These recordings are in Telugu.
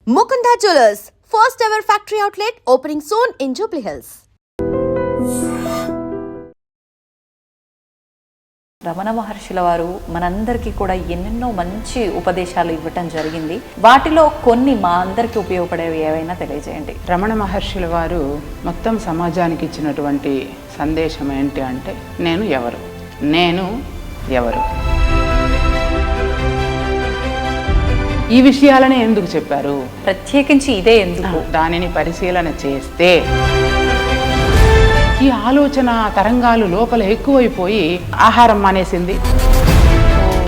Mukunda Jewellers, first ever factory outlet opening soon in Jubilee Hills. Ramana మహర్షుల వారు మనందరికీ కూడా ఎన్నెన్నో మంచి ఉపదేశాలు ఇవ్వటం జరిగింది. వాటిలో కొన్ని మా అందరికీ ఉపయోగపడేవి ఏవైనా తెలియజేయండి. రమణ మహర్షుల వారు మొత్తం సమాజానికి ఇచ్చినటువంటి సందేశం ఏంటి అంటే, నేను ఎవరు ఈ విషయాలని ఎందుకు చెప్పారు, ప్రత్యేకించి ఇదే ఎందుకు, దానిని పరిశీలన చేస్తే ఈ ఆలోచన తరంగాలు లోపల ఎక్కువైపోయి ఆహారం మానేసింది,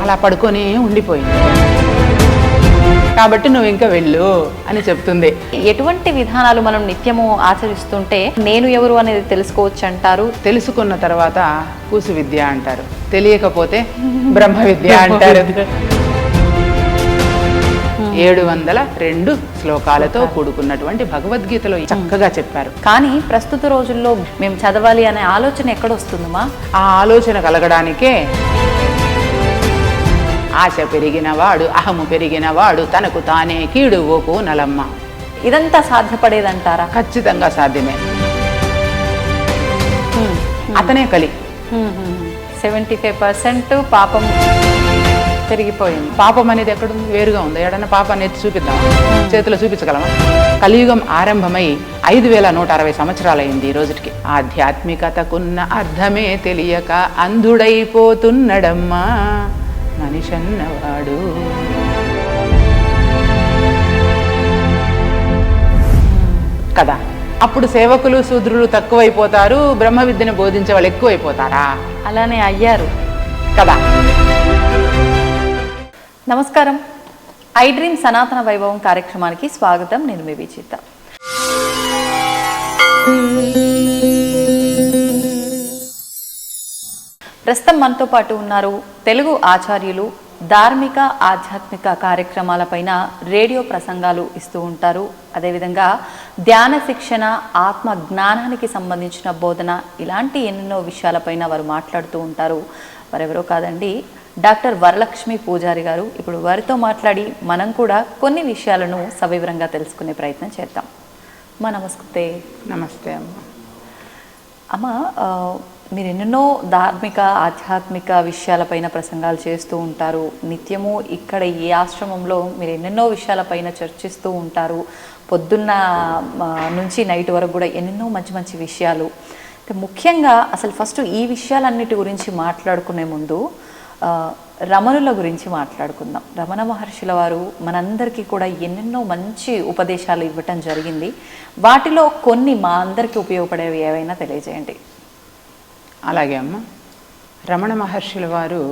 అలా పడుకొని ఉండిపోయింది. కాబట్టి నువ్వు ఇంకా వెళ్ళు అని చెప్తుంది. ఎటువంటి విధానాలు మనం నిత్యము ఆచరిస్తుంటే నేను ఎవరు అనేది తెలుసుకోవచ్చు అంటారు. తెలుసుకున్న తర్వాత కూసు విద్య అంటారు, తెలియకపోతే బ్రహ్మ విద్య అంటారు. 702 శ్లోకాలతో కూడుకున్నటువంటి భగవద్గీతలో చక్కగా చెప్పారు. కానీ ప్రస్తుత రోజుల్లో మేము చదవాలి అనే ఆలోచన ఎక్కడొస్తుందమ్మా? ఆ ఆలోచన కలగడానికే ఆశ పెరిగినవాడు, అహము పెరిగినవాడు తనకు తానే కీడు ఓకు నలమ్మ. ఇదంతా సాధ్యపడేదంటారా? ఖచ్చితంగా సాధ్యమే. అతనే కలి. 75% పాపం పెరిగిపోయింది. పాపం అనేది ఎక్కడుంది? వేరుగా ఉంది. ఎడన్నా పాపాన్ని ఎత్తి చూపిద్దాం, చేతిలో చూపించగలమా? కలియుగం ఆరంభమై 5160 సంవత్సరాలైంది ఈ రోజుకి. ఆధ్యాత్మికతకున్న అర్థమే తెలియక అంధుడైపోతున్నడమ్మా మనిషన్నవాడు. కదా, అప్పుడు సేవకులు శూద్రులు తక్కువైపోతారు, బ్రహ్మ విద్యను బోధించే వాళ్ళు ఎక్కువైపోతారా? అలానే అయ్యారు కదా. నమస్కారం, ఐ డ్రీమ్ సనాతన వైభవం కార్యక్రమానికి స్వాగతం. నేను మీ విచిత. ప్రస్తుతం మనతో పాటు ఉన్నారు తెలుగు ఆచార్యులు, ధార్మిక ఆధ్యాత్మిక కార్యక్రమాలపైన రేడియో ప్రసంగాలు ఇస్తూ ఉంటారు. అదేవిధంగా ధ్యాన శిక్షణ, ఆత్మ జ్ఞానానికి సంబంధించిన బోధన, ఇలాంటి ఎన్నెన్నో విషయాలపైన వారు మాట్లాడుతూ ఉంటారు. వారెవరో కాదండి, డాక్టర్ వరలక్ష్మి పూజారి గారు. ఇప్పుడు వారితో మాట్లాడి మనం కూడా కొన్ని విషయాలను సవివరంగా తెలుసుకునే ప్రయత్నం చేద్దాం. అమ్మా నమస్తే. నమస్తే అమ్మ. అమ్మ, మీరు ఎన్నెన్నో ధార్మిక ఆధ్యాత్మిక విషయాలపైన ప్రసంగాలు చేస్తూ ఉంటారు. నిత్యము ఇక్కడ ఈ ఆశ్రమంలో మీరు ఎన్నెన్నో విషయాలపైన చర్చిస్తూ ఉంటారు. పొద్దున్న నుంచి నైట్ వరకు కూడా ఎన్నెన్నో మంచి మంచి విషయాలు. ముఖ్యంగా అసలు ఫస్ట్ ఈ విషయాలన్నిటి గురించి మాట్లాడుకునే ముందు రమణుల గురించి మాట్లాడుకుందాం. రమణ మహర్షుల వారు మనందరికీ కూడా ఎన్నెన్నో మంచి ఉపదేశాలు ఇవ్వటం జరిగింది. వాటిలో కొన్ని మా అందరికీ ఉపయోగపడేవి ఏవైనా తెలియజేయండి. అలాగే అమ్మ. రమణ మహర్షుల వారు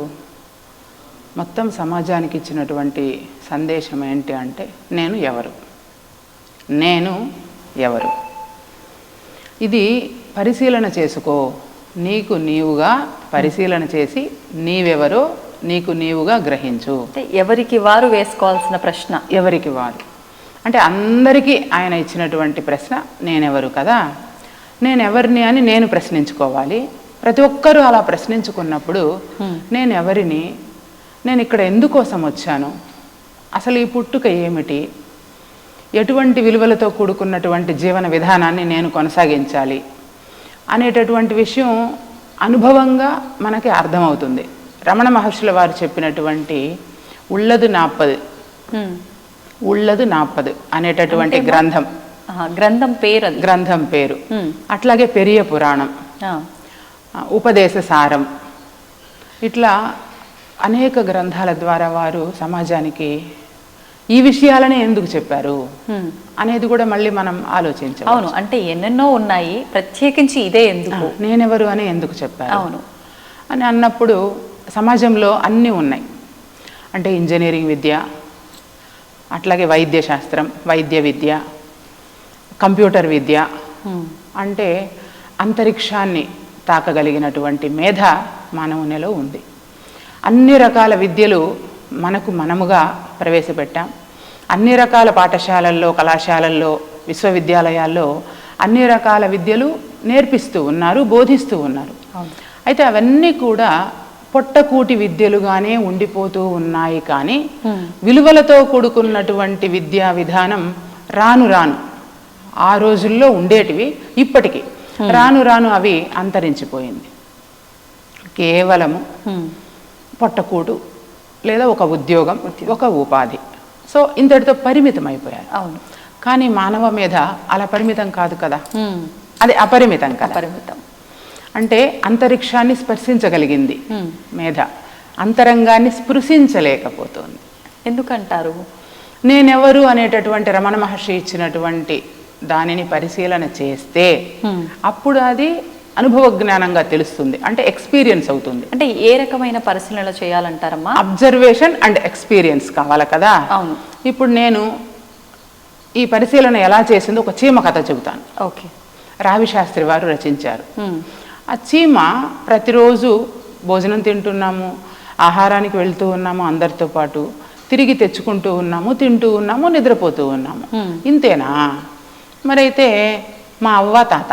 మొత్తం సమాజానికి ఇచ్చినటువంటి సందేశం ఏంటి అంటే, నేను ఎవరు ఇది పరిశీలన చేసుకో. నీకు నీవుగా పరిశీలన చేసి నీవెవరో నీకు నీవుగా గ్రహించు. ఎవరికి వారు వేసుకోవాల్సిన ప్రశ్న. ఎవరికి వారు అంటే అందరికీ ఆయన ఇచ్చినటువంటి ప్రశ్న నేనెవరు కదా, నేనెవరిని అని నేను ప్రశ్నించుకోవాలి. ప్రతి ఒక్కరూ అలా ప్రశ్నించుకున్నప్పుడు నేనెవరిని, నేను ఇక్కడ ఎందుకోసం వచ్చాను, అసలు ఈ పుట్టుక ఏమిటి, ఎటువంటి విలువలతో కూడుకున్నటువంటి జీవన విధానాన్ని నేను కొనసాగించాలి అనేటటువంటి విషయం అనుభవంగా మనకి అర్థమవుతుంది. రమణ మహర్షుల వారు చెప్పినటువంటి ఉళ్ళదు 40 అనేటటువంటి గ్రంథం పేరు. అట్లాగే పెరియ పురాణం, ఉపదేశ సారం, ఇట్లా అనేక గ్రంథాల ద్వారా వారు సమాజానికి ఈ విషయాలని ఎందుకు చెప్పారు అనేది కూడా మళ్ళీ మనం ఆలోచించాలి. అవును, అంటే ఎన్నెన్నో ఉన్నాయి, ప్రత్యేకించి ఇదే ఎందుకు, నేనెవరు అని ఎందుకు చెప్పారు అవును అని అన్నప్పుడు సమాజంలో అన్నీ ఉన్నాయి. అంటే ఇంజనీరింగ్ విద్య, అట్లాగే వైద్య శాస్త్రం, వైద్య విద్య, కంప్యూటర్ విద్య, అంటే అంతరిక్షాన్ని తాకగలిగినటువంటి మేధ మానవునిలో ఉంది. అన్ని రకాల విద్యలు మనముగా ప్రవేశపెట్టాం. అన్ని రకాల పాఠశాలల్లో, కళాశాలల్లో, విశ్వవిద్యాలయాల్లో అన్ని రకాల విద్యలు నేర్పిస్తూ ఉన్నారు, బోధిస్తూ ఉన్నారు. అయితే అవన్నీ కూడా పొట్టకూటి విద్యలుగానే ఉండిపోతూ ఉన్నాయి. కానీ విలువలతో కూడుకున్నటువంటి విద్యా విధానం రాను రాను ఆ రోజుల్లో ఉండేటివి ఇప్పటికీ రాను రాను అవి అంతరించిపోయింది. కేవలము పొట్టకూడు లేదా ఒక ఉద్యోగం, ఒక ఉపాధి, సో ఇంతటితో పరిమితం అయిపోయారు. అవును. కానీ మానవ మేధ అలా పరిమితం కాదు కదా, అది అపరిమితం కదా. పరిమితం అంటే అంతరిక్షాన్ని స్పర్శించగలిగింది మేధ, అంతరంగాన్ని స్పృశించలేకపోతుంది. ఎందుకంటారు? నేనెవరు అనేటటువంటి రమణ మహర్షి ఇచ్చినటువంటి దానిని పరిశీలన చేస్తే అప్పుడు అది అనుభవ జ్ఞానంగా తెలుస్తుంది, అంటే ఎక్స్పీరియన్స్ అవుతుంది. అంటే ఏ రకమైన పరిశీలన చేయాలంటారమ్మా? అబ్జర్వేషన్ అండ్ ఎక్స్పీరియన్స్ కావాలి కదా. అవును. ఇప్పుడు నేను ఈ పరిశీలన ఎలా చేసిందో ఒక చీమ కథ చెబుతాను. ఓకే. రావి శాస్త్రి వారు రచించారు. ఆ చీమ ప్రతిరోజు భోజనం తింటున్నాము, ఆహారానికి వెళ్తూ ఉన్నాము, అందరితో పాటు తిరిగి తెచ్చుకుంటూ ఉన్నాము, తింటూ ఉన్నాము, నిద్రపోతూ ఉన్నాము, ఇంతేనా? మరైతే మా అవ్వ తాత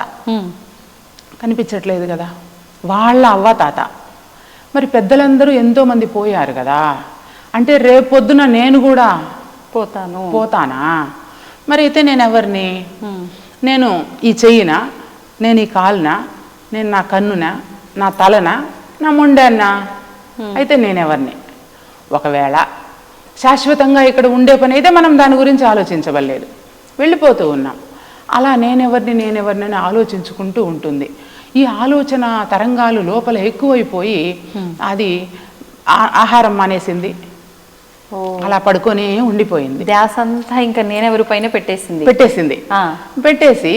కనిపించట్లేదు కదా, వాళ్ళ అవ్వ తాత, మరి పెద్దలందరూ ఎంతోమంది పోయారు కదా, అంటే రేపొద్దున నేను కూడా పోతానా? మరి అయితే నేను ఎవరిని? నేను ఈ చెయ్యినా, నేను ఈ కాలునా, నేను నా కన్నునా, నా తలనా, నా మొండాన్నా? అయితే నేనెవరిని? ఒకవేళ శాశ్వతంగా ఇక్కడ ఉండే పని అయితే మనం దాని గురించి ఆలోచించవలేదు, వెళ్ళిపోతూ ఉన్నాం. అలా నేనెవరిని అని ఆలోచించుకుంటూ ఉంటుంది. ఈ ఆలోచన తరంగాలు లోపల ఎక్కువైపోయి అది ఆహారం మానేసింది, అలా పడుకొని ఉండిపోయింది. ధ్యాస అంతా ఇంకా నేనెవరి పైన పెట్టేసి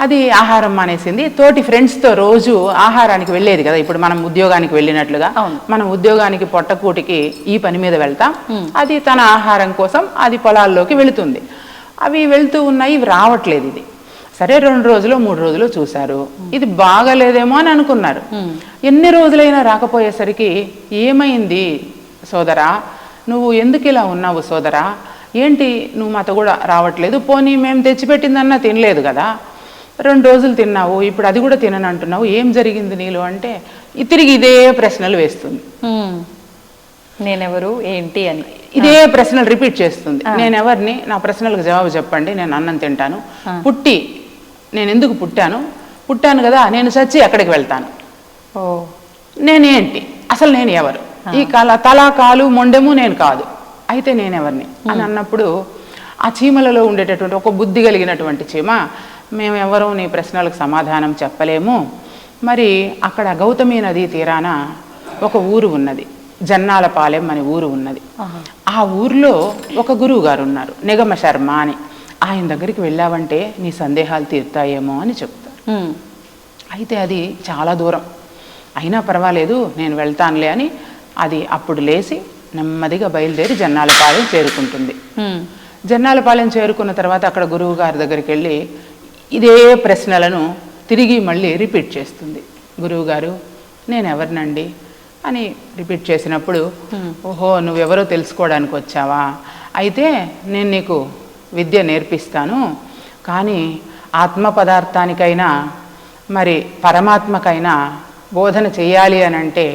అది ఆహారం మానేసింది. తోటి ఫ్రెండ్స్తో రోజు ఆహారానికి వెళ్ళేది కదా, ఇప్పుడు మనం ఉద్యోగానికి వెళ్ళినట్లుగా మనం ఉద్యోగానికి పొట్టకూటికి ఈ పని మీద వెళ్తాం, అది తన ఆహారం కోసం అది పొలాల్లోకి వెళుతుంది. అవి వెళ్తూ ఉన్నాయి, ఇవి రావట్లేదు. ఇది సరే 2 రోజులు 3 రోజులు చూశారు, ఇది బాగలేదేమో అని అనుకున్నారు. ఎన్ని రోజులైనా రాకపోయేసరికి ఏమైంది సోదరా, నువ్వు ఎందుకు ఇలా ఉన్నావు సోదరా, ఏంటి నువ్వు మాతో కూడా రావట్లేదు, పోనీ మేము తెచ్చిపెట్టిందన్నా తినలేదు కదా, 2 రోజులు తిన్నావు, ఇప్పుడు అది కూడా తినను అంటున్నావు, ఏం జరిగింది నీలో అంటే తిరిగి ఇదే ప్రశ్నలు వేస్తుంది. నేనెవరు ఏంటి అని ఇదే ప్రశ్నలు రిపీట్ చేస్తుంది. నేనెవరిని, నా ప్రశ్నలకు జవాబు చెప్పండి, నేను అన్నం తింటాను, పుట్టి నేను ఎందుకు పుట్టాను కదా, నేను చచ్చి ఎక్కడికి వెళ్తాను, నేనేంటి, అసలు నేను ఎవరు, ఈ తల కాలు మొండెము నేను కాదు, అయితే నేనెవరిని అని అన్నప్పుడు ఆ చీమలలో ఉండేటటువంటి ఒక బుద్ధి కలిగినటువంటి చీమ, మేమెవరూ నీ ప్రశ్నలకు సమాధానం చెప్పలేము, మరి అక్కడ గౌతమి నదీ తీరాన ఒక ఊరు ఉన్నది, జన్నాలపాలెం అనే ఊరు ఉన్నది. ఆ ఊరిలో ఒక గురువు గారు ఉన్నారు, నిగమ శర్మ అని. ఆయన దగ్గరికి వెళ్ళావంటే నీ సందేహాలు తీరుతాయేమో అని చెప్తారు. అయితే అది చాలా దూరం, అయినా పర్వాలేదు నేను వెళ్తానులే అని అది అప్పుడు లేచి నెమ్మదిగా బయలుదేరి జన్నాలపాలెం చేరుకుంటుంది. జన్నాలపాలెం చేరుకున్న తర్వాత అక్కడ గురువు గారి దగ్గరికి వెళ్ళి ఇదే ప్రశ్నలను తిరిగి మళ్ళీ రిపీట్ చేస్తుంది. గురువుగారు నేనెవరినండి అని రిపీట్ చేసినప్పుడు, ఓహో నువ్వెవరో తెలుసుకోవడానికి వచ్చావా, అయితే నేను నీకు విద్య నేర్పిస్తాను, కానీ ఆత్మ పదార్థానికైనా మరి పరమాత్మకైనా బోధన చెయ్యాలి అని అంటే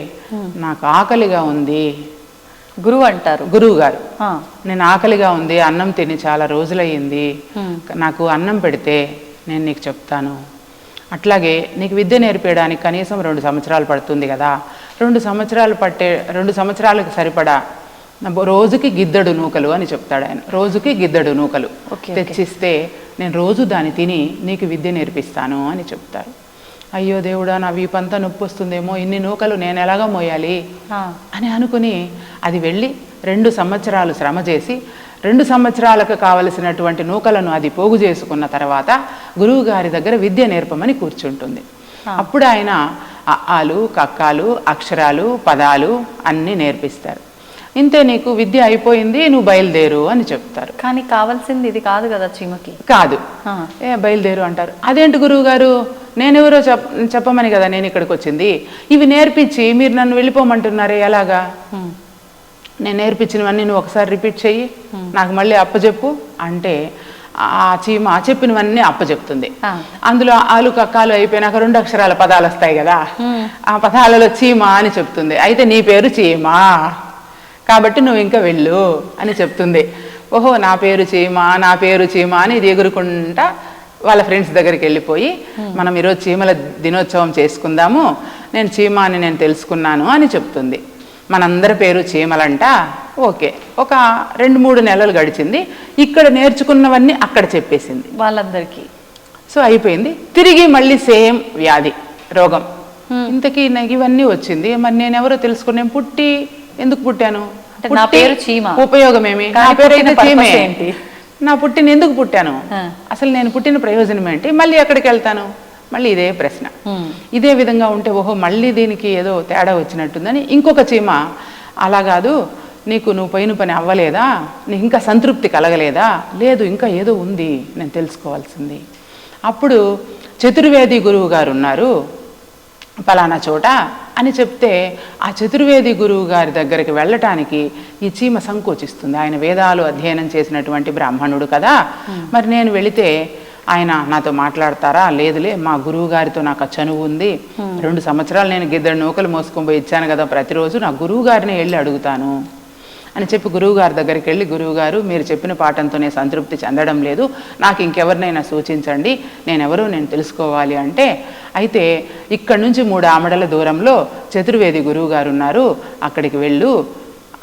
నాకు ఆకలిగా ఉంది. గురువు గారు నేను ఆకలిగా ఉంది, అన్నం తిని చాలా రోజులయ్యింది, నాకు అన్నం పెడితే నేను నీకు చెప్తాను, అట్లాగే నీకు విద్య నేర్పేయడానికి కనీసం 2 సంవత్సరాలు పడుతుంది కదా, 2 సంవత్సరాలకు సరిపడా రోజుకి గిద్దెడు నూకలు అని చెప్తాడు ఆయన. రోజుకి గిద్దెడు నూకలు తెచ్చిస్తే నేను రోజు దాన్ని తిని నీకు విద్య నేర్పిస్తాను అని చెప్తారు. అయ్యో దేవుడా, నా వీపంతా నొప్పి వస్తుందేమో, ఇన్ని నూకలు నేను ఎలాగా మోయాలి అని అనుకుని అది వెళ్ళి 2 సంవత్సరాలు శ్రమ చేసి 2 సంవత్సరాలకు కావలసినటువంటి నూకలను అది పోగు చేసుకున్న తర్వాత గురువు గారి దగ్గర విద్య నేర్పమని కూర్చుంటుంది. అప్పుడు ఆయన అఆలు కక్కాలు అక్షరాలు పదాలు అన్నీ నేర్పిస్తారు. ఇంతే, నీకు విద్య అయిపోయింది, నువ్వు బయలుదేరు అని చెప్తారు. కానీ కావాల్సింది ఇది కాదు కదా చీమకి. కాదు, బయలుదేరు అంటారు. అదేంటి గురువు గారు, నేనెవరో చెప్పమని కదా నేను ఇక్కడికి వచ్చింది, ఇవి నేర్పించి మీరు నన్ను వెళ్ళిపోమంటున్నారే ఎలాగా, నేను నేర్పించినవన్నీ నువ్వు ఒకసారి రిపీట్ చెయ్యి, నాకు మళ్ళీ అప్పచెప్పు అంటే ఆ చీమ చెప్పినవన్నీ అప్పచెప్తుంది. ఆ. అందులో ఆలు కక్కాలు అయిపోయినాక 2 అక్షరాల పదాలు వస్తాయి కదా, ఆ పదాలలో చీమ అని చెప్తుంది. అయితే నీ పేరు చీమ కాబట్టి నువ్వు ఇంకా వెళ్ళు అని చెప్తుంది. ఓహో నా పేరు చీమ, నా పేరు చీమ అని ఇది ఎగురుకుంటా వాళ్ళ ఫ్రెండ్స్ దగ్గరికి వెళ్ళిపోయి, మనం ఈరోజు చీమల దినోత్సవం చేసుకుందాము, నేను చీమ అని నేను తెలుసుకున్నాను అని చెప్తుంది. మనందరి పేరు చీమలంట. ఓకే, ఒక 2-3 నెలలు గడిచింది. ఇక్కడ నేర్చుకున్నవన్నీ అక్కడ చెప్పేసింది వాళ్ళందరికీ. సో అయిపోయింది. తిరిగి మళ్ళీ సేమ్ వ్యాధి, రోగం. ఇంతకీ నాకు ఇవన్నీ వచ్చింది, మరి నేను ఎవరో తెలుసుకుని నేను పుట్టి ఎందుకు పుట్టాను, నా పేరు చీమ, ఉపయోగమేమి, నా పేరు అయితే చీమే, ఏంటి, నా పుట్టిన ఎందుకు పుట్టాను, అసలు నేను పుట్టిన ప్రయోజనం ఏంటి, మళ్ళీ ఎక్కడికి వెళ్తాను, మళ్ళీ ఇదే ప్రశ్న. ఇదే విధంగా ఉంటే ఓహో మళ్ళీ దీనికి ఏదో తేడా వచ్చినట్టుందని ఇంకొక చీమ, అలా కాదు, నువ్వు పోయిన పని అవ్వలేదా, నీకు ఇంకా సంతృప్తి కలగలేదా, లేదు ఇంకా ఏదో ఉంది నేను తెలుసుకోవాల్సింది. అప్పుడు చతుర్వేది గురువు గారు ఉన్నారు పలానా చోట అని చెప్తే, ఆ చతుర్వేది గురువు గారి దగ్గరికి వెళ్ళటానికి ఈ చీమ సంకోచిస్తుంది. ఆయన వేదాలు అధ్యయనం చేసినటువంటి బ్రాహ్మణుడు కదా, మరి నేను వెళితే ఆయన నాతో మాట్లాడతారా, లేదులే మా గురువు గారితో నాకు ఆ చనువు ఉంది, 2 సంవత్సరాలు నేను గిద్దెడు నూకలు మోసుకొని పోయి ఇచ్చాను కదా, ప్రతిరోజు నా గురువు గారిని వెళ్ళి అడుగుతాను అని చెప్పి గురువుగారి దగ్గరికి వెళ్ళి, గురువుగారు మీరు చెప్పిన పాఠంతో నేను సంతృప్తి చెందడం లేదు, నాకు ఇంకెవరినైనా సూచించండి, నేనెవరో నేను తెలుసుకోవాలి అంటే, అయితే ఇక్కడ నుంచి 3 ఆమడల దూరంలో చతుర్వేది గురువు గారు ఉన్నారు, అక్కడికి వెళ్ళు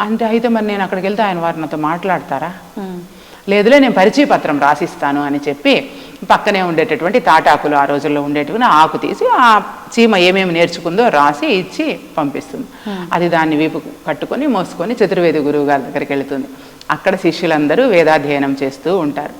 అంటే, అయితే మరి నేను అక్కడికి వెళ్తే ఆయన వారు నాతో మాట్లాడతారా, లేదులే నేను పరిచయ పత్రం రాసిస్తాను అని చెప్పి పక్కనే ఉండేటటువంటి తాటాకులు, ఆ రోజుల్లో ఉండేటువంటి ఆకు తీసి ఆ చీమ ఏమేమి నేర్చుకుందో రాసి ఇచ్చి పంపిస్తుంది. అది దాన్ని వీపు కట్టుకొని మోసుకొని చతుర్వేది గురువు గారి దగ్గరికి వెళుతుంది. అక్కడ శిష్యులందరూ వేదాధ్యయనం చేస్తూ ఉంటారు.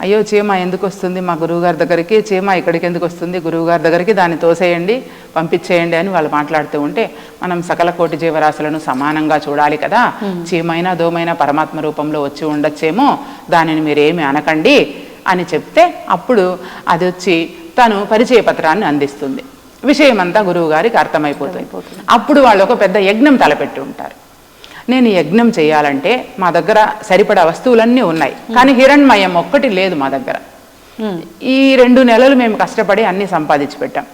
అయ్యో చీమ ఎందుకు వస్తుంది మా గురువుగారి దగ్గరికి, చీమ ఇక్కడికి ఎందుకు వస్తుంది గురువుగారి దగ్గరికి, దాన్ని తోసేయండి పంపించేయండి అని వాళ్ళు మాట్లాడుతూ ఉంటే, మనం సకల కోటి జీవరాశులను సమానంగా చూడాలి కదా, చీమైనా దోమైనా పరమాత్మ రూపంలో వచ్చి ఉండొచ్చేమో, దానిని మీరేమి అనకండి అని చెప్తే, అప్పుడు అది వచ్చి తను పరిచయ పత్రాన్ని అందిస్తుంది. విషయం అంతా గురువు గారికి అర్థమైపోతుంది. అప్పుడు వాళ్ళు ఒక పెద్ద యజ్ఞం తలపెట్టి ఉంటారు. నేను యజ్ఞం చేయాలంటే మా దగ్గర సరిపడా వస్తువులన్నీ ఉన్నాయి, కానీ హిరణ్మయం ఒక్కటి లేదు మా దగ్గర. ఈ 2 నెలలు మేము కష్టపడి అన్నీ సంపాదించి పెట్టాం,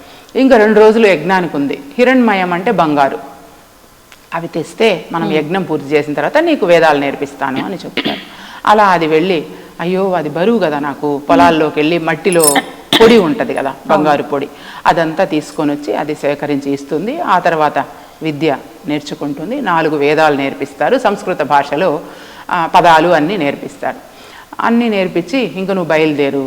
ఇంకా 2 రోజులు యజ్ఞానికి ఉంది. హిరణ్మయం అంటే బంగారు, అవి తెస్తే మనం యజ్ఞం పూర్తి చేసిన తర్వాత నీకు వేదాలు నేర్పిస్తాను అని చెప్తారు. అలా అది వెళ్ళి, అయ్యో అది బరువు కదా, నాకు పొలాల్లోకి వెళ్ళి మట్టిలో పొడి ఉంటుంది కదా బంగారు పొడి, అదంతా తీసుకొని వచ్చి అది సేకరించి ఇస్తుంది. ఆ తర్వాత విద్య నేర్చుకుంటుంది. 4 వేదాలు నేర్పిస్తారు, సంస్కృత భాషలో పదాలు అన్నీ నేర్పిస్తారు. అన్నీ నేర్పించి ఇంక నువ్వు బయలుదేరు,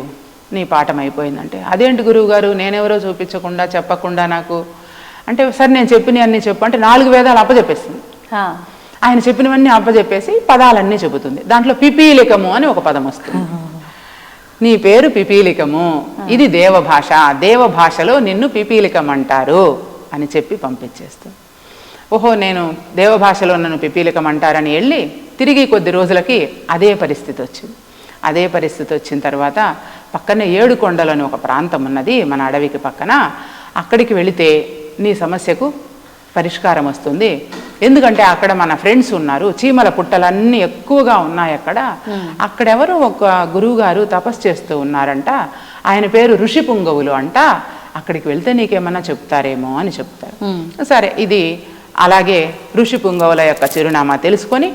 నీ పాఠం అయిపోయిందంటే, అదేంటి గురువు గారు నేనెవరో చూపించకుండా చెప్పకుండా నాకు అంటే, సరే నేను చెప్పినవి అన్నీ చెప్పు అంటే 4 వేదాలు అప్పచెప్పేస్తుంది. ఆయన చెప్పినవన్నీ అప్పచెప్పేసి పదాలన్నీ చెబుతుంది. దాంట్లో పిపీలికము అని ఒక పదం వస్తుంది. నీ పేరు పిపీలికము, ఇది దేవభాష, దేవభాషలో నిన్ను పిపీలికం అంటారు అని చెప్పి పంపించేస్తుంది. ఓహో నేను దేవభాషలో నన్ను పిపీలికం అంటారని వెళ్ళి తిరిగి కొద్ది రోజులకి అదే పరిస్థితి వచ్చింది. అదే పరిస్థితి వచ్చిన తర్వాత పక్కనే 7 కొండలని ఒక ప్రాంతం ఉన్నది మన అడవికి పక్కన, అక్కడికి వెళితే నీ సమస్యకు పరిష్కారం వస్తుంది, ఎందుకంటే అక్కడ మన ఫ్రెండ్స్ ఉన్నారు, చీమల పుట్టలన్నీ ఎక్కువగా ఉన్నాయి అక్కడ, అక్కడెవరు ఒక గురువు గారు తపస్సు చేస్తూ ఉన్నారంట, ఆయన పేరు ఋషి పుంగవులు అంట, అక్కడికి వెళ్తే నీకేమన్నా చెప్తారేమో అని చెప్తారు. సరే ఇది అలాగే ఋషి పుంగవుల యొక్క చిరునామా తెలుసుకొని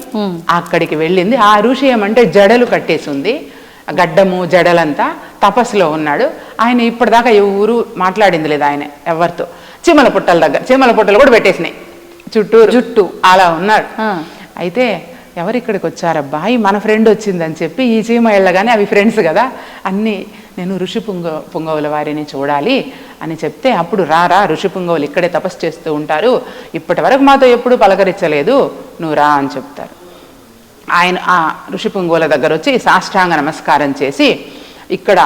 అక్కడికి వెళ్ళింది. ఆ ఋషి ఏమంటే జడలు కట్టేసి ఉంది, గడ్డము జడలంతా, తపస్సులో ఉన్నాడు. ఆయన ఇప్పటిదాకా ఎవరు మాట్లాడింది లేదు ఆయన ఎవరితో. చీమల పుట్టల దగ్గర చీమల పుట్టలు కూడా పెట్టేసినాయి చుట్టూరు, జుట్టు అలా ఉన్నాడు. అయితే ఎవరు ఇక్కడికి వచ్చారబ్బా, మన ఫ్రెండ్ వచ్చిందని చెప్పి ఈ చీమ వెళ్ళగానే అవి ఫ్రెండ్స్ కదా అన్నీ, నేను ఋషి పుంగవుల వారిని చూడాలి అని చెప్తే, అప్పుడు రా ఋషి పుంగవులు ఇక్కడే తపస్సు చేస్తూ ఉంటారు, ఇప్పటి వరకు మాతో ఎప్పుడు పలకరించలేదు, నువ్వు రా అని చెప్తారు. ఆయన ఆ ఋషి పుంగవుల దగ్గర వచ్చి సాష్టాంగ నమస్కారం చేసి, ఇక్కడ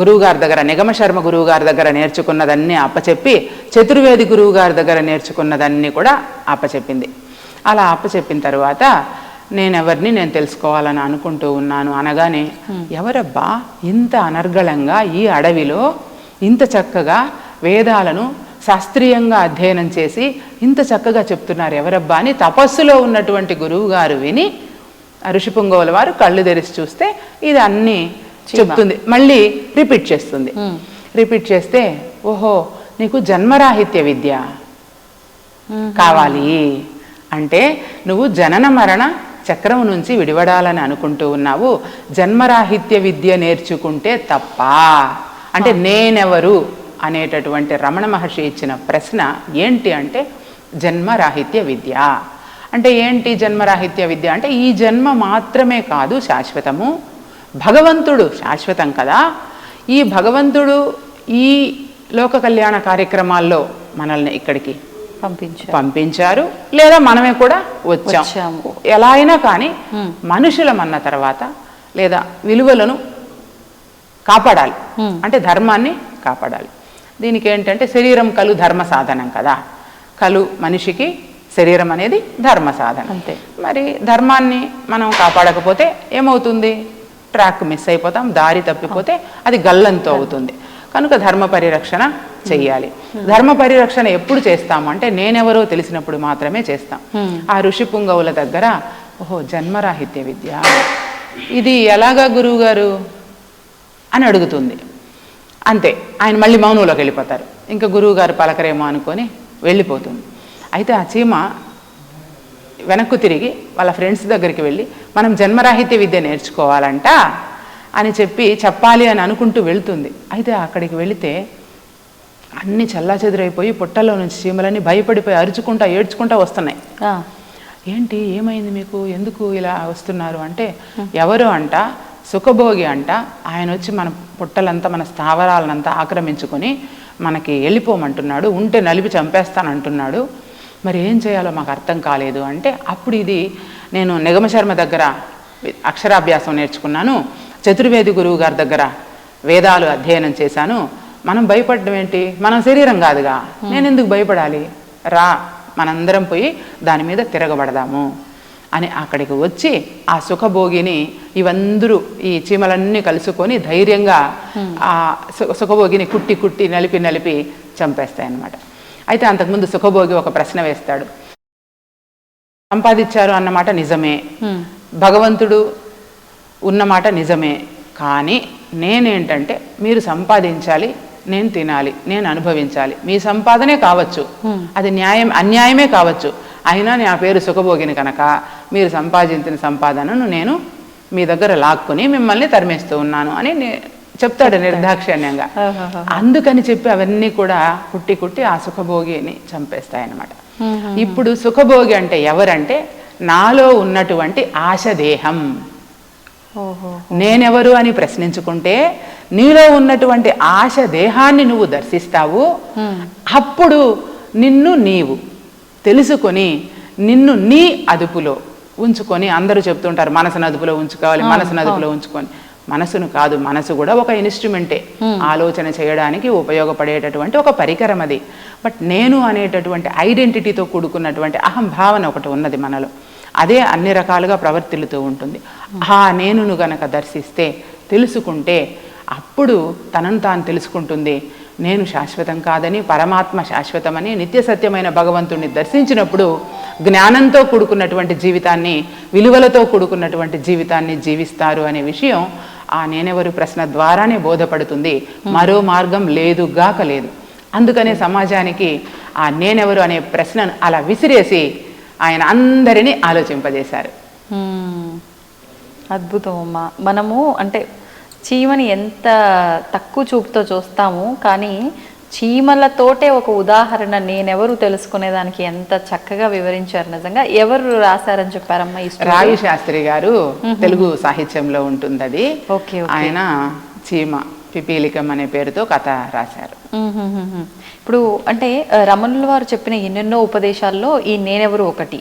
గురువుగారి దగ్గర నిగమశర్మ గురువు గారి దగ్గర నేర్చుకున్నదన్నీ అప్పచెప్పి, చతుర్వేది గురువు గారి దగ్గర నేర్చుకున్నదన్నీ కూడా అప్పచెప్పింది. అలా అప్పచెప్పిన తర్వాత నేనెవరిని నేను తెలుసుకోవాలని అనుకుంటూ ఉన్నాను అనగానే, ఎవరబ్బా ఇంత అనర్గళంగా ఈ అడవిలో ఇంత చక్కగా వేదాలను శాస్త్రీయంగా అధ్యయనం చేసి ఇంత చక్కగా చెప్తున్నారు ఎవరబ్బా అని తపస్సులో ఉన్నటువంటి గురువు గారు విని ఋషిపుంగవుల వారు కళ్ళు తెరిచి చూస్తే ఇది అన్నీ చెప్తుంది, మళ్ళీ రిపీట్ చేస్తుంది. రిపీట్ చేస్తే ఓహో నీకు జన్మరాహిత్య విద్య కావాలి అంటే నువ్వు జనన మరణ చక్రం నుంచి విడివడాలని అనుకుంటూ ఉన్నావు, జన్మరాహిత్య విద్య నేర్చుకుంటే తప్ప అంటే నేనెవరు అనేటటువంటి రమణ మహర్షి ఇచ్చిన ప్రశ్న ఏంటి అంటే జన్మరాహిత్య విద్య అంటే ఏంటి? జన్మరాహిత్య విద్య అంటే ఈ జన్మ మాత్రమే కాదు శాశ్వతము, భగవంతుడు శాశ్వతం కదా, ఈ భగవంతుడు ఈ లోక కళ్యాణ కార్యక్రమాల్లో మనల్ని ఇక్కడికి పంపించారు లేదా మనమే కూడా వచ్చాము. ఎలా అయినా కానీ మనుషులమన్న తర్వాత లేదా విలువలను కాపాడాలి అంటే ధర్మాన్ని కాపాడాలి. దీనికి ఏంటంటే శరీరం కలు ధర్మ సాధనం కదా, కలు మనిషికి శరీరం అనేది ధర్మ సాధనం. అంతే. మరి ధర్మాన్ని మనం కాపాడకపోతే ఏమవుతుంది? ట్రాక్ మిస్ అయిపోతాం, దారి తప్పిపోతే అది గల్లంతో అవుతుంది. కనుక ధర్మ పరిరక్షణ చెయ్యాలి. ధర్మ పరిరక్షణ ఎప్పుడు చేస్తాము అంటే నేనెవరో తెలిసినప్పుడు మాత్రమే చేస్తాం. ఆ ఋషిపుంగవుల దగ్గర ఓహో జన్మరాహిత్య విద్య ఇది ఎలాగా గురువు గారు అని అడుగుతుంది. అంతే, ఆయన మళ్ళీ మౌనంలోకి వెళ్ళిపోతారు. ఇంకా గురువు గారు పలకరేమో అనుకొని వెళ్ళిపోతుంది. అయితే ఆ చీమ వెనక్కు తిరిగి వాళ్ళ ఫ్రెండ్స్ దగ్గరికి వెళ్ళి మనం జన్మరాహిత్య విద్య నేర్చుకోవాలంట అని చెప్పాలి అని అనుకుంటూ వెళ్తుంది. అయితే అక్కడికి వెళితే అన్నీ చల్లాచెదురైపోయి పుట్టల్లో నుంచి చీమలన్నీ భయపడిపోయి అరుచుకుంటా ఏడ్చుకుంటా వస్తున్నాయి. ఏంటి ఏమైంది మీకు, ఎందుకు ఇలా వస్తున్నారు అంటే ఎవరు అంట సుఖభోగి అంట, ఆయన వచ్చి మన పుట్టలంతా మన స్థావరాలనంతా ఆక్రమించుకొని మనకి వెళ్ళిపోమంటున్నాడు, ఉంటే నలిపి చంపేస్తానంటున్నాడు, మరి ఏం చేయాలో మాకు అర్థం కాలేదు అంటే అప్పుడు ఇది నేను నిగమశర్మ దగ్గర అక్షరాభ్యాసం నేర్చుకున్నాను, చతుర్వేది గురువు గారి దగ్గర వేదాలు అధ్యయనం చేశాను, మనం భయపడడం ఏంటి, మనం శరీరం కాదుగా, నేను ఎందుకు భయపడాలి, రా మనందరం పోయి దాని మీద తిరగబడదాము అని అక్కడికి వచ్చి ఆ సుఖభోగిని ఇవందరూ ఈ చీమలన్నీ కలుసుకొని ధైర్యంగా ఆ సుఖభోగిని కుట్టి నలిపి చంపేస్తాయన్నమాట. అయితే అంతకుముందు సుఖభోగి ఒక ప్రశ్న వేస్తాడు, సంపాదించారు అన్నమాట నిజమే, భగవంతుడు ఉన్నమాట నిజమే, కానీ నేనేంటంటే మీరు సంపాదించాలి, నేను తినాలి, నేను అనుభవించాలి, మీ సంపాదనే కావచ్చు, అది అన్యాయమే కావచ్చు, అయినా నా పేరు సుఖభోగిని కనుక మీరు సంపాదించిన సంపాదనను నేను మీ దగ్గర లాక్కుని మిమ్మల్ని తరిమేస్తూ ఉన్నాను అని చెప్తాడు నిర్దాక్షిణ్యంగా. అందుకని చెప్పి అవన్నీ కూడా కుట్టి ఆ సుఖభోగిని చంపేస్తాయన్నమాట. ఇప్పుడు సుఖభోగి అంటే ఎవరంటే నాలో ఉన్నటువంటి ఆశదేహం. నేనెవరు అని ప్రశ్నించుకుంటే నీలో ఉన్నటువంటి ఆశ దేహాన్ని నువ్వు దర్శిస్తావు. అప్పుడు నిన్ను నీవు తెలుసుకొని నిన్ను నీ అదుపులో ఉంచుకొని, అందరూ చెప్తుంటారు మనసును అదుపులో ఉంచుకోవాలి, మనసును అదుపులో ఉంచుకొని, మనసును కాదు, మనసు కూడా ఒక ఇన్స్ట్రుమెంటే, ఆలోచన చేయడానికి ఉపయోగపడేటటువంటి ఒక పరికరం అది. బట్ నేను అనేటటువంటి ఐడెంటిటీతో కూడుకున్నటువంటి అహం భావన ఒకటి ఉన్నది మనలో, అదే అన్ని రకాలుగా ప్రవర్తిల్లుతూ ఉంటుంది. ఆ నేనును గనక దర్శిస్తే తెలుసుకుంటే అప్పుడు తనను తాను తెలుసుకుంటుంది. నేను శాశ్వతం కాదని, పరమాత్మ శాశ్వతమని, నిత్య సత్యమైన భగవంతుణ్ణి దర్శించినప్పుడు జ్ఞానంతో కూడుకున్నటువంటి జీవితాన్ని, విలువలతో కూడుకున్నటువంటి జీవితాన్ని జీవిస్తారు అనే విషయం ఆ నేనెవరు ప్రశ్న ద్వారానే బోధపడుతుంది. మరో మార్గం లేదుగాక లేదు. అందుకనే సమాజానికి ఆ నేనెవరు అనే ప్రశ్నను అలా విసిరేసి ఆయన అందరినీ ఆలోచింపజేశారు. అద్భుతం అమ్మా. మనము అంటే చీమని ఎంత తక్కువ చూపుతో చూస్తాము, కానీ చీమలతోటే ఒక ఉదాహరణ నేనెవరు తెలుసుకునేదానికి ఎంత చక్కగా వివరించారు. నిజంగా ఎవరు రాశారని చెప్పారమ్మా? రావి శాస్త్రి గారు, తెలుగు సాహిత్యంలో ఉంటుంది అది. ఆయన చీమ పిపీలికం అనే పేరుతో కథ రాశారు. ఇప్పుడు అంటే రమణుల వారు చెప్పిన ఎన్నెన్నో ఉపదేశాల్లో ఈ నేనెవరు ఒకటి.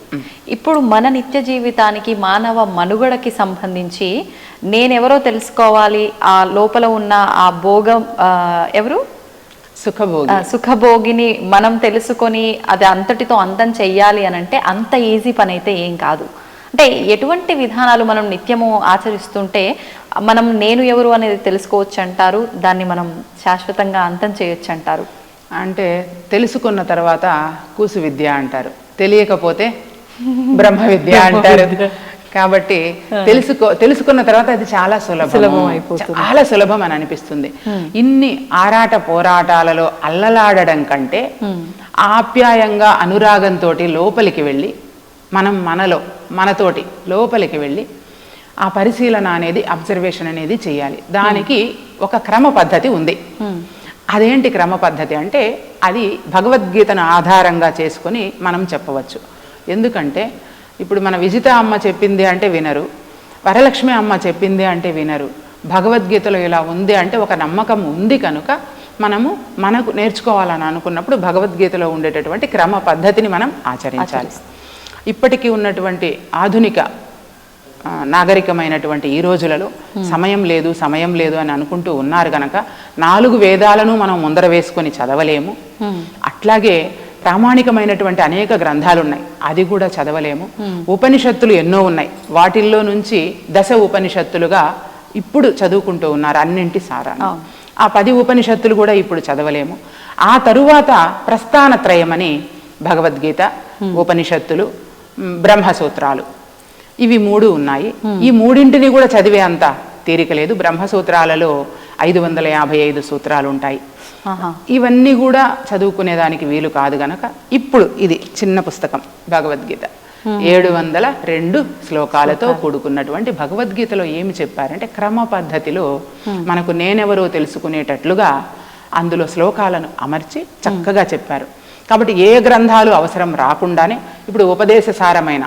ఇప్పుడు మన నిత్య జీవితానికి, మానవ మనుగడకి సంబంధించి నేనెవరో తెలుసుకోవాలి, ఆ లోపల ఉన్న ఆ భోగం ఎవరు సుఖభోగిని మనం తెలుసుకొని అది అంతటితో అంతం చెయ్యాలి అని అంటే అంత ఈజీ పని అయితే ఏం కాదు. అంటే ఎటువంటి విధానాలు మనం నిత్యము ఆచరిస్తుంటే మనం నేను ఎవరు అనేది తెలుసుకోవచ్చు అంటారు, దాన్ని మనం శాశ్వతంగా అంతం చేయొచ్చు అంటారు? అంటే తెలుసుకున్న తర్వాత కూసు విద్య అంటారు, తెలియకపోతే బ్రహ్మ విద్య అంటారు. కాబట్టి తెలుసుకున్న తర్వాత అది చాలా సులభం అయిపోతుంది, చాలా సులభం అని అనిపిస్తుంది. ఇన్ని ఆరాట పోరాటాలలో అల్లలాడడం కంటే ఆప్యాయంగా అనురాగంతో లోపలికి వెళ్ళి మనతోటి లోపలికి వెళ్ళి ఆ పరిశీలన అనేది, అబ్జర్వేషన్ అనేది చేయాలి. దానికి ఒక క్రమ పద్ధతి ఉంది. అదేంటి క్రమ పద్ధతి అంటే, అది భగవద్గీతను ఆధారంగా చేసుకొని మనం చెప్పవచ్చు. ఎందుకంటే ఇప్పుడు మన విజిత అమ్మ చెప్పింది అంటే వినరు, వరలక్ష్మి అమ్మ చెప్పింది అంటే వినరు. భగవద్గీతలో ఇలా ఉంది అంటే ఒక నమ్మకం ఉంది కనుక మనకు నేర్చుకోవాలని అనుకున్నప్పుడు భగవద్గీతలో ఉండేటటువంటి క్రమ పద్ధతిని మనం ఆచరించాలి. ఇప్పటికీ ఉన్నటువంటి ఆధునిక నాగరికమైనటువంటి ఈ రోజులలో సమయం లేదు అని అనుకుంటూ ఉన్నారు కనుక 4 వేదాలను మనం ముందర వేసుకొని చదవలేము. అట్లాగే ప్రామాణికమైనటువంటి అనేక గ్రంథాలు ఉన్నాయి, అది కూడా చదవలేము. ఉపనిషత్తులు ఎన్నో ఉన్నాయి, వాటిల్లో నుంచి 10 ఉపనిషత్తులుగా ఇప్పుడు చదువుకుంటూ ఉన్నారు అన్నింటి సారాన్ని. ఆ 10 ఉపనిషత్తులు కూడా ఇప్పుడు చదవలేము. ఆ తరువాత ప్రస్థానత్రయమని భగవద్గీత, ఉపనిషత్తులు, బ్రహ్మసూత్రాలు, ఇవి 3 ఉన్నాయి. ఈ మూడింటిని కూడా చదివే అంత తీరిక లేదు. బ్రహ్మసూత్రాలలో 555 సూత్రాలు ఉంటాయి. ఇవన్నీ కూడా చదువుకునేదానికి వీలు కాదు గనక ఇప్పుడు ఇది చిన్న పుస్తకం భగవద్గీత, 702 శ్లోకాలతో కూడుకున్నటువంటి భగవద్గీతలో ఏమి చెప్పారంటే క్రమ పద్ధతిలో మనకు నేనెవరో తెలుసుకునేటట్లుగా అందులో శ్లోకాలను అమర్చి చక్కగా చెప్పారు. కాబట్టి ఏ గ్రంథాలు అవసరం రాకుండానే ఇప్పుడు ఉపదేశ సారమైన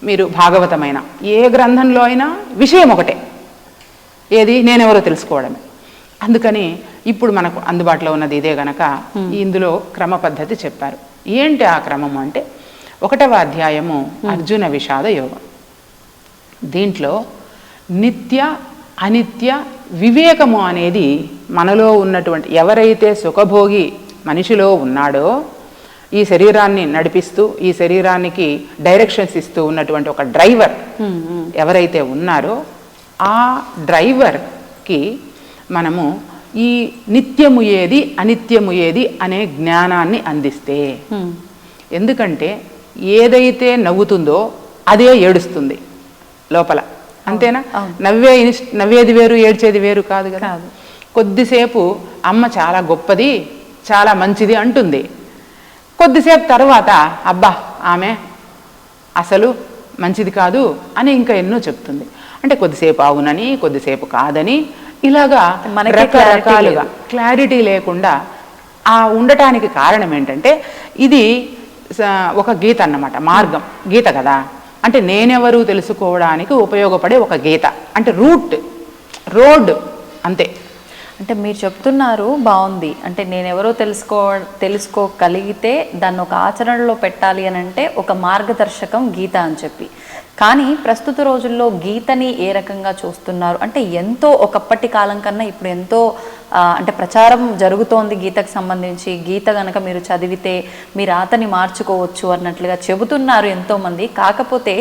మీరు భాగవతమైన ఏ గ్రంథంలో అయినా విషయం ఒకటే, ఏది నేనెవరో తెలుసుకోవడమే. అందుకని ఇప్పుడు మనకు అందుబాటులో ఉన్నది ఇదే గనక ఇందులో క్రమ పద్ధతి చెప్పారు. ఏంటి ఆ క్రమము అంటే 1వ అధ్యాయము అర్జున విషాద యోగం. దీంట్లో నిత్య అనిత్య వివేకము అనేది మనలో ఉన్నటువంటి ఎవరైతే సుఖభోగి మనిషిలో ఉన్నాడో, ఈ శరీరాన్ని నడిపిస్తూ ఈ శరీరానికి డైరెక్షన్స్ ఇస్తూ ఉన్నటువంటి ఒక డ్రైవర్ ఎవరైతే ఉన్నారో ఆ డ్రైవర్కి మనము ఈ నిత్యము ఏది అనిత్యము ఏది అనే జ్ఞానాన్ని అందిస్తే, ఎందుకంటే ఏదైతే నవ్వుతుందో అదే ఏడుస్తుంది లోపల, అంతేనా? నవ్వేది వేరు ఏడ్చేది వేరు కాదు కదా. కొద్దిసేపు అమ్మ చాలా గొప్పది చాలా మంచిది అంటుంది, కొద్దిసేపు తర్వాత అబ్బా ఆమె అసలు మంచిది కాదు అని ఇంకా ఎన్నో చెప్తుంది. అంటే కొద్దిసేపు అవునని కొద్దిసేపు కాదని ఇలాగా రకరకాలుగా క్లారిటీ లేకుండా ఆ ఉండటానికి కారణం ఏంటంటే ఇది ఒక గీత అన్నమాట, మార్గం గీత కదా. అంటే నేనెవరు తెలుసుకోవడానికి ఉపయోగపడే ఒక గీత, అంటే రోడ్ అంతే. అంటే మీరు చెప్తున్నారు బాగుంది, అంటే నేనెవరో తెలుసుకోగలిగితే దాన్ని ఒక ఆచరణలో పెట్టాలి అని అంటే ఒక మార్గదర్శకం గీత అని చెప్పి. కానీ ప్రస్తుత రోజుల్లో గీతని ఏ రకంగా చూస్తున్నారు అంటే ఎంతో ఒకప్పటి కాలం కన్నా ఇప్పుడు ఎంతో అంటే ప్రచారం జరుగుతోంది గీతకు సంబంధించి. గీత కనుక మీరు చదివితే మీ రాతని మార్చుకోవచ్చు అన్నట్లుగా చెబుతున్నారు ఎంతోమంది. కాకపోతే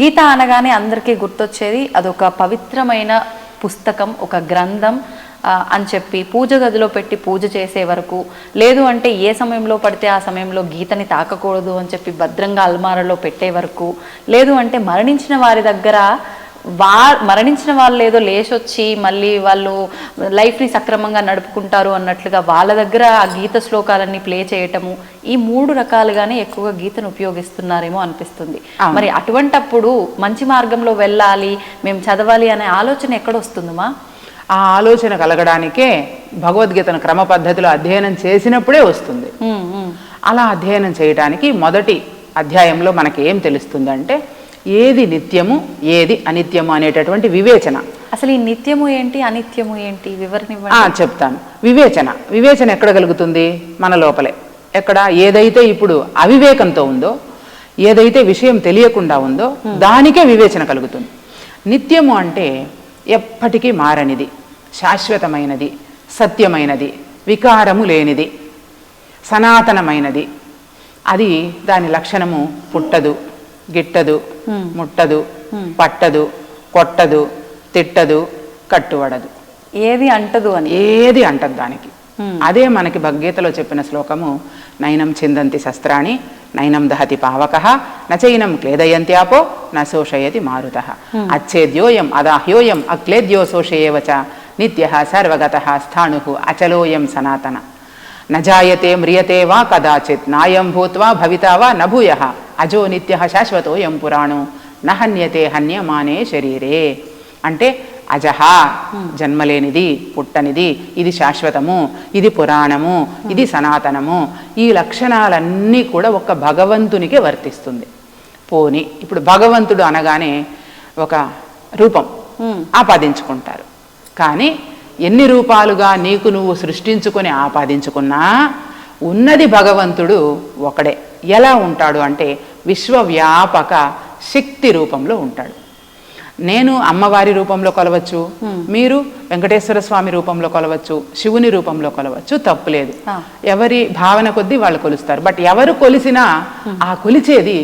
గీత అనగానే అందరికీ గుర్తొచ్చేది అదొక పవిత్రమైన పుస్తకం, ఒక గ్రంథం అని చెప్పి పూజ గదిలో పెట్టి పూజ చేసే వరకు, లేదు అంటే ఏ సమయంలో పడితే ఆ సమయంలో గీతని తాకకూడదు అని చెప్పి భద్రంగా అల్మారాలో పెట్టే వరకు, లేదు అంటే మరణించిన వారి దగ్గర మరణించిన వాళ్ళు ఏదో లేచొచ్చి మళ్ళీ వాళ్ళు లైఫ్ని సక్రమంగా నడుపుకుంటారు అన్నట్లుగా వాళ్ళ దగ్గర ఆ గీత శ్లోకాలన్నీ ప్లే చేయటము, ఈ 3 రకాలుగానే ఎక్కువగా గీతను ఉపయోగిస్తున్నారేమో అనిపిస్తుంది. మరి అటువంటప్పుడు మంచి మార్గంలో వెళ్ళాలి, మేము చదవాలి అనే ఆలోచన ఎక్కడొస్తుందమ్మా? ఆ ఆలోచన కలగడానికే భగవద్గీతను క్రమ పద్ధతిలో అధ్యయనం చేసినప్పుడే వస్తుంది. అలా అధ్యయనం చేయడానికి మొదటి అధ్యాయంలో మనకి ఏం తెలుస్తుంది అంటే ఏది నిత్యము ఏది అనిత్యము అనేటటువంటి వివేచన. అసలు ఈ నిత్యము ఏంటి అనిత్యము ఏంటి వివరణ చెప్తాను. వివేచన ఎక్కడ కలుగుతుంది? మన లోపలే. ఎక్కడ? ఏదైతే ఇప్పుడు అవివేకంతో ఉందో, ఏదైతే విషయం తెలియకుండా ఉందో దానికే వివేచన కలుగుతుంది. నిత్యము అంటే ఎప్పటికీ మారనిది, శాశ్వతమైనది, సత్యమైనది, వికారము లేనిది, సనాతనమైనది. అది దాని లక్షణము పుట్టదు, గిట్టదు, ముట్టదు, పట్టదు, కొట్టదు, తిట్టదు, కట్టుబడదు, ఏది అంటదు అని. ఏది అంటదు దానికి. అదే మనకి భగవద్గీతలో చెప్పిన శ్లోకము, నైనం చిందంతి శస్త్రాణి నైనం దహతి పావకః నచైనం క్లేదయంత్యాపో నశోషయతి మారుతః అచ్చేద్యోయం అదాహ్యోయం అక్లేద్యో శోషయేవచ నిత్యః సర్వగతః స్థాణుః అచలోయం సనాతన నజాయతే మ్రియతే వా కదాచిత్ నాయం భూత్వా భవితా వా నభూయః అజో నిత్యః శాశ్వతోయం పురాణో నహన్యతే హన్యమానే శరీరే. అంటే అజహ జన్మలేనిది, పుట్టనిది, ఇది శాశ్వతము, ఇది పురాణము, ఇది సనాతనము, ఈ లక్షణాలన్నీ కూడా ఒక్క భగవంతునికే వర్తిస్తుంది. పోని ఇప్పుడు భగవంతుడు అనగానే ఒక రూపం ఆపాదించుకుంటారు. కానీ ఎన్ని రూపాలుగా నీకు నువ్వు సృష్టించుకొని ఆపాదించుకున్నా ఉన్నది భగవంతుడు ఒకడే. ఎలా ఉంటాడు అంటే విశ్వవ్యాపక శక్తి రూపంలో ఉంటాడు. నేను అమ్మవారి రూపంలో కొలవచ్చు, మీరు వెంకటేశ్వర స్వామి రూపంలో కొలవచ్చు, శివుని రూపంలో కొలవచ్చు, తప్పులేదు. ఎవరి భావన కొద్దీ వాళ్ళు కొలుస్తారు. బట్ ఎవరు కొలిసినా ఆ కొలిచేది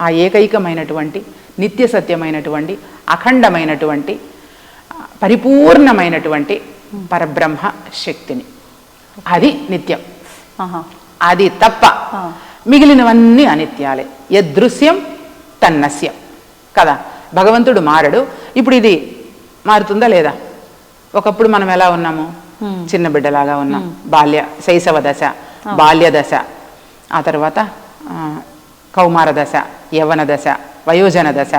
ఆ ఏకైకమైనటువంటి నిత్య సత్యమైనటువంటి అఖండమైనటువంటి పరిపూర్ణమైనటువంటి పరబ్రహ్మ శక్తిని. అది నిత్యం, అది తప్ప మిగిలినవన్నీ అనిత్యాలే. యదృశ్యం తన్నస్యం కదా. భగవంతుడు మారడు. ఇప్పుడు ఇది మారుతుందా లేదా? ఒకప్పుడు మనం ఎలా ఉన్నాము? చిన్న బిడ్డలాగా ఉన్నాం. శైశవ దశ, బాల్య దశ, ఆ తర్వాత కౌమార దశ, యవ్వన దశ, వయోజన దశ,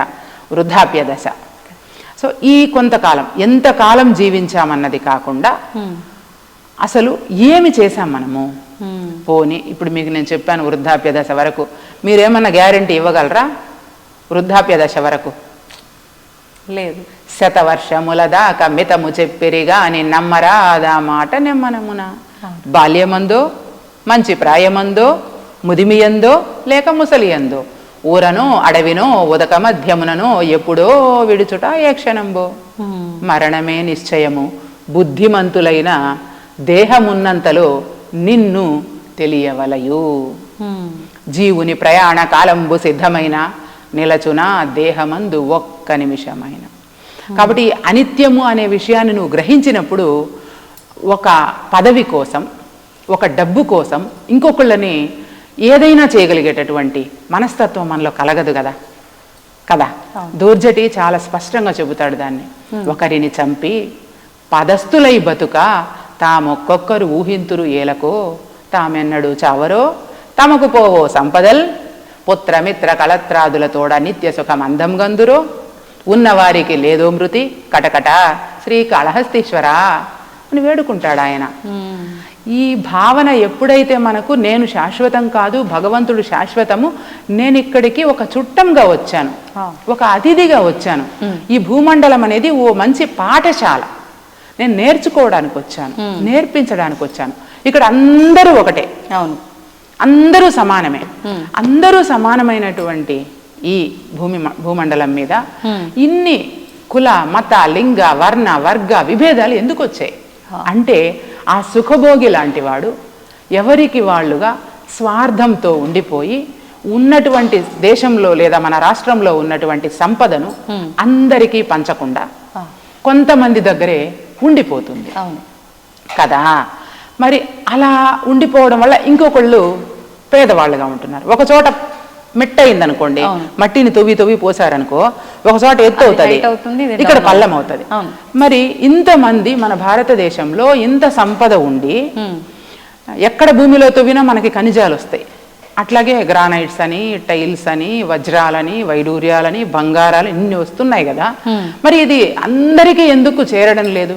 వృద్ధాప్య దశ. సో ఈ కొంతకాలం ఎంతకాలం జీవించామన్నది కాకుండా అసలు ఏమి చేశాం మనము? పోనీ ఇప్పుడు మీకు నేను చెప్పాను వృద్ధాప్య దశ వరకు, మీరేమన్నా గ్యారంటీ ఇవ్వగలరా? వృద్ధాప్య దశ వరకు లేదు. శతవర్షముల దాకా మితము చెప్పిరిగా అని నమ్మరాదా మాట నెమ్మనమున. బాల్యమందో, మంచి ప్రాయమందో, ముదిమియందో లేక ముసలియందో, ఊరనో అడవినో ఉదక మధ్యముననో ఎప్పుడో విడుచుట ఏ క్షణంబో. మరణమే నిశ్చయము బుద్ధిమంతులైన దేహమున్నంతలో నిన్ను తెలియవలయు. జీవుని ప్రయాణ కాలంబు సిద్ధమైన నిలచున దేహమందు ఒక్క నిమిషమైన. కాబట్టి అనిత్యము అనే విషయాన్ని నువ్వు గ్రహించినప్పుడు ఒక పదవి కోసం, ఒక డబ్బు కోసం ఇంకొకళ్ళని ఏదైనా చేయగలిగేటటువంటి మనస్తత్వం మనలో కలగదు కదా కదా. దూర్జటి చాలా స్పష్టంగా చెబుతాడు దాన్ని. ఒకరిని చంపి పదస్థులై బతుక తామొక్కొక్కరు ఊహింతురు ఏలకో తామెన్నడు చావరో తమకు పోవో సంపదల్ పుత్రమిత్ర కళత్రాదులతోడ నిత్య సుఖం అందం గందురో ఉన్నవారికి లేదో మృతి కటకట శ్రీకాళహస్తీశ్వర అని వేడుకుంటాడు ఆయన. ఈ భావన ఎప్పుడైతే మనకు నేను శాశ్వతం కాదు, భగవంతుడు శాశ్వతము, నేను ఇక్కడికి ఒక చుట్టంగా వచ్చాను, ఒక అతిథిగా వచ్చాను, ఈ భూమండలం అనేది ఓ మంచి పాఠశాల, నేను నేర్చుకోవడానికి వచ్చాను, నేర్పించడానికి వచ్చాను, ఇక్కడ అందరూ ఒకటే, అవును అందరూ సమానమే, అందరూ సమానమైనటువంటి ఈ భూమండలం మీద ఇన్ని కుల మత లింగ వర్ణ వర్గ విభేదాలు ఎందుకు వచ్చాయి అంటే ఆ సుఖభోగి లాంటి వాడు ఎవరికి వాళ్ళుగా స్వార్థంతో ఉండిపోయి ఉన్నటువంటి దేశంలో లేదా మన రాష్ట్రంలో ఉన్నటువంటి సంపదను అందరికీ పంచకుండా కొంతమంది దగ్గరే ఉండిపోతుంది కదా. మరి అలా ఉండిపోవడం వల్ల ఇంకొకళ్ళు పేదవాళ్ళుగా ఉంటున్నారు. ఒక చోట మెట్ట అయిందనుకోండి, మట్టిని తవ్వి పోసారనుకో, ఒక చోట ఎత్తు అవుతుంది, ఇక్కడ పల్లం అవుతుంది. మరి ఇంతమంది మన భారతదేశంలో ఇంత సంపద ఉండి ఎక్కడ భూమిలో తవ్వినా మనకి ఖనిజాలు వస్తాయి. అట్లాగే గ్రానైట్స్ అని, టైల్స్ అని, వజ్రాలని, వైడూర్యాలని, బంగారాలు ఇన్ని వస్తున్నాయి కదా. మరి ఇది అందరికీ ఎందుకు చేరడం లేదు?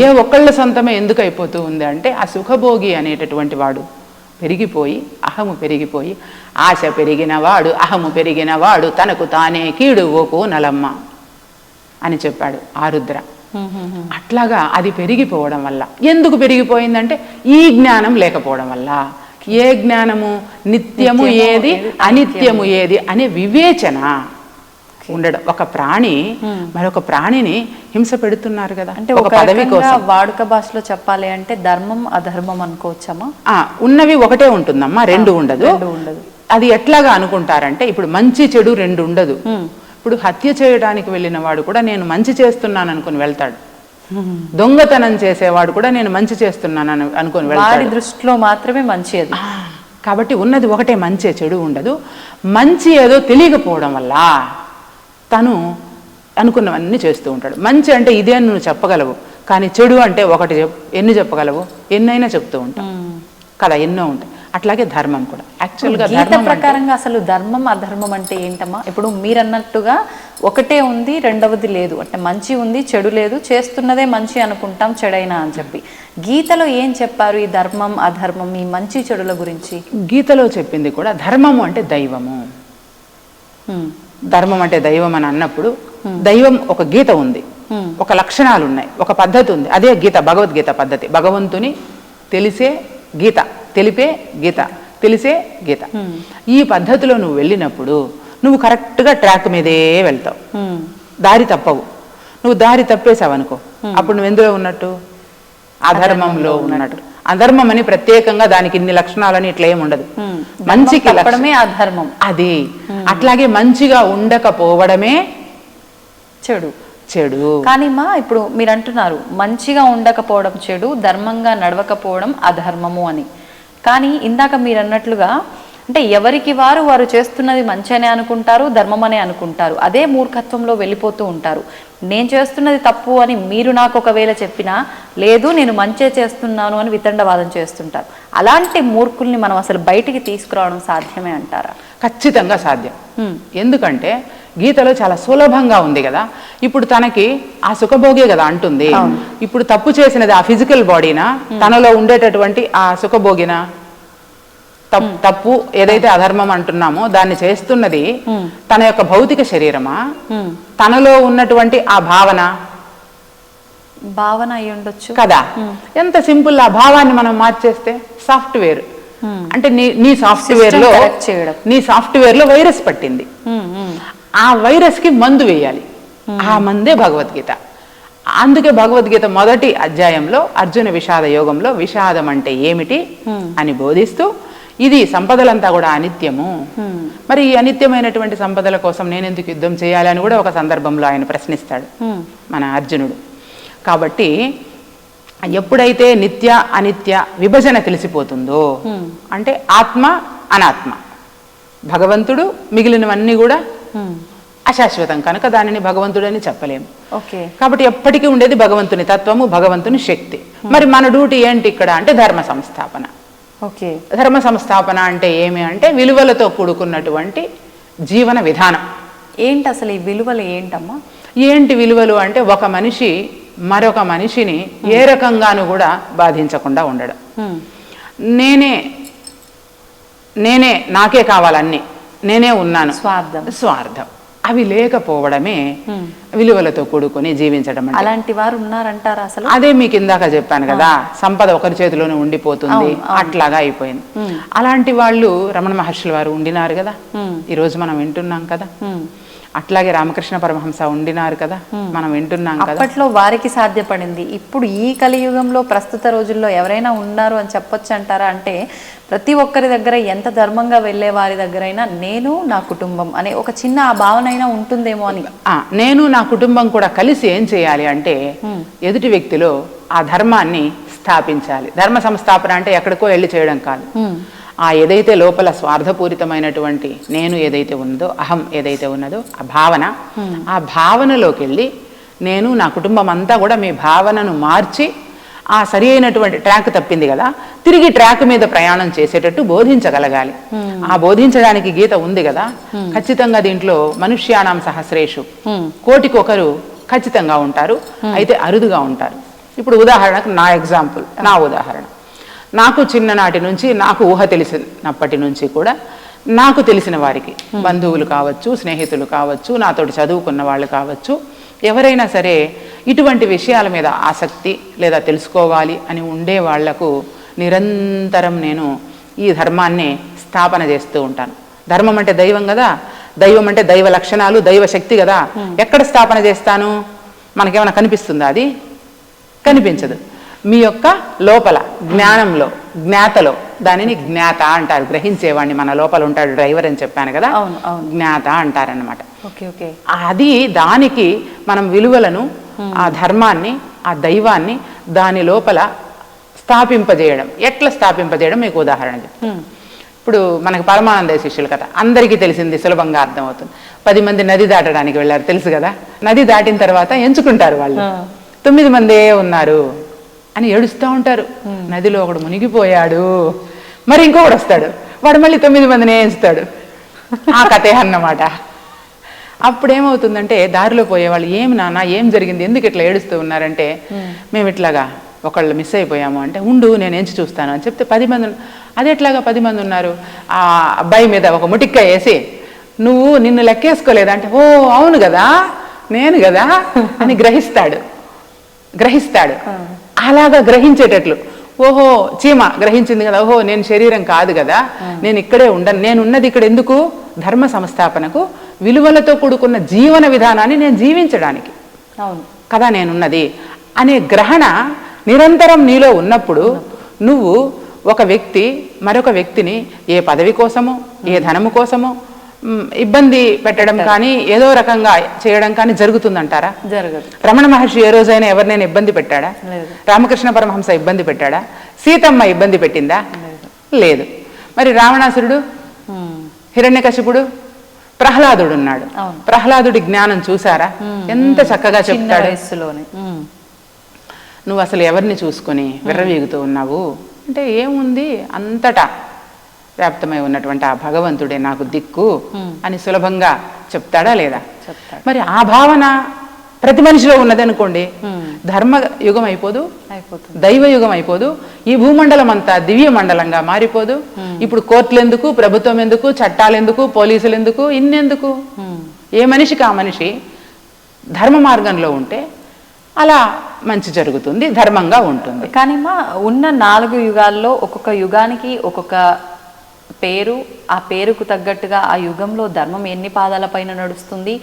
ఏ ఒక్కళ్ళ సొంతమే ఎందుకు అయిపోతూ ఉంది అంటే ఆ సుఖభోగి అనేటటువంటి వాడు పెరిగిపోయి, అహము పెరిగిపోయి, ఆశ పెరిగిన వాడు అహము పెరిగిన వాడు తనకు తానే కీడు ఓకో నలమ్మ అని చెప్పాడు ఆరుద్ర. అట్లాగా అది పెరిగిపోవడం వల్ల, ఎందుకు పెరిగిపోయిందంటే ఈ జ్ఞానం లేకపోవడం వల్ల. ఏ జ్ఞానము? నిత్యము ఏది, అనిత్యము ఏది అనే వివేచన ఉండడం. ఒక ప్రాణి మరొక ప్రాణిని హింస పెడుతున్నారు కదా, అంటే ఒక పదవి కోసం. వాడుక భాషలో చెప్పాలి అంటే ధర్మం అధర్మం అనుకోవచ్చమ్మా? ఉన్నవి ఒకటే ఉంటుందమ్మా, రెండు ఉండదు. అది ఎట్లాగా అనుకుంటారంటే ఇప్పుడు మంచి చెడు రెండు ఉండదు. ఇప్పుడు హత్య చేయడానికి వెళ్ళిన వాడు కూడా నేను మంచి చేస్తున్నాను అనుకుని వెళ్తాడు, దొంగతనం చేసేవాడు కూడా నేను మంచి చేస్తున్నాను అనుకొని వాడి వెళ్తాడు. దృష్టిలో మాత్రమే మంచి అది. కాబట్టి ఉన్నది ఒకటే, మంచే, చెడు ఉండదు. మంచి ఏదో తెలియకపోవడం వల్ల తను అనుకున్నవన్నీ చేస్తూ ఉంటాడు. మంచి అంటే ఇదే అని నువ్వు చెప్పగలవు, కానీ చెడు అంటే ఒకటి ఎన్ని చెప్పగలవు? ఎన్నైనా చెప్తూ ఉంటాం కదా, ఎన్నో ఉంటాయి. అట్లాగే ధర్మం కూడా. యాక్చువల్గా గీత ప్రకారంగా అసలు ధర్మం అధర్మం అంటే ఏంటమ్మా? ఇప్పుడు మీరు అన్నట్టుగా ఒకటే ఉంది, రెండవది లేదు, అంటే మంచి ఉంది, చెడు లేదు, చేస్తున్నదే మంచి అనుకుంటాం, చెడైనా అని చెప్పి. గీతలో ఏం చెప్పారు ఈ ధర్మం అధర్మం, ఈ మంచి చెడుల గురించి? గీతలో చెప్పింది కూడా ధర్మము అంటే దైవము. ధర్మం అంటే దైవం అని అన్నప్పుడు దైవం ఒక గీత ఉంది, ఒక లక్షణాలు ఉన్నాయి, ఒక పద్ధతి ఉంది. అదే గీత, భగవద్గీత పద్ధతి. భగవంతుని తెలిసే గీత, తెలిపే గీత, తెలిసే గీత. ఈ పద్ధతిలో నువ్వు వెళ్ళినప్పుడు నువ్వు కరెక్ట్గా ట్రాక్ మీదే వెళ్తావు, దారి తప్పవు. నువ్వు దారి తప్పేసావు అనుకో, అప్పుడు నువ్వు ఎందులో ఉన్నట్టు? అధర్మంలో ఉన్నట్టు. అధర్మం అని ప్రత్యేకంగా దానికి ఇన్ని లక్షణాలని ఇట్లా ఏమి ఉండదు. మంచికి అధర్మం అది. అట్లాగే మంచిగా ఉండకపోవడమే చెడు. చెడు. కానీ మా ఇప్పుడు మీరు అంటున్నారు మంచిగా ఉండకపోవడం చెడు, ధర్మంగా నడవకపోవడం అధర్మము అని. కానీ ఇందాక మీరు అన్నట్లుగా అంటే ఎవరికి వారు చేస్తున్నది మంచి అనే అనుకుంటారు, ధర్మం అనే అనుకుంటారు. అదే మూర్ఖత్వంలో వెళ్ళిపోతూ ఉంటారు. నేను చేస్తున్నది తప్పు అని మీరు నాకు ఒకవేళ చెప్పినా, లేదు నేను మంచే చేస్తున్నాను అని వితండవాదం చేస్తుంటారు. అలాంటి మూర్ఖుల్ని మనం అసలు బయటికి తీసుకురావడం సాధ్యమే అంటారా? ఖచ్చితంగా సాధ్యం. ఎందుకంటే గీతలో చాలా సులభంగా ఉంది కదా. ఇప్పుడు తనకి ఆ సుఖభోగే కదా అంటుంది. ఇప్పుడు తప్పు చేసినది ఆ ఫిజికల్ బాడీనా, తనలో ఉండేటటువంటి ఆ సుఖభోగినా? తప్పు ఏదైతే అధర్మం అంటున్నామో దాన్ని చేస్తున్నది తన యొక్క భౌతిక శరీరమా, తనలో ఉన్నటువంటి ఆ భావన అయి ఉండొచ్చు కదా. ఎంత సింపుల్. ఆ భావాన్ని మనం మార్చేస్తే సాఫ్ట్వేర్ అంటే నీ సాఫ్ట్వేర్ లో వైరస్ పట్టింది. ఆ వైరస్ కి మందు వేయాలి. ఆ మందే భగవద్గీత. అందుకే భగవద్గీత మొదటి అధ్యాయంలో అర్జున విషాద యోగంలో విషాదం అంటే ఏమిటి అని బోధిస్తూ, ఇది సంపదలంతా కూడా అనిత్యము, మరి ఈ అనిత్యమైనటువంటి సంపదల కోసం నేనెందుకు యుద్ధం చేయాలి అని కూడా ఒక సందర్భంలో ఆయన ప్రశ్నిస్తాడు మన అర్జునుడు. కాబట్టి ఎప్పుడైతే నిత్య అనిత్య విభజన తెలిసిపోతుందో, అంటే ఆత్మ అనాత్మ, భగవంతుడు మిగిలినవన్నీ కూడా అశాశ్వతం కనుక దానిని భగవంతుడని చెప్పలేము. కాబట్టి ఎప్పటికీ ఉండేది భగవంతుని తత్వము, భగవంతుని శక్తి. మరి మన డ్యూటీ ఏంటి ఇక్కడ అంటే ధర్మ సంస్థాపన. ధర్మ సంస్థాపన అంటే ఏమి అంటే విలువలతో కూడుకున్నటువంటి జీవన విధానం. ఏంటి అసలు ఈ విలువలు ఏంటమ్మా? ఏంటి విలువలు అంటే ఒక మనిషి మరొక మనిషిని ఏ రకంగానూ కూడా బాధించకుండా ఉండడం. నేనే నాకే కావాలన్నీ, నేనే ఉన్నాను, స్వార్థం అవి లేకపోవడమే విలువలతో కూడుకొని జీవించడం. అలాంటి వారు ఉన్నారంటారా అసలు? అదే మీకు ఇందాక చెప్పాను కదా, సంపద ఒకరి చేతిలోనే ఉండిపోతుంది, అట్లాగా అయిపోయింది. అలాంటి వాళ్ళు రమణ మహర్షుల వారు ఉండినారు కదా, ఈరోజు మనం వింటున్నాం కదా. అట్లాగే రామకృష్ణ పరమహంస ఉండినారు కదా, మనం వింటున్నాం కదా. అప్పట్లో వారికి సాధ్యపడింది. ఇప్పుడు ఈ కలియుగంలో ప్రస్తుత రోజుల్లో ఎవరైనా ఉన్నారు అని చెప్పొచ్చు అంటారా? అంటే ప్రతి ఒక్కరి దగ్గర ఎంత ధర్మంగా వెళ్ళే వారి దగ్గరైనా నేను నా కుటుంబం అనే ఒక చిన్న ఆ భావన అయినా ఉంటుందేమో అని. నేను నా కుటుంబం కూడా కలిసి ఏం చేయాలి అంటే ఎదుటి వ్యక్తిలో ఆ ధర్మాన్ని స్థాపించాలి. ధర్మ సంస్థాపన అంటే ఎక్కడికో వెళ్ళి చేయడం కాదు. ఆ ఏదైతే లోపల స్వార్థపూరితమైనటువంటి నేను ఏదైతే ఉన్నదో, అహం ఏదైతే ఉన్నదో ఆ భావనలోకి వెళ్ళి నేను నా కుటుంబం అంతా కూడా మీ భావనను మార్చి ఆ సరి అయినటువంటి ట్రాక్ తప్పింది కదా, తిరిగి ట్రాక్ మీద ప్రయాణం చేసేటట్టు బోధించగలగాలి. ఆ బోధించడానికి గీత ఉంది కదా. ఖచ్చితంగా దీంట్లో మనుష్యానాం సహస్రేషు, కోటికొకరు ఖచ్చితంగా ఉంటారు, అయితే అరుదుగా ఉంటారు. ఇప్పుడు ఉదాహరణకు నా ఉదాహరణ, నాకు చిన్ననాటి నుంచి, నాకు ఊహ తెలిసినప్పటి నుంచి కూడా నాకు తెలిసిన వారికి, బంధువులు కావచ్చు, స్నేహితులు కావచ్చు, నాతోటి చదువుకున్న వాళ్ళు కావచ్చు, ఎవరైనా సరే ఇటువంటి విషయాల మీద ఆసక్తి లేదా తెలుసుకోవాలి అని ఉండే వాళ్లకు నిరంతరం నేను ఈ ధర్మాన్ని స్థాపన చేస్తూ ఉంటాను. ధర్మం అంటే దైవం కదా, దైవం అంటే దైవ లక్షణాలు, దైవ శక్తి కదా. ఎక్కడ స్థాపన చేస్తాను? మనకేమైనా కనిపిస్తుందా? అది కనిపించదు. మీ యొక్క లోపల జ్ఞానంలో, జ్ఞాతలో, దానిని జ్ఞాత అంటారు. గ్రహించేవాడిని మన లోపల ఉంటాడు డ్రైవర్ అని చెప్పాను కదా, జ్ఞాత అంటారనమాట. అది దానికి మనం విలువలను, ఆ ధర్మాన్ని ఆ దైవాన్ని దాని లోపల స్థాపింపజేయడం. ఎట్లా స్థాపింపజేయడం మీకు ఉదాహరణ చెప్తాను. ఇప్పుడు మనకి పరమానంద శిష్యుల కథ అందరికీ తెలిసింది, సులభంగా అర్థమవుతుంది. 10 మంది నది దాటడానికి వెళ్ళారు, తెలుసు కదా. నది దాటిన తర్వాత ఎంచుకుంటారు వాళ్ళు, 9 మందే ఉన్నారు అని ఏడుస్తూ ఉంటారు. నదిలో ఒకడు మునిగిపోయాడు, మరి ఇంకొకడు వస్తాడు, వాడు మళ్ళీ 9 మందిని ఎంచుతాడు. ఆ కథే అన్నమాట. అప్పుడేమవుతుందంటే దారిలో పోయేవాళ్ళు, ఏం నాన్న ఏం జరిగింది, ఎందుకు ఇట్లా ఏడుస్తూ ఉన్నారంటే, మేము ఇట్లాగా ఒకళ్ళు మిస్ అయిపోయాము అంటే, ఉండు నేను ఎంచి చూస్తాను అని చెప్తే 10 మంది. అదే ఎట్లాగా 10 మంది ఉన్నారు? ఆ అబ్బాయి మీద ఒక ముటిక్క వేసి, నువ్వు నిన్ను లెక్కేసుకోలేదంటే, ఓ అవును కదా నేను కదా అని గ్రహిస్తాడు. అలాగా గ్రహించేటట్లు, ఓహో చీమ గ్రహించింది కదా, ఓహో నేను శరీరం కాదు కదా, నేను ఇక్కడే ఉండను, నేను ఉన్నది ఇక్కడ ఎందుకు, ధర్మ సంస్థాపనకు, విలువలతో కూడుకున్న జీవన విధానాన్ని నేను జీవించడానికి కదా నేనున్నది అనే గ్రహణ నిరంతరం నీలో ఉన్నప్పుడు, నువ్వు ఒక వ్యక్తి మరొక వ్యక్తిని ఏ పదవి కోసమో ఏ ధనము కోసమో ఇబ్బంది పెట్టడం కానీ ఏదో రకంగా చేయడం కానీ జరుగుతుందంటారా? జరగదు. రమణ మహర్షి ఏ రోజైనా ఎవరినైనా ఇబ్బంది పెట్టాడా? రామకృష్ణ పరమహంస ఇబ్బంది పెట్టాడా? సీతమ్మ ఇబ్బంది పెట్టిందా? లేదు. మరి రావణాసురుడు, హిరణ్యకశిపుడు, ప్రహ్లాదుడు ఉన్నాడు. ప్రహ్లాదుడి జ్ఞానం చూసారా? ఎంత చక్కగా చెప్తాడు. నువ్వు అసలు ఎవరిని చూసుకొని విర్రవీగుతూ ఉన్నావు అంటే, ఏముంది అంతటా వ్యాప్తమై ఉన్నటువంటి ఆ భగవంతుడే నాకు దిక్కు అని సులభంగా చెప్తాడా లేదా? మరి ఆ భావన ప్రతి మనిషిలో ఉన్నదనుకోండి, ధర్మ యుగం అయిపోదు, దైవ యుగం అయిపోదు, ఈ భూమండలం అంతా దివ్య మండలంగా మారిపోదు. ఇప్పుడు కోర్టులు ఎందుకు, ప్రభుత్వం ఎందుకు, చట్టాలు ఎందుకు, పోలీసులు ఎందుకు, ఇన్నెందుకు? ఏ మనిషికి ఆ మనిషి ధర్మ మార్గంలో ఉంటే అలా మంచి జరుగుతుంది, ధర్మంగా ఉంటుంది. కానీ ఉన్న 4 యుగాల్లో ఒక్కొక్క యుగానికి ఒక్కొక్క పేరు, ఆ పేరుకు తగ్గట్టుగా ఆ యుగంలో ధర్మం ఎన్ని పాదాల పైన నడుస్తుంది,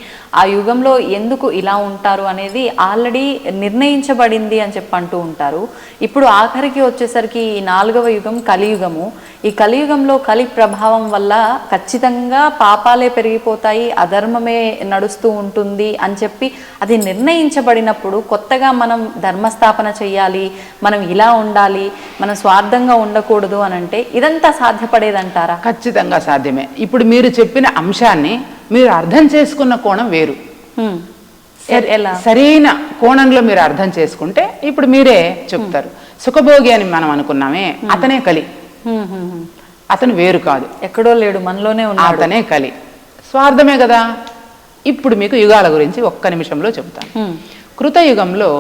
ఆ యుగంలో ఎందుకు ఇలా ఉంటారు అనేది ఆల్రెడీ నిర్ణయించబడింది అని చెప్పి అంటూ ఉంటారు. ఇప్పుడు ఆఖరికి వచ్చేసరికి ఈ 4వ యుగం కలియుగము. ఈ కలియుగంలో కలి ప్రభావం వల్ల ఖచ్చితంగా పాపాలే పెరిగిపోతాయి, అధర్మమే నడుస్తూ ఉంటుంది అని చెప్పి అది నిర్ణయించబడినప్పుడు కొత్తగా మనం ధర్మస్థాపన చెయ్యాలి, మనం ఇలా ఉండాలి, మనం స్వార్థంగా ఉండకూడదు అని అంటే ఇదంతా సాధ్యపడేదంటారా? ఖచ్చితంగా సాధ్యమే. ఇప్పుడు మీరు చెప్పిన అంశాన్ని మీరు అర్థం చేసుకున్న కోణం వేరు. సరైన కోణంలో మీరు అర్థం చేసుకుంటే ఇప్పుడు మీరే చెప్తారు. సుఖభోగి అని మనం అనుకున్నామే, అతనే కలి, అతను వేరు కాదు, ఎక్కడో లేడు, మనలోనే ఉన్నాడు, అతనే కలి. స్వార్థమే కదా. ఇప్పుడు మీకు యుగాల గురించి ఒక్క నిమిషంలో చెప్తాను. కృతయుగంలో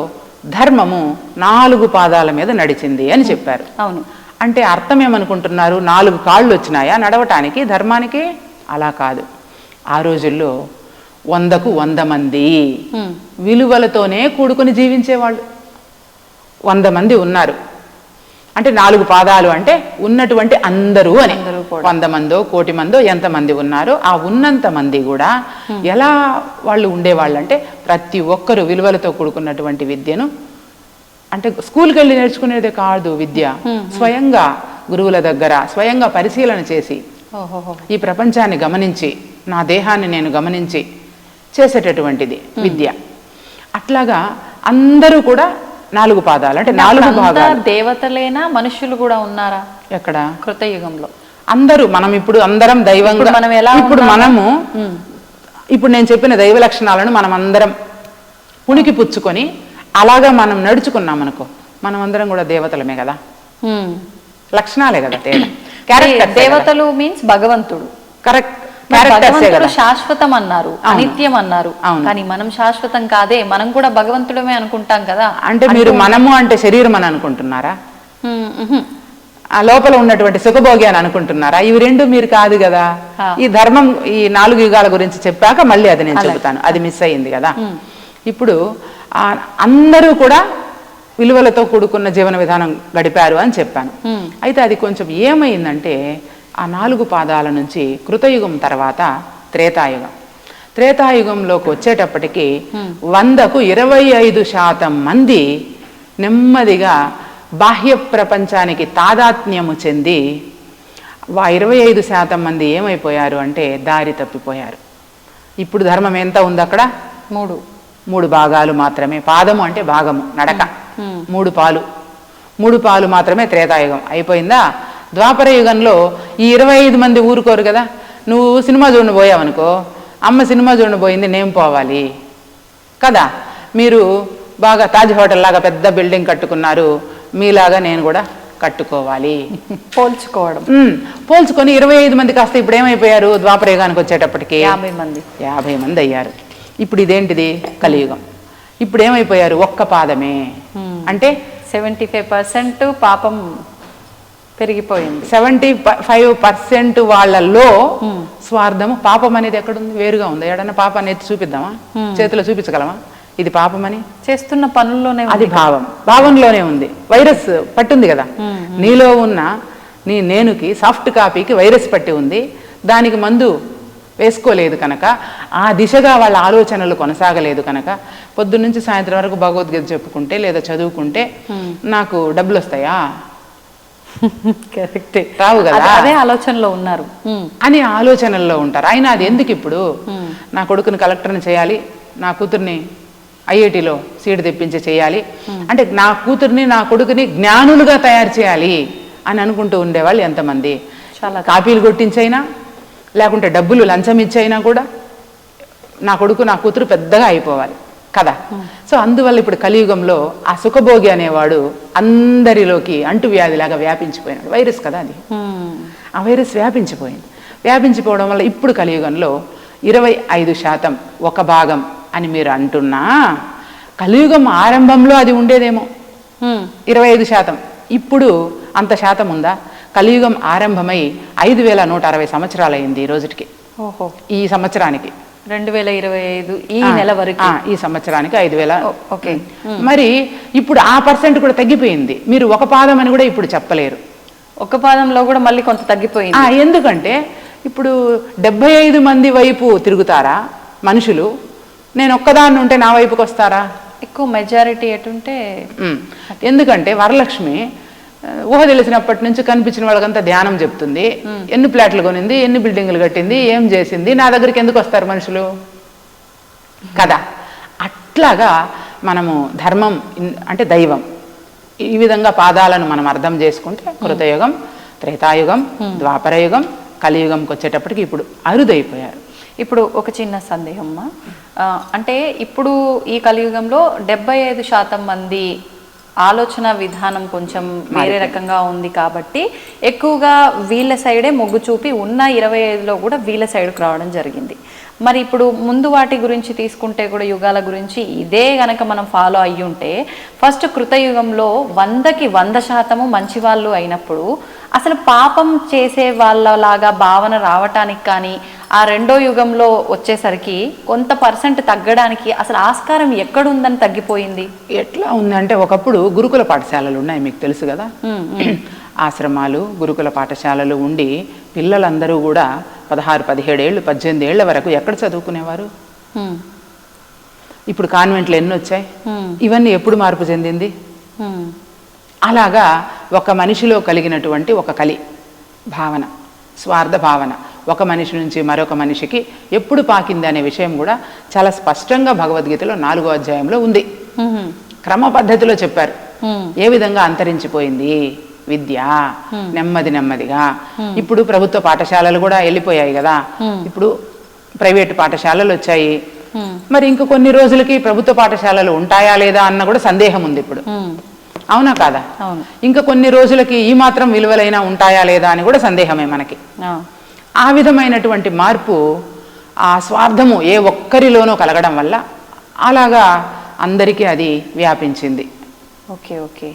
ధర్మము 4 పాదాల మీద నడిచింది అని చెప్పారు. అవును. అంటే అర్థం ఏమనుకుంటున్నారు? 4 కాళ్ళు వచ్చినాయా నడవటానికి ధర్మానికి? అలా కాదు. ఆ రోజుల్లో 100కు 100 మంది విలువలతోనే కూడుకుని జీవించేవాళ్ళు. 100 మంది ఉన్నారు అంటే 4 పాదాలు అంటే ఉన్నటువంటి అందరూ అని. 100 మందో 1,00,00,000 మందో ఎంతమంది ఉన్నారో ఆ ఉన్నంత మంది కూడా ఎలా వాళ్ళు ఉండేవాళ్ళు అంటే, ప్రతి ఒక్కరూ విలువలతో కూడుకున్నటువంటి విద్యను, అంటే స్కూల్కి వెళ్ళి నేర్చుకునేదే కాదు విద్య, స్వయంగా గురువుల దగ్గర స్వయంగా పరిశీలన చేసి ఈ ప్రపంచాన్ని గమనించి నా దేహాన్ని నేను గమనించి చేసేటటువంటిది విద్య. అట్లాగా అందరూ కూడా 4 పాదాలు అంటే 4 భాగాలు. దేవతలేనా మనుషులు కూడా ఉన్నారా ఎక్కడ? కృతయుగంలో అందరూ. మనం ఇప్పుడు అందరం దైవంగా, ఇప్పుడు మనము ఇప్పుడు నేను చెప్పిన దైవ లక్షణాలను మనం అందరం పుణికి పుచ్చుకొని అలాగా మనం నడుచుకున్నాం అనుకో, మనం అందరం కూడా దేవతలమే కదా. లక్షణాలే కదా తేడా. దేవతలు మీన్స్ భగవంతుడు. కరెక్ట్. శాశ్వతం అన్నారు, అనిత్యం అన్నారు. కానీ మనం శాశ్వతం కాదే, మనం కూడా భగవంతుడమే అనుకుంటాం కదా. అంటే మీరు మనము అంటే శరీరం అని అనుకుంటున్నారా? ఆ లోపల ఉన్నటువంటి సుఖభోగి అని అనుకుంటున్నారా? ఇవి 2 మీరు కాదు కదా. ఈ ధర్మం ఈ 4 యుగాల గురించి చెప్పాక మళ్ళీ అది నేను చెబుతాను, అది మిస్ అయ్యింది కదా. ఇప్పుడు అందరూ కూడా విలువలతో కూడుకున్న జీవన విధానం గడిపారు అని చెప్పాను. అయితే అది కొంచెం ఏమైందంటే, ఆ 4 పాదాల నుంచి కృతయుగం తర్వాత త్రేతాయుగం. త్రేతాయుగంలోకి వచ్చేటప్పటికి 100కు 25% మంది నెమ్మదిగా బాహ్య ప్రపంచానికి తాదాత్మ్యము చెంది 25% మంది ఏమైపోయారు అంటే దారి తప్పిపోయారు. ఇప్పుడు ధర్మం ఎంత ఉంది అక్కడ? 3 భాగాలు మాత్రమే. పాదము అంటే భాగము, నడక. 3 పాలు మాత్రమే త్రేతాయుగం. అయిపోయిందా? ద్వాపర యుగంలో ఈ 25 మంది ఊరుకోరు కదా. నువ్వు సినిమా చూడని పోయావనుకో, అమ్మ సినిమా చూడని పోయింది, నేను పోవాలి కదా. మీరు బాగా తాజ్ హోటల్ లాగా పెద్ద బిల్డింగ్ కట్టుకున్నారు, మీలాగా నేను కూడా కట్టుకోవాలి. పోల్చుకొని 25 మంది కాస్త ఇప్పుడు ఏమైపోయారు? ద్వాపర యుగానికి వచ్చేటప్పటికి 50 మంది అయ్యారు. ఇప్పుడు ఇదేంటిది? కలియుగం. ఇప్పుడు ఏమైపోయారు? ఒక్క పాదమే. అంటే 75% పాపం పెరిగిపోయింది. 75% వాళ్ళల్లో స్వార్థము, పాపం అనేది ఎక్కడుంది? వేరుగా ఉంది. ఎడన్నా పాపాన్ని ఎత్తి చూపిద్దామా? చేతిలో చూపించగలమా ఇది పాపమని? చేస్తున్న పనుల్లోనే అది భావంలోనే ఉంది. వైరస్ పట్టుంది కదా. నీలో ఉన్న నేనుకి, సాఫ్ట్ కాపీకి వైరస్ పట్టి ఉంది. దానికి మందు వేసుకోలేదు కనుక, ఆ దిశగా వాళ్ళ ఆలోచనలు కొనసాగలేదు కనుక, పొద్దున్నుంచి సాయంత్రం వరకు భగవద్గీత చెప్పుకుంటే లేదా చదువుకుంటే నాకు డబ్బులు వస్తాయా? కరెక్టే, రావు కదా. అదే ఆలోచనలో ఉన్నారు అని ఆలోచనల్లో ఉంటారు. అయినా అది ఎందుకు? ఇప్పుడు నా కొడుకుని కలెక్టర్ని చేయాలి, నా కూతుర్ని ఐఐటిలో సీటు తెప్పించి చేయాలి అంటే, నా కూతుర్ని నా కొడుకుని జ్ఞానులుగా తయారు చేయాలి అని అనుకుంటూ ఉండేవాళ్ళు ఎంతమంది. చాలా కాపీలు కొట్టించైనా లేకుంటే డబ్బులు లంచం ఇచ్చైనా కూడా నా కొడుకు నా కూతురు పెద్దగా అయిపోవాలి కదా. సో అందువల్ల ఇప్పుడు కలియుగంలో ఆ సుఖభోగి అనేవాడు అందరిలోకి అంటువ్యాధిలాగా వ్యాపించిపోయినాడు. వైరస్ కదా అది. ఆ వైరస్ వ్యాపించిపోవడం వల్ల ఇప్పుడు కలియుగంలో 25% ఒక భాగం అని మీరు అంటున్నా, కలియుగం ఆరంభంలో అది ఉండేదేమో 25%. ఇప్పుడు అంత శాతం ఉందా? కలియుగం ఆరంభమై 5160 సంవత్సరాలు అయింది ఈ రోజుకి. ఈ సంవత్సరానికి 2025 ఈ నెల వరకు, ఈ సంవత్సరానికి 5000. మరి ఇప్పుడు ఆ % కూడా తగ్గిపోయింది. మీరు ఒక పాదం అని కూడా ఇప్పుడు చెప్పలేరు. ఒక పాదంలో కూడా మళ్ళీ కొంత తగ్గిపోయింది. ఎందుకంటే ఇప్పుడు 75 మంది వైపు తిరుగుతారా మనుషులు? నేను ఒక్కదాన్ని ఉంటే నా వైపుకి వస్తారా? ఎక్కువ మెజారిటీ ఎటుంటే. ఎందుకంటే వరలక్ష్మి ఊహ తెలిసినప్పటి నుంచి కనిపించిన వాళ్ళకంతా ధ్యానం చెప్తుంది. ఎన్ని ప్లాట్లు కొనింది, ఎన్ని బిల్డింగులు కట్టింది, ఏం చేసింది, నా దగ్గరికి ఎందుకు వస్తారు మనుషులు కదా. అట్లాగా మనము ధర్మం అంటే దైవం, ఈ విధంగా పాదాలను మనం అర్థం చేసుకుంటే కృతయుగం, త్రేతాయుగం, ద్వాపరయుగం, కలియుగంకి వచ్చేటప్పటికి ఇప్పుడు అరుదైపోయారు. ఇప్పుడు ఒక చిన్న సందేహం, అంటే ఇప్పుడు ఈ కలియుగంలో 75% మంది ఆలోచన విధానం కొంచెం వేరే రకంగా ఉంది కాబట్టి ఎక్కువగా వీళ్ళ సైడే మొగ్గు చూపి ఉన్న 25లో కూడా వీళ్ళ సైడ్కి రావడం జరిగింది. మరి ఇప్పుడు ముందు వాటి గురించి తీసుకుంటే కూడా యుగాల గురించి ఇదే గనక మనం ఫాలో అయ్యి ఉంటే, ఫస్ట్ కృతయుగంలో 100కి 100% మంచి వాళ్ళు అయినప్పుడు అసలు పాపం చేసే వాళ్ళలాగా భావన రావటానికి కానీ, ఆ రెండో యుగంలో వచ్చేసరికి కొంత % తగ్గడానికి అసలు ఆస్కారం ఎక్కడుందని తగ్గిపోయింది? ఎట్లా ఉందంటే, ఒకప్పుడు గురుకుల పాఠశాలలు ఉన్నాయి, మీకు తెలుసు కదా. ఆశ్రమాలు, గురుకుల పాఠశాలలు ఉండి పిల్లలందరూ కూడా 16, 17 ఏళ్ళు, 18 ఏళ్ల వరకు ఎక్కడ చదువుకునేవారు? ఇప్పుడు కాన్వెంట్లు ఎన్ని వచ్చాయి? ఇవన్నీ ఎప్పుడు మార్పు చెందింది? అలాగా ఒక మనిషిలో కలిగినటువంటి ఒక కలి భావన, స్వార్థ భావన ఒక మనిషి నుంచి మరొక మనిషికి ఎప్పుడు పాకింది అనే విషయం కూడా చాలా స్పష్టంగా భగవద్గీతలో 4వ అధ్యాయంలో ఉంది. క్రమ పద్ధతిలో చెప్పారు ఏ విధంగా అంతరించిపోయింది విద్య నెమ్మదిగా. ఇప్పుడు ప్రభుత్వ పాఠశాలలు కూడా వెళ్ళిపోయాయి కదా, ఇప్పుడు ప్రైవేటు పాఠశాలలు వచ్చాయి. మరి ఇంక కొన్ని రోజులకి ప్రభుత్వ పాఠశాలలు ఉంటాయా లేదా అన్న కూడా సందేహం ఉంది ఇప్పుడు. అవునా కాదా? ఇంకా కొన్ని రోజులకి ఈ మాత్రం విలువలైనా ఉంటాయా లేదా అని కూడా సందేహమే మనకి. ఆ విధమైనటువంటి మార్పు, ఆ స్వార్థము ఏ ఒక్కరిలోనో కలగడం వల్ల అలాగా అందరికీ అది వ్యాపించింది. ఓకే.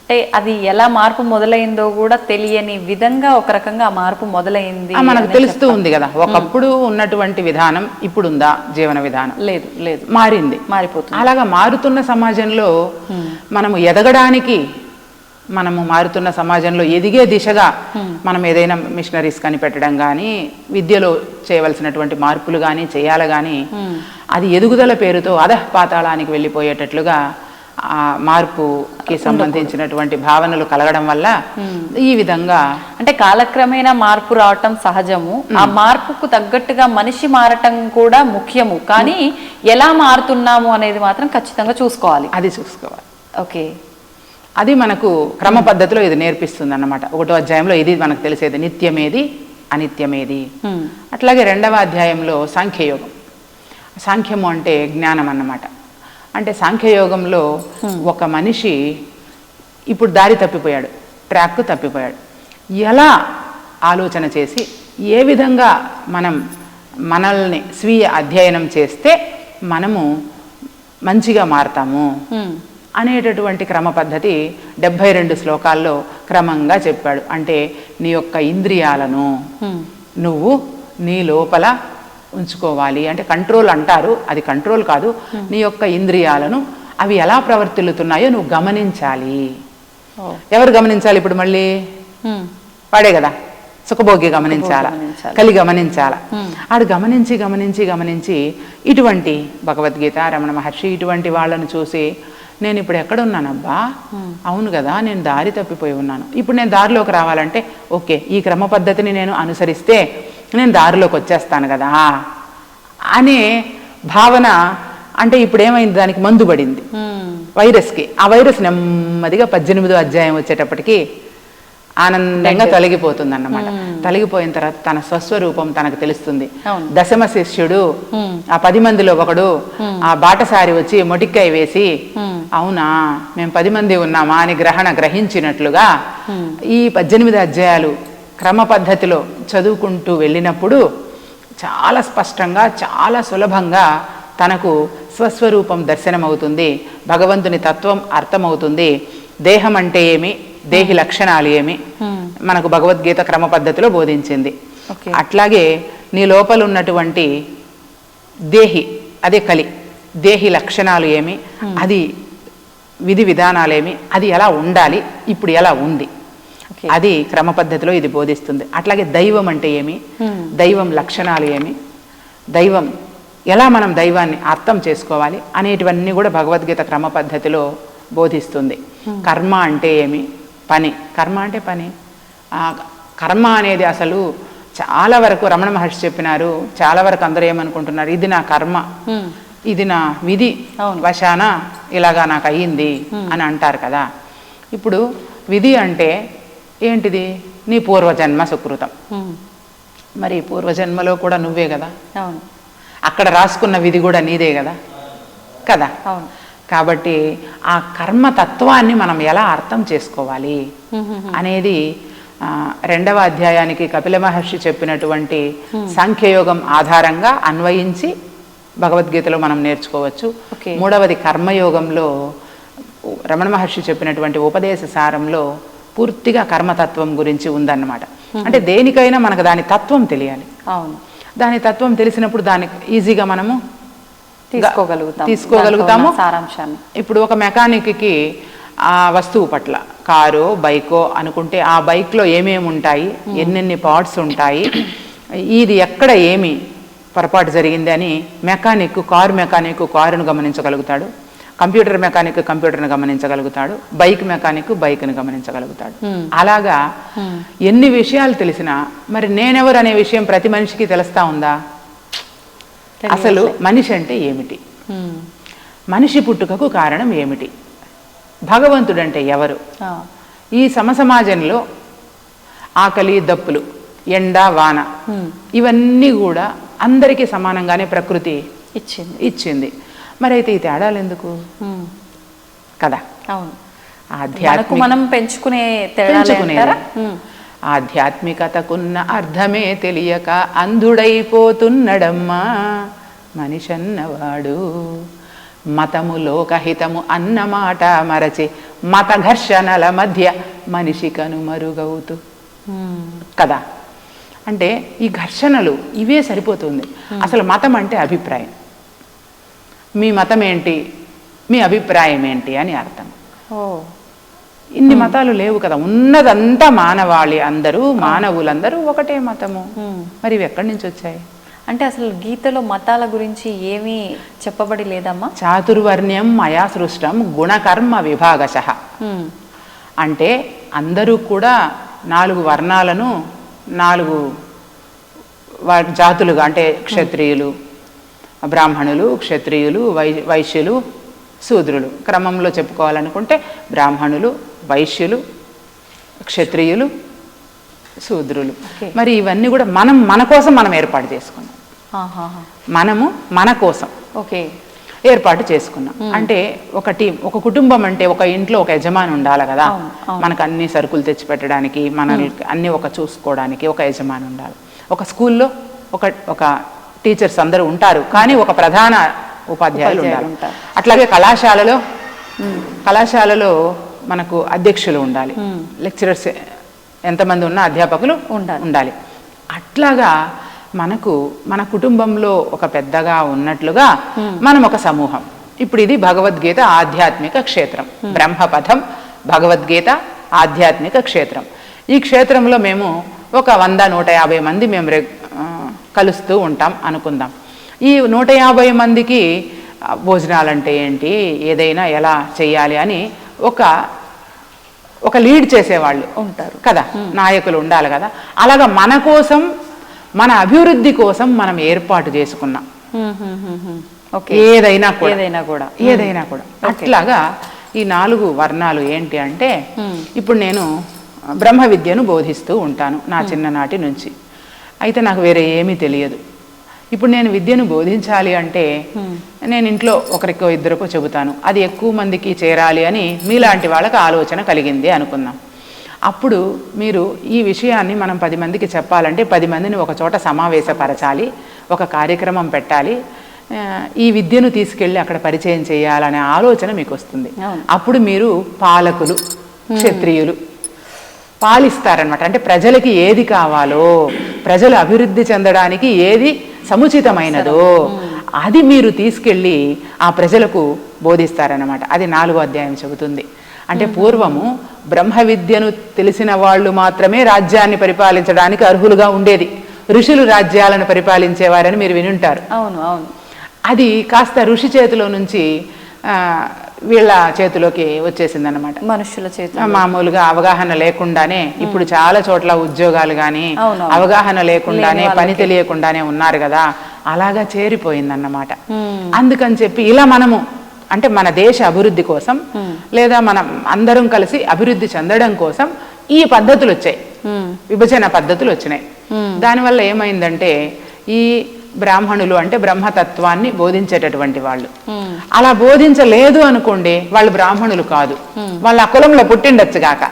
అంటే అది ఎలా మార్పు మొదలైందో కూడా తెలియని విధంగా ఒక రకంగా మార్పు మొదలైంది మనకు తెలుస్తూ ఉంది కదా. ఒకప్పుడు ఉన్నటువంటి విధానం ఇప్పుడుందా? జీవన విధానం లేదు, మారిపోతుంది. అలాగా మారుతున్న సమాజంలో మనము ఎదగడానికి, మనము మారుతున్న సమాజంలో ఎదిగే దిశగా మనం ఏదైనా మిషనరీస్ కనిపెట్టడం కానీ, విద్యలో చేయవలసినటువంటి మార్పులు కానీ చేయాలి. కానీ అది ఎదుగుదల పేరుతో అధఃపాతాళానికి వెళ్ళిపోయేటట్లుగా మార్పుకి సంబంధించినటువంటి భావనలు కలగడం వల్ల ఈ విధంగా అంటే కాలక్రమేణా మార్పు రావటం సహజము, ఆ మార్పుకు తగ్గట్టుగా మనిషి మారటం కూడా ముఖ్యము, కానీ ఎలా మారుతున్నాము అనేది మాత్రం ఖచ్చితంగా చూసుకోవాలి. అది చూసుకోవాలి. ఓకే, అది మనకు క్రమ పద్ధతిలో ఇది నేర్పిస్తుంది అన్నమాట. 1వ అధ్యాయంలో ఇది మనకు తెలిసేది, నిత్యమేది అనిత్యమేది. అట్లాగే 2వ అధ్యాయంలో సాంఖ్యయోగం. సాంఖ్యము అంటే జ్ఞానం అన్నమాట. అంటే సాంఖ్యయోగంలో ఒక మనిషి ఇప్పుడు దారి తప్పిపోయాడు, ట్రాక్ తప్పిపోయాడు. ఎలా ఆలోచన చేసి ఏ విధంగా మనల్ని స్వీయ అధ్యయనం చేస్తే మనము మంచిగా మారతాము అనేటటువంటి క్రమ పద్ధతి 72 శ్లోకాల్లో క్రమంగా చెప్పాడు. అంటే నీ యొక్క ఇంద్రియాలను నువ్వు నీ లోపల ఉంచుకోవాలి. అంటే కంట్రోల్ అంటారు, అది కంట్రోల్ కాదు. నీ యొక్క ఇంద్రియాలను అవి ఎలా ప్రవర్తిల్లుతున్నాయో నువ్వు గమనించాలి. ఎవరు గమనించాలి ఇప్పుడు మళ్ళీ? వాడే కదా, సుఖభోగి గమనించాలా, కలి గమనించాలా. ఆడు గమనించి గమనించి గమనించి ఇటువంటి భగవద్గీత, రమణ మహర్షి ఇటువంటి వాళ్ళను చూసి నేను ఇప్పుడు ఎక్కడున్నానబ్బా, అవును కదా నేను దారి తప్పిపోయి ఉన్నాను, ఇప్పుడు నేను దారిలోకి రావాలంటే ఓకే ఈ క్రమ పద్ధతిని నేను అనుసరిస్తే నేను దారిలోకి వచ్చేస్తాను కదా అనే భావన. అంటే ఇప్పుడు ఏమైంది, దానికి మందు పడింది వైరస్కి. ఆ వైరస్ నెమ్మదిగా 18వ అధ్యాయం వచ్చేటప్పటికి ఆనందంగా తొలగిపోతుంది అన్నమాట. తొలగిపోయిన తర్వాత తన స్వస్వరూపం తనకు తెలుస్తుంది. దశమ శిష్యుడు, ఆ 10 మందిలో ఒకడు, ఆ బాటసారి వచ్చి మొటిక్కాయ వేసి అవునా మేము 10 మంది ఉన్నామా అని గ్రహించినట్లుగా ఈ 18 అధ్యాయాలు క్రమ పద్ధతిలో చదువుకుంటూ వెళ్ళినప్పుడు చాలా స్పష్టంగా చాలా సులభంగా తనకు స్వస్వరూపం దర్శనమవుతుంది, భగవంతుని తత్వం అర్థమవుతుంది. దేహం అంటే ఏమి, దేహి లక్షణాలు ఏమి మనకు భగవద్గీత క్రమ పద్ధతిలో బోధించింది. అట్లాగే నీ లోపల ఉన్నటువంటి దేహి, అదే కలి, దేహి లక్షణాలు ఏమి, అది విధి విధానాలేమి, అది ఎలా ఉండాలి, ఇప్పుడు ఎలా ఉంది, అది క్రమ పద్ధతిలో ఇది బోధిస్తుంది. అట్లాగే దైవం అంటే ఏమి, దైవం లక్షణాలు ఏమి, దైవం ఎలా మనం దైవాన్ని అర్థం చేసుకోవాలి అనేటివన్నీ కూడా భగవద్గీత క్రమ పద్ధతిలో బోధిస్తుంది. కర్మ అంటే ఏమి, పని, కర్మ అంటే పని. కర్మ అనేది అసలు చాలా వరకు రమణ మహర్షి చెప్పినారు, చాలా వరకు అందరూ ఏమనుకుంటున్నారు, ఇది నా కర్మ, ఇది నా విధి వశాన ఇలాగా నాకు అయ్యింది అని అంటారు కదా. ఇప్పుడు విధి అంటే ఏంటిది, నీ పూర్వజన్మ సుకృతం. మరి పూర్వజన్మలో కూడా నువ్వే కదా, అక్కడ రాసుకున్న విధి కూడా నీదే కదా కదా. కాబట్టి ఆ కర్మతత్వాన్ని మనం ఎలా అర్థం చేసుకోవాలి అనేది 2వ అధ్యాయానికి కపిల మహర్షి చెప్పినటువంటి సాంఖ్యయోగం ఆధారంగా అన్వయించి భగవద్గీతలో మనం నేర్చుకోవచ్చు. 3వది కర్మయోగంలో రమణ మహర్షి చెప్పినటువంటి ఉపదేశ సారంలో పూర్తిగా కర్మతత్వం గురించి ఉందన్నమాట. అంటే దేనికైనా మనకు దాని తత్వం తెలియాలి. దాని తత్వం తెలిసినప్పుడు దానికి ఈజీగా మనము తీసుకోగలుగుతాము సారాంశాన్ని. ఇప్పుడు ఒక మెకానిక్కి ఆ వస్తువు పట్ల, కారో బైకో అనుకుంటే ఆ బైక్లో ఏమేమి ఉంటాయి, ఎన్నెన్ని పార్ట్స్ ఉంటాయి, ఇది ఎక్కడ ఏమి పొరపాటు జరిగింది అని కారు మెకానిక్ కారును గమనించగలుగుతాడు, కంప్యూటర్ మెకానిక్ కంప్యూటర్ని గమనించగలుగుతాడు, బైక్ మెకానిక్ బైక్ని గమనించగలుగుతాడు. అలాగా ఎన్ని విషయాలు తెలిసినా మరి నేనెవరు అనే విషయం ప్రతి మనిషికి తెలుస్తా ఉందా? అసలు మనిషి అంటే ఏమిటి, మనిషి పుట్టుకకు కారణం ఏమిటి, భగవంతుడంటే ఎవరు, ఈ సమసమాజంలో ఆకలి దప్పులు, ఎండ వాన ఇవన్నీ కూడా అందరికీ సమానంగానే ప్రకృతి ఇచ్చింది. మరి అయితే ఈ తేడాలు ఎందుకు కదా? మనం పెంచుకునే ఆధ్యాత్మికతకున్న అర్థమే తెలియక అంధుడైపోతున్నడమ్మా మనిషన్నవాడు, మతము లోకహితము అన్నమాట మరచి మత ఘర్షణల మధ్య మనిషి కనుమరుగవుతూ కదా. అంటే ఈ ఘర్షణలు ఇవే సరిపోతుంది. అసలు మతం అంటే అభిప్రాయం, మీ మతం ఏంటి, మీ అభిప్రాయం ఏంటి అని అర్థం. ఇన్ని మతాలు లేవు కదా, ఉన్నదంతా మానవాళి, అందరూ మానవులందరూ ఒకటే మతము. మరి ఇవి ఎక్కడి నుంచి వచ్చాయి? అంటే అసలు గీతలో మతాల గురించి ఏమీ చెప్పబడి లేదమ్మా? చాతుర్వర్ణ్యం మయా సృష్టం గుణకర్మ విభాగశః. అంటే అందరూ కూడా 4 వర్ణాలను 4 జాతులుగా, అంటే క్షత్రియులు, బ్రాహ్మణులు, క్షత్రియులు, వైశ్యులు, శూద్రులు క్రమంలో చెప్పుకోవాలనుకుంటే బ్రాహ్మణులు, వైశ్యులు, క్షత్రియులు, శూద్రులు. మరి ఇవన్నీ కూడా మన కోసం మనం ఏర్పాటు చేసుకున్నాం. మనము మన కోసం ఏర్పాటు చేసుకున్నాం. అంటే ఒక టీం, ఒక కుటుంబం అంటే ఒక ఇంట్లో ఒక యజమాని ఉండాలి కదా. మనకు అన్ని సరుకులు తెచ్చి పెట్టడానికి, మనకి అన్ని చూసుకోవడానికి ఒక యజమాని ఉండాలి. ఒక స్కూల్లో ఒక టీచర్స్ అందరూ ఉంటారు, కానీ ఒక ప్రధాన ఉపాధ్యాయులు ఉండాలి. అట్లాగే కళాశాలలో మనకు అధ్యక్షులు ఉండాలి, లెక్చరర్స్ ఎంతమంది ఉన్నా అధ్యాపకులు ఉండాలి. అట్లాగా మనకు మన కుటుంబంలో ఒక పెద్దగా ఉన్నట్లుగా మనం ఒక సమూహం. ఇప్పుడు ఇది భగవద్గీత ఆధ్యాత్మిక క్షేత్రం, బ్రహ్మపథం భగవద్గీత ఆధ్యాత్మిక క్షేత్రం. ఈ క్షేత్రంలో మేము ఒక 100-150 మంది మేము కలుస్తూ ఉంటాం అనుకుందాం. ఈ 150 మందికి భోజనాలంటే ఏంటి, ఏదైనా ఎలా చేయాలి అని ఒక లీడ్ చేసేవాళ్ళు ఉంటారు కదా, నాయకులు ఉండాలి కదా. అలాగా మన కోసం, మన అభివృద్ధి కోసం మనం ఏర్పాటు చేసుకున్నాం ఏదైనా కూడా. అట్లాగా ఈ 4 వర్ణాలు ఏంటి అంటే, ఇప్పుడు నేను బ్రహ్మ విద్యను బోధిస్తూ ఉంటాను నా చిన్ననాటి నుంచి. అయితే నాకు వేరే ఏమీ తెలియదు. ఇప్పుడు నేను విద్యను బోధించాలి అంటే నేను ఇంట్లో ఒకరికో ఇద్దరికో చెబుతాను, అది ఎక్కువ మందికి చేరాలి అని మీలాంటి వాళ్ళకి ఆలోచన కలిగింది అనుకుందాం. అప్పుడు మీరు ఈ విషయాన్ని మనం 10 మందికి చెప్పాలంటే 10 మందిని ఒక చోట సమావేశపరచాలి, ఒక కార్యక్రమం పెట్టాలి, ఈ విద్యను తీసుకెళ్ళి అక్కడ పరిచయం చేయాలనే ఆలోచన మీకు వస్తుంది. అప్పుడు మీరు పాలకులు, క్షత్రియులు పాలిస్తారనమాట. అంటే ప్రజలకి ఏది కావాలో, ప్రజలు అభివృద్ధి చెందడానికి ఏది సముచితమైనదో అది మీరు తీసుకెళ్ళి ఆ ప్రజలకు బోధిస్తారనమాట. అది 4వ అధ్యాయం చెబుతుంది. అంటే పూర్వము బ్రహ్మ విద్యను తెలిసిన వాళ్ళు మాత్రమే రాజ్యాన్ని పరిపాలించడానికి అర్హులుగా ఉండేది. ఋషులు రాజ్యాలను పరిపాలించేవారని మీరు వినుంటారు. అవును అవును. అది కాస్త ఋషి చేతిలో నుంచి వీళ్ళ చేతిలోకి వచ్చేసింది అనమాట. మనుషుల చేతిలో మామూలుగా అవగాహన లేకుండానే ఇప్పుడు చాలా చోట్ల ఉద్యోగాలు కానీ అవగాహన లేకుండానే, పని తెలియకుండానే ఉన్నారు కదా, అలాగా చేరిపోయిందన్నమాట. అందుకని చెప్పి ఇలా మనము అంటే మన దేశ అభివృద్ధి కోసం, లేదా మనం అందరం కలిసి అభివృద్ధి చెందడం కోసం ఈ పద్ధతులు వచ్చాయి, విభజన పద్ధతులు వచ్చినాయి. దానివల్ల ఏమైందంటే ఈ బ్రాహ్మణులు అంటే బ్రహ్మతత్వాన్ని బోధించేటటువంటి వాళ్ళు, అలా బోధించలేదు అనుకోండి వాళ్ళు బ్రాహ్మణులు కాదు, వాళ్ళు ఆ కులంలో పుట్టిండొచ్చు గాక,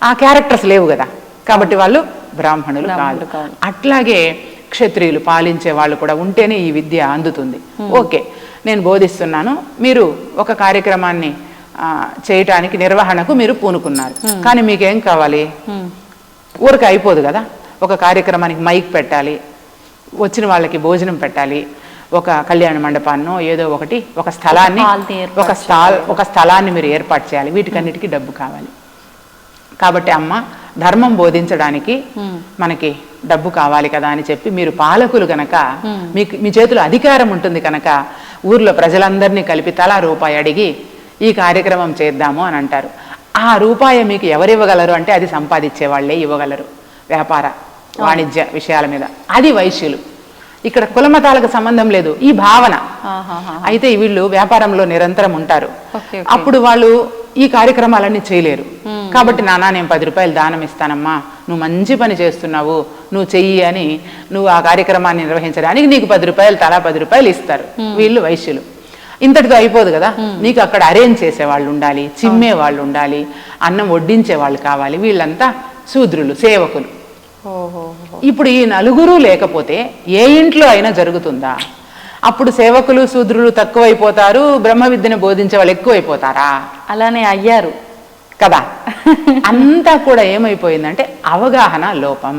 ఆ క్యారెక్టర్స్ లేవు కదా, కాబట్టి వాళ్ళు బ్రాహ్మణులు కాదు. అట్లాగే క్షత్రియులు పాలించే వాళ్ళు కూడా ఉంటేనే ఈ విద్య అందుతుంది. ఓకే, నేను బోధిస్తున్నాను, మీరు ఒక కార్యక్రమాన్ని చేయటానికి నిర్వహణకు మీరు పూనుకున్నారు, కానీ మీకేం కావాలి, ఊరికి అయిపోదు కదా, ఒక కార్యక్రమానికి మైక్ పెట్టాలి, వచ్చిన వాళ్ళకి భోజనం పెట్టాలి, ఒక కళ్యాణ మండపాన్నో ఏదో ఒకటి, ఒక స్థలాన్ని మీరు ఏర్పాటు చేయాలి, వీటికన్నిటికీ డబ్బు కావాలి. కాబట్టి అమ్మ ధర్మం బోధించడానికి మనకి డబ్బు కావాలి కదా అని చెప్పి మీరు పాలకులు కనుక, మీ చేతిలో అధికారం ఉంటుంది కనుక ఊర్లో ప్రజలందరినీ కలిపి తలా రూపాయి అడిగి ఈ కార్యక్రమం చేద్దాము అని అంటారు. ఆ రూపాయి మీకు ఎవరివ్వగలరు అంటే అది సంపాదించే వాళ్ళే ఇవ్వగలరు, వ్యాపార వాణిజ్య విషయాల మీద. అది వైశ్యులు. ఇక్కడ కులమతాలకు సంబంధం లేదు, ఈ భావన. అయితే వీళ్ళు వ్యాపారంలో నిరంతరం ఉంటారు. అప్పుడు వాళ్ళు ఈ కార్యక్రమాలన్నీ చేయలేరు. కాబట్టి నాన్న నేను 10 రూపాయలు దానం ఇస్తానమ్మా, నువ్వు మంచి పని చేస్తున్నావు, నువ్వు చెయ్యి అని నువ్వు ఆ కార్యక్రమాన్ని నిర్వహించడానికి నీకు 10 రూపాయలు, తలా 10 రూపాయలు ఇస్తారు వీళ్ళు వైశ్యులు. ఇంతటితో అయిపోదు కదా, నీకు అక్కడ అరేంజ్ చేసే వాళ్ళు ఉండాలి, చిమ్మే వాళ్ళు ఉండాలి, అన్నం వడ్డించే వాళ్ళు కావాలి. వీళ్ళంతా శూద్రులు, సేవకులు. ఇప్పుడు ఈ నలుగురు లేకపోతే ఏ ఇంట్లో అయినా జరుగుతుందా? అప్పుడు సేవకులు శూద్రులు తక్కువైపోతారు, బ్రహ్మ విద్యను బోధించే వాళ్ళు ఎక్కువైపోతారా? అలానే అయ్యారు కదా. అంతా కూడా ఏమైపోయిందంటే అవగాహన లోపం.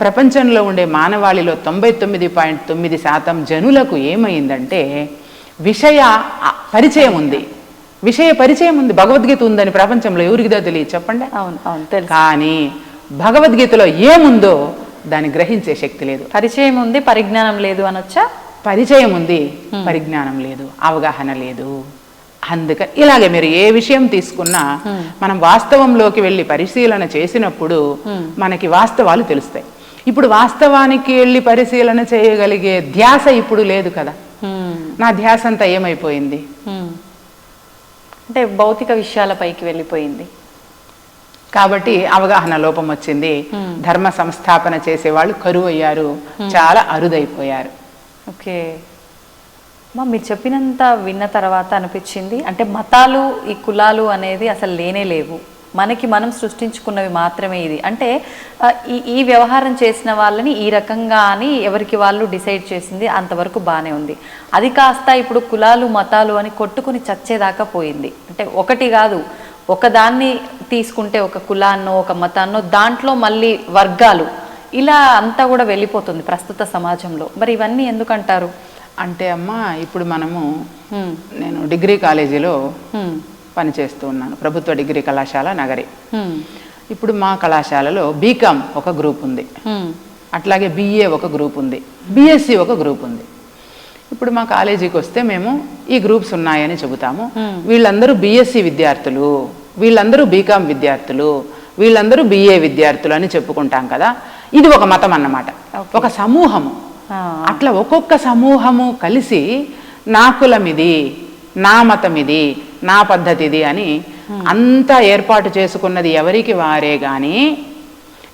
ప్రపంచంలో ఉండే మానవాళిలో 99.9% జనులకు ఏమైందంటే విషయ పరిచయం ఉంది, భగవద్గీత ఉందని ప్రపంచంలో ఎవరికిదో తెలియదు చెప్పండి. అవును అవును. కానీ భగవద్గీతలో ఏముందో దాన్ని గ్రహించే శక్తి లేదు. పరిచయం ఉంది, పరిజ్ఞానం లేదు అనొచ్చా? పరిచయం ఉంది, పరిజ్ఞానం లేదు, అవగాహన లేదు. అందుకని ఇలాగే మీరు ఏ విషయం తీసుకున్నా మనం వాస్తవంలోకి వెళ్ళి పరిశీలన చేసినప్పుడు మనకి వాస్తవాలు తెలుస్తాయి. ఇప్పుడు వాస్తవానికి వెళ్ళి పరిశీలన చేయగలిగే ధ్యాస ఇప్పుడు లేదు కదా. నా ధ్యాస అంతా ఏమైపోయింది అంటే భౌతిక విషయాలపైకి వెళ్ళిపోయింది. కాబట్టి అవగాహన లోపం వచ్చింది. ధర్మ సంస్థాపన చేసేవాళ్ళు కరువు అయ్యారు, చాలా అరుదైపోయారు. ఓకే మీరు చెప్పినంత విన్న తర్వాత అనిపించింది అంటే మతాలు ఈ కులాలు అనేది అసలు లేనే లేవు, మనకి మనం సృష్టించుకున్నవి మాత్రమే. ఇది అంటే ఈ వ్యవహారం చేసిన వాళ్ళని ఈ రకంగా అని ఎవరికి వాళ్ళు డిసైడ్ చేసింది, అంతవరకు బాగానే ఉంది. అది కాస్త ఇప్పుడు కులాలు మతాలు అని కొట్టుకుని చచ్చేదాకా పోయింది. అంటే ఒకటి కాదు, ఒకదాన్ని తీసుకుంటే ఒక కులాన్నో ఒక మతాన్నో దాంట్లో మళ్ళీ వర్గాలు ఇలా అంతా కూడా వెళ్ళిపోతుంది ప్రస్తుత సమాజంలో. మరి ఇవన్నీ ఎందుకంటారు? అంటే అమ్మ ఇప్పుడు మనము నేను డిగ్రీ కాలేజీలో పనిచేస్తూ ఉన్నాను, ప్రభుత్వ డిగ్రీ కళాశాల నగరి. ఇప్పుడు మా కళాశాలలో బీకామ్ ఒక గ్రూప్ ఉంది, అట్లాగే బిఏ ఒక గ్రూప్ ఉంది, బిఎస్సి ఒక గ్రూప్ ఉంది. ఇప్పుడు మా కాలేజీకి వస్తే మేము ఈ గ్రూప్స్ ఉన్నాయని చెబుతాము. వీళ్ళందరూ బిఎస్సి విద్యార్థులు, వీళ్ళందరూ బీకామ్ విద్యార్థులు, వీళ్ళందరూ బిఏ విద్యార్థులు అని చెప్పుకుంటాం కదా. ఇది ఒక మతం అన్నమాట, ఒక సమూహము. అట్లా ఒక్కొక్క సమూహము కలిసి నా కులం ఇది, నా మతం ఇది, నా పద్ధతి ఇది అని అంతా ఏర్పాటు చేసుకున్నది ఎవరికి వారే గాని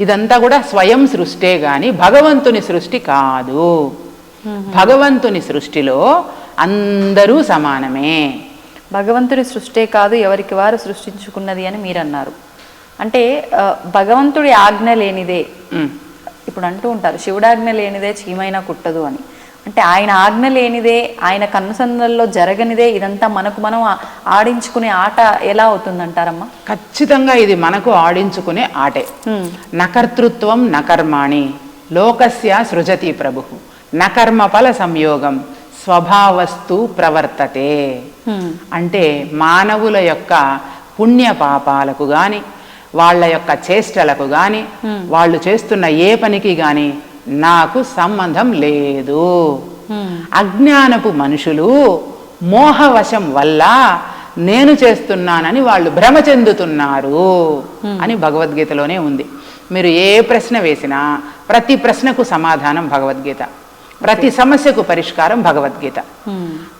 ఇదంతా కూడా స్వయం సృష్టే గాని భగవంతుని సృష్టి కాదు. భగవంతుని సృష్టిలో అందరూ సమానమే. భగవంతుని సృష్టే కాదు, ఎవరికి వారు సృష్టించుకున్నది అని మీరు అన్నారు. అంటే భగవంతుడి ఆజ్ఞ లేనిదే, ఇప్పుడు అంటూ ఉంటారు శివుడాజ్ఞ లేనిదే చీమైనా కుట్టదు అని. అంటే ఆయన ఆజ్ఞ లేనిదే, ఆయన కన్నుసందల్లో జరగనిదే ఇదంతా మనకు మనం ఆడించుకునే ఆట ఎలా అవుతుందంటారమ్మా? ఖచ్చితంగా ఇది మనకు ఆడించుకునే ఆటే. నకర్తృత్వం నకర్మాణి లోకస్య సృజతి ప్రభు నకర్మ ఫల సంయోగం స్వభావస్తు ప్రవర్తతే. అంటే మానవుల యొక్క పుణ్య పాపాలకు గాని వాళ్ళ యొక్క చేష్టలకు గాని వాళ్ళు చేస్తున్న ఏ పనికి గాని నాకు సంబంధం లేదు. అజ్ఞానపు మనుషులు మోహవశం వల్ల నేను చేస్తున్నానని వాళ్ళు భ్రమ చెందుతున్నారు అని భగవద్గీతలోనే ఉంది. మీరు ఏ ప్రశ్న వేసినా ప్రతి ప్రశ్నకు సమాధానం భగవద్గీత, ప్రతి సమస్యకు పరిష్కారం భగవద్గీత.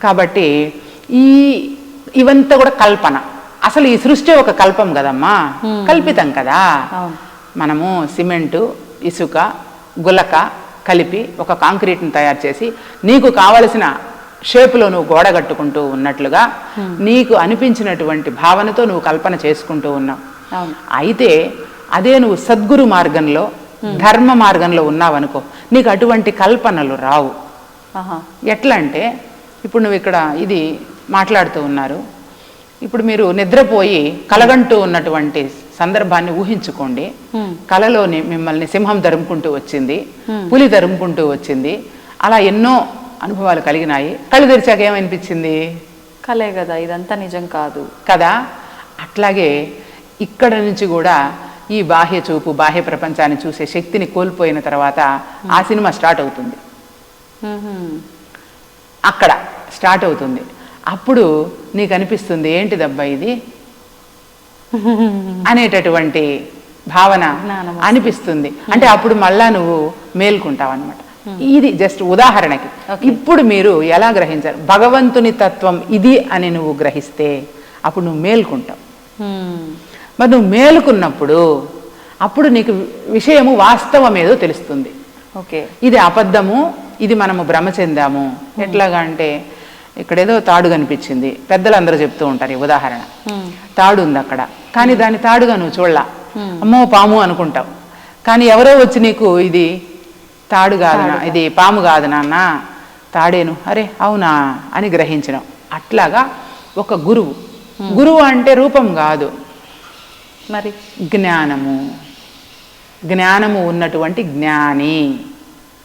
కాబట్టి ఇవంతా కూడా కల్పన. అసలు ఈ సృష్టి ఒక కల్పం కదమ్మా, కల్పితం కదా. మనము సిమెంటు, ఇసుక, గులక కలిపి ఒక కాంక్రీట్ని తయారు చేసి నీకు కావలసిన షేపులో నువ్వు గోడ కట్టుకుంటూ ఉన్నట్లుగా నీకు అనిపించినటువంటి భావనతో నువ్వు కల్పన చేసుకుంటూ ఉన్నావు. అయితే అదే నువ్వు సద్గురు మార్గంలో ధర్మ మార్గంలో ఉన్నావనుకో, నీకు అటువంటి కల్పనలు రావు. ఎట్లా అంటే ఇప్పుడు నువ్వు ఇక్కడ ఇది మాట్లాడుతూ ఉన్నారు, ఇప్పుడు మీరు నిద్రపోయి కలగంటూ ఉన్నటువంటి సందర్భాన్ని ఊహించుకోండి. కలలోని మిమ్మల్ని సింహం తరుముకుంటూ వచ్చింది, పులి తరుముకుంటూ వచ్చింది, అలా ఎన్నో అనుభవాలు కలిగినాయి. కళ్ళు తెరిచాక ఏమనిపించింది? కలే కదా, ఇదంతా నిజం కాదు కదా. అట్లాగే ఇక్కడ నుంచి కూడా ఈ బాహ్య చూపు, బాహ్య ప్రపంచాన్ని చూసే శక్తిని కోల్పోయిన తర్వాత ఆ సినిమా స్టార్ట్ అవుతుంది, అక్కడ స్టార్ట్ అవుతుంది. అప్పుడు నీకు అనిపిస్తుంది ఏంటిదబ్బా ఇది అనేటటువంటి భావన అనిపిస్తుంది. అంటే అప్పుడు మళ్ళా నువ్వు మేల్కుంటావు అన్నమాట. ఇది జస్ట్ ఉదాహరణకి. ఇప్పుడు మీరు ఎలా గ్రహించారు? భగవంతుని తత్వం ఇది అని నువ్వు గ్రహిస్తే అప్పుడు నువ్వు మేల్కుంటావు. మరి నువ్వు మేలుకున్నప్పుడు అప్పుడు నీకు విషయము వాస్తవం ఏదో తెలుస్తుంది. ఓకే, ఇది అబద్ధము, ఇది మనము భ్రమ చెందాము. ఎట్లాగా అంటే ఇక్కడేదో తాడు కనిపించింది, పెద్దలందరూ చెప్తూ ఉంటారు ఈ ఉదాహరణ. తాడు ఉంది అక్కడ, కానీ దాని తాడుగా నువ్వు చూడలా, అమ్మో పాము అనుకుంటావు. కానీ ఎవరో వచ్చి నీకు ఇది తాడు కాదు, ఇది పాము కాదు నాన్న, తాడేను, అరే అవునా అని గ్రహించడం. అట్లాగా ఒక గురువు, గురువు అంటే రూపం కాదు, మరి జ్ఞానము, జ్ఞానము ఉన్నటువంటి జ్ఞాని.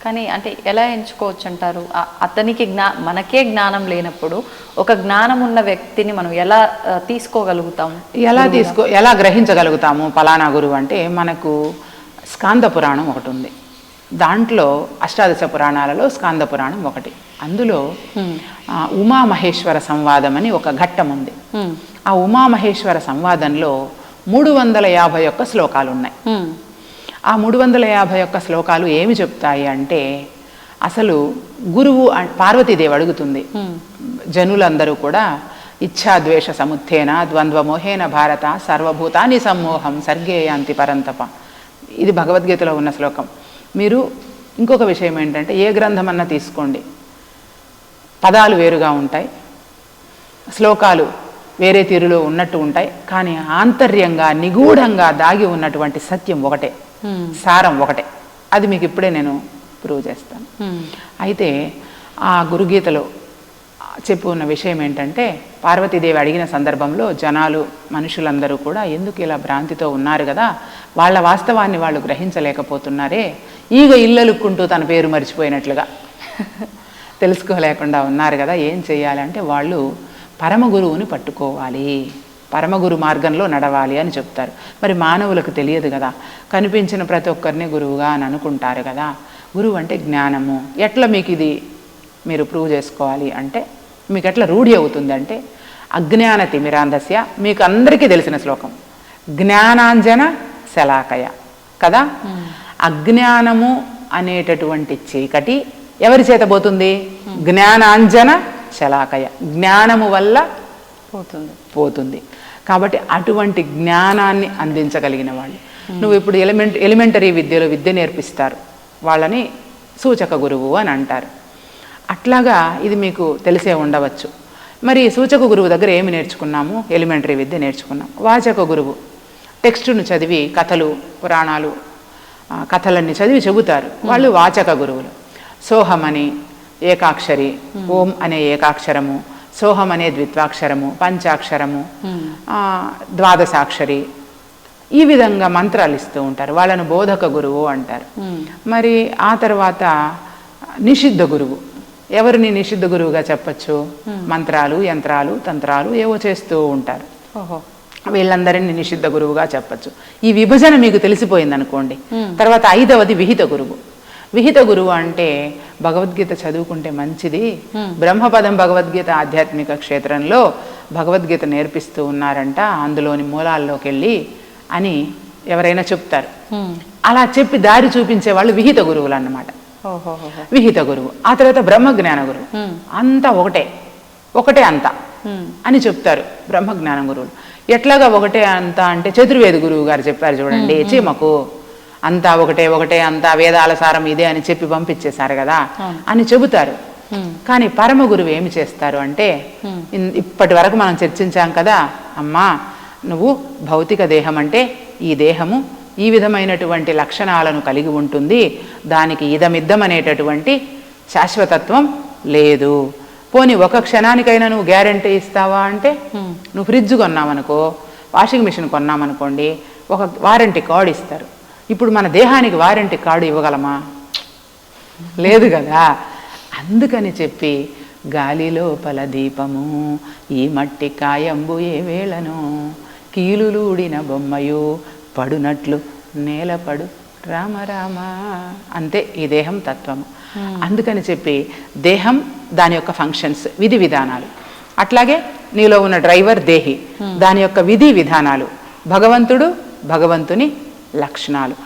కానీ అంటే ఎలా ఎంచుకోవచ్చు అంటారు? అతనికి మనకే జ్ఞానం లేనప్పుడు ఒక జ్ఞానం ఉన్న వ్యక్తిని మనం ఎలా తీసుకోగలుగుతాము? ఎలా గ్రహించగలుగుతాము? పలానా గురువు అంటే మనకు స్కాంద పురాణం ఒకటి ఉంది, దాంట్లో అష్టాదశ పురాణాలలో స్కాంద పురాణం ఒకటి. అందులో ఉమామహేశ్వర సంవాదం అని ఒక ఘట్టం ఉంది. ఆ ఉమామహేశ్వర సంవాదంలో 351 శ్లోకాలు ఉన్నాయి. ఆ 351 శ్లోకాలు ఏమి చెప్తాయి అంటే, అసలు గురువు పార్వతీదేవి అడుగుతుంది, జనులందరూ కూడా ఇచ్ఛాద్వేష సముత్థేన ద్వంద్వమోహేన భారత సర్వభూతాని సమ్మోహం సర్గేయాంతి పరంతప. ఇది భగవద్గీతలో ఉన్న శ్లోకం. మీరు ఇంకొక విషయం ఏంటంటే, ఏ గ్రంథమన్నా తీసుకోండి, పదాలు వేరుగా ఉంటాయి, శ్లోకాలు వేరే తీరులో ఉన్నట్టు ఉంటాయి, కానీ ఆంతర్యంగా నిగూఢంగా దాగి ఉన్నటువంటి సత్యం ఒకటే, సారం ఒకటే. అది మీకు ఇప్పుడే నేను ప్రూవ్ చేస్తాను. అయితే ఆ గురుగీతలో చెప్పు ఉన్న విషయం ఏంటంటే, పార్వతీదేవి అడిగిన సందర్భంలో జనాలు మనుషులందరూ కూడా ఎందుకు ఇలా భ్రాంతితో ఉన్నారు కదా, వాళ్ళ వాస్తవాన్ని వాళ్ళు గ్రహించలేకపోతున్నారే, ఈగ ఇల్లలుక్కుంటూ తన పేరు మర్చిపోయినట్లుగా తెలుసుకోలేకుండా ఉన్నారు కదా, ఏం చేయాలంటే వాళ్ళు పరమ గురువుని పట్టుకోవాలి, పరమగురు మార్గంలో నడవాలి అని చెప్తారు. మరి మానవులకు తెలియదు కదా, కనిపించిన ప్రతి ఒక్కరిని గురువుగా అని అనుకుంటారు కదా. గురువు అంటే జ్ఞానము. ఎట్లా మీకు ఇది మీరు ప్రూవ్ చేసుకోవాలి అంటే, మీకు ఎట్లా రూఢి అవుతుంది అంటే, అజ్ఞాన తిమిరాంధస్య, మీకు అందరికీ తెలిసిన శ్లోకం, జ్ఞానాంజన శలాకయ కదా. అజ్ఞానము అనేటటువంటి చీకటి ఎవరి చేత పోతుంది? జ్ఞానాంజన శలాకయ, జ్ఞానము వల్ల పోతుంది. కాబట్టి అటువంటి జ్ఞానాన్ని అందించగలిగిన వాళ్ళు. నువ్వు ఇప్పుడు ఎలిమెంటరీ విద్యలో విద్య నేర్పిస్తారు, వాళ్ళని సూచక గురువు అని అంటారు. అట్లాగా ఇది మీకు తెలిసే ఉండవచ్చు. మరి సూచక గురువు దగ్గర ఏమి నేర్చుకున్నాము? ఎలిమెంటరీ విద్య నేర్చుకున్నాం. వాచక గురువు టెక్స్టును చదివి కథలు పురాణాలు కథలన్నీ చదివి చెబుతారు, వాళ్ళు వాచక గురువులు. సోహం అని ఏకాక్షరి, ఓం అనే ఏకాక్షరము, సోహం అనే ద్విత్వాక్షరము, పంచాక్షరము, ద్వాదశాక్షరి, ఈ విధంగా మంత్రాలు ఇస్తూ ఉంటారు, వాళ్ళను బోధక గురువు అంటారు. మరి ఆ తర్వాత నిషిద్ధ గురువు. ఎవరిని నిషిద్ధ గురువుగా చెప్పచ్చు? మంత్రాలు యంత్రాలు తంత్రాలు ఏవో చేస్తూ ఉంటారు, వీళ్ళందరినీ నిషిద్ధ గురువుగా చెప్పచ్చు. ఈ విభజన మీకు తెలిసిపోయింది అనుకోండి. తర్వాత 5వది విహిత గురువు. విహిత గురువు అంటే భగవద్గీత చదువుకుంటే మంచిది, బ్రహ్మపదం భగవద్గీత ఆధ్యాత్మిక క్షేత్రంలో భగవద్గీత నేర్పిస్తూ ఉన్నారంట, అందులోని మూలాల్లోకి వెళ్ళి అని ఎవరైనా చెప్తారు. అలా చెప్పి దారి చూపించే వాళ్ళు విహిత గురువులు అన్నమాట. విహిత గురువు. ఆ తర్వాత బ్రహ్మజ్ఞాన గురువు. అంతా ఒకటే అంతా అని చెప్తారు బ్రహ్మజ్ఞాన గురువులు. ఎట్లాగా ఒకటే అంతా అంటే, చతుర్వేద గురువు గారు చెప్పారు చూడండి, చీమకు అంతా ఒకటే అంతా వేదాల సారం ఇదే అని చెప్పి పంపించేశారు కదా అని చెబుతారు. కానీ పరమ గురువు ఏమి చేస్తారు అంటే, ఇప్పటి వరకు మనం చర్చించాం కదా అమ్మా, నువ్వు భౌతిక దేహం అంటే ఈ దేహము ఈ విధమైనటువంటి లక్షణాలను కలిగి ఉంటుంది, దానికి ఇదమిద్దం అనేటటువంటి శాశ్వతత్వం లేదు. పోనీ ఒక క్షణానికైనా నువ్వు గ్యారంటీ ఇస్తావా అంటే, నువ్వు ఫ్రిడ్జ్ కొన్నామనుకో, వాషింగ్ మిషన్ కొన్నామనుకోండి, ఒక వారంటీ కార్డు ఇస్తారు. ఇప్పుడు మన దేహానికి వారంటీ కార్డు ఇవ్వగలమా? లేదు కదా. అందుకని చెప్పి గాలి లోపల దీపము ఈ మట్టి కాయంబు ఏ వేళను కీలులూడిన బొమ్మయు పడునట్లు నేలపడు రామ రామ, అంతే ఈ దేహం తత్వము. అందుకని చెప్పి దేహం, దాని యొక్క ఫంక్షన్స్, విధి విధానాలు, అట్లాగే నీలో ఉన్న డ్రైవర్ దేహి, దాని యొక్క విధి విధానాలు, భగవంతుడు భగవంతుని లక్షణాలు,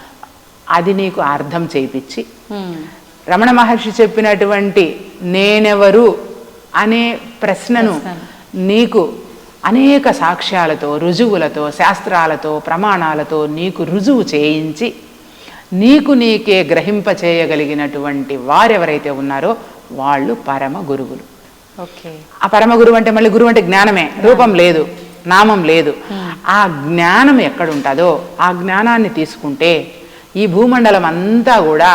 అది నీకు అర్థం చేయించి, రమణ మహర్షి చెప్పినటువంటి నేనెవరు అనే ప్రశ్నను నీకు అనేక సాక్ష్యాలతో, రుజువులతో, శాస్త్రాలతో, ప్రమాణాలతో నీకు రుజువు చేయించి, నీకు నీకే గ్రహింప చేయగలిగినటువంటి వారెవరైతే ఉన్నారో వాళ్ళు పరమ గురువులు. ఆ పరమ గురువు అంటే, మళ్ళీ గురువు అంటే జ్ఞానమే, రూపం లేదు, నామం లేదు. ఆ జ్ఞానం ఎక్కడుంటుందో ఆ జ్ఞానాన్ని తీసుకుంటే ఈ భూమండలం అంతా కూడా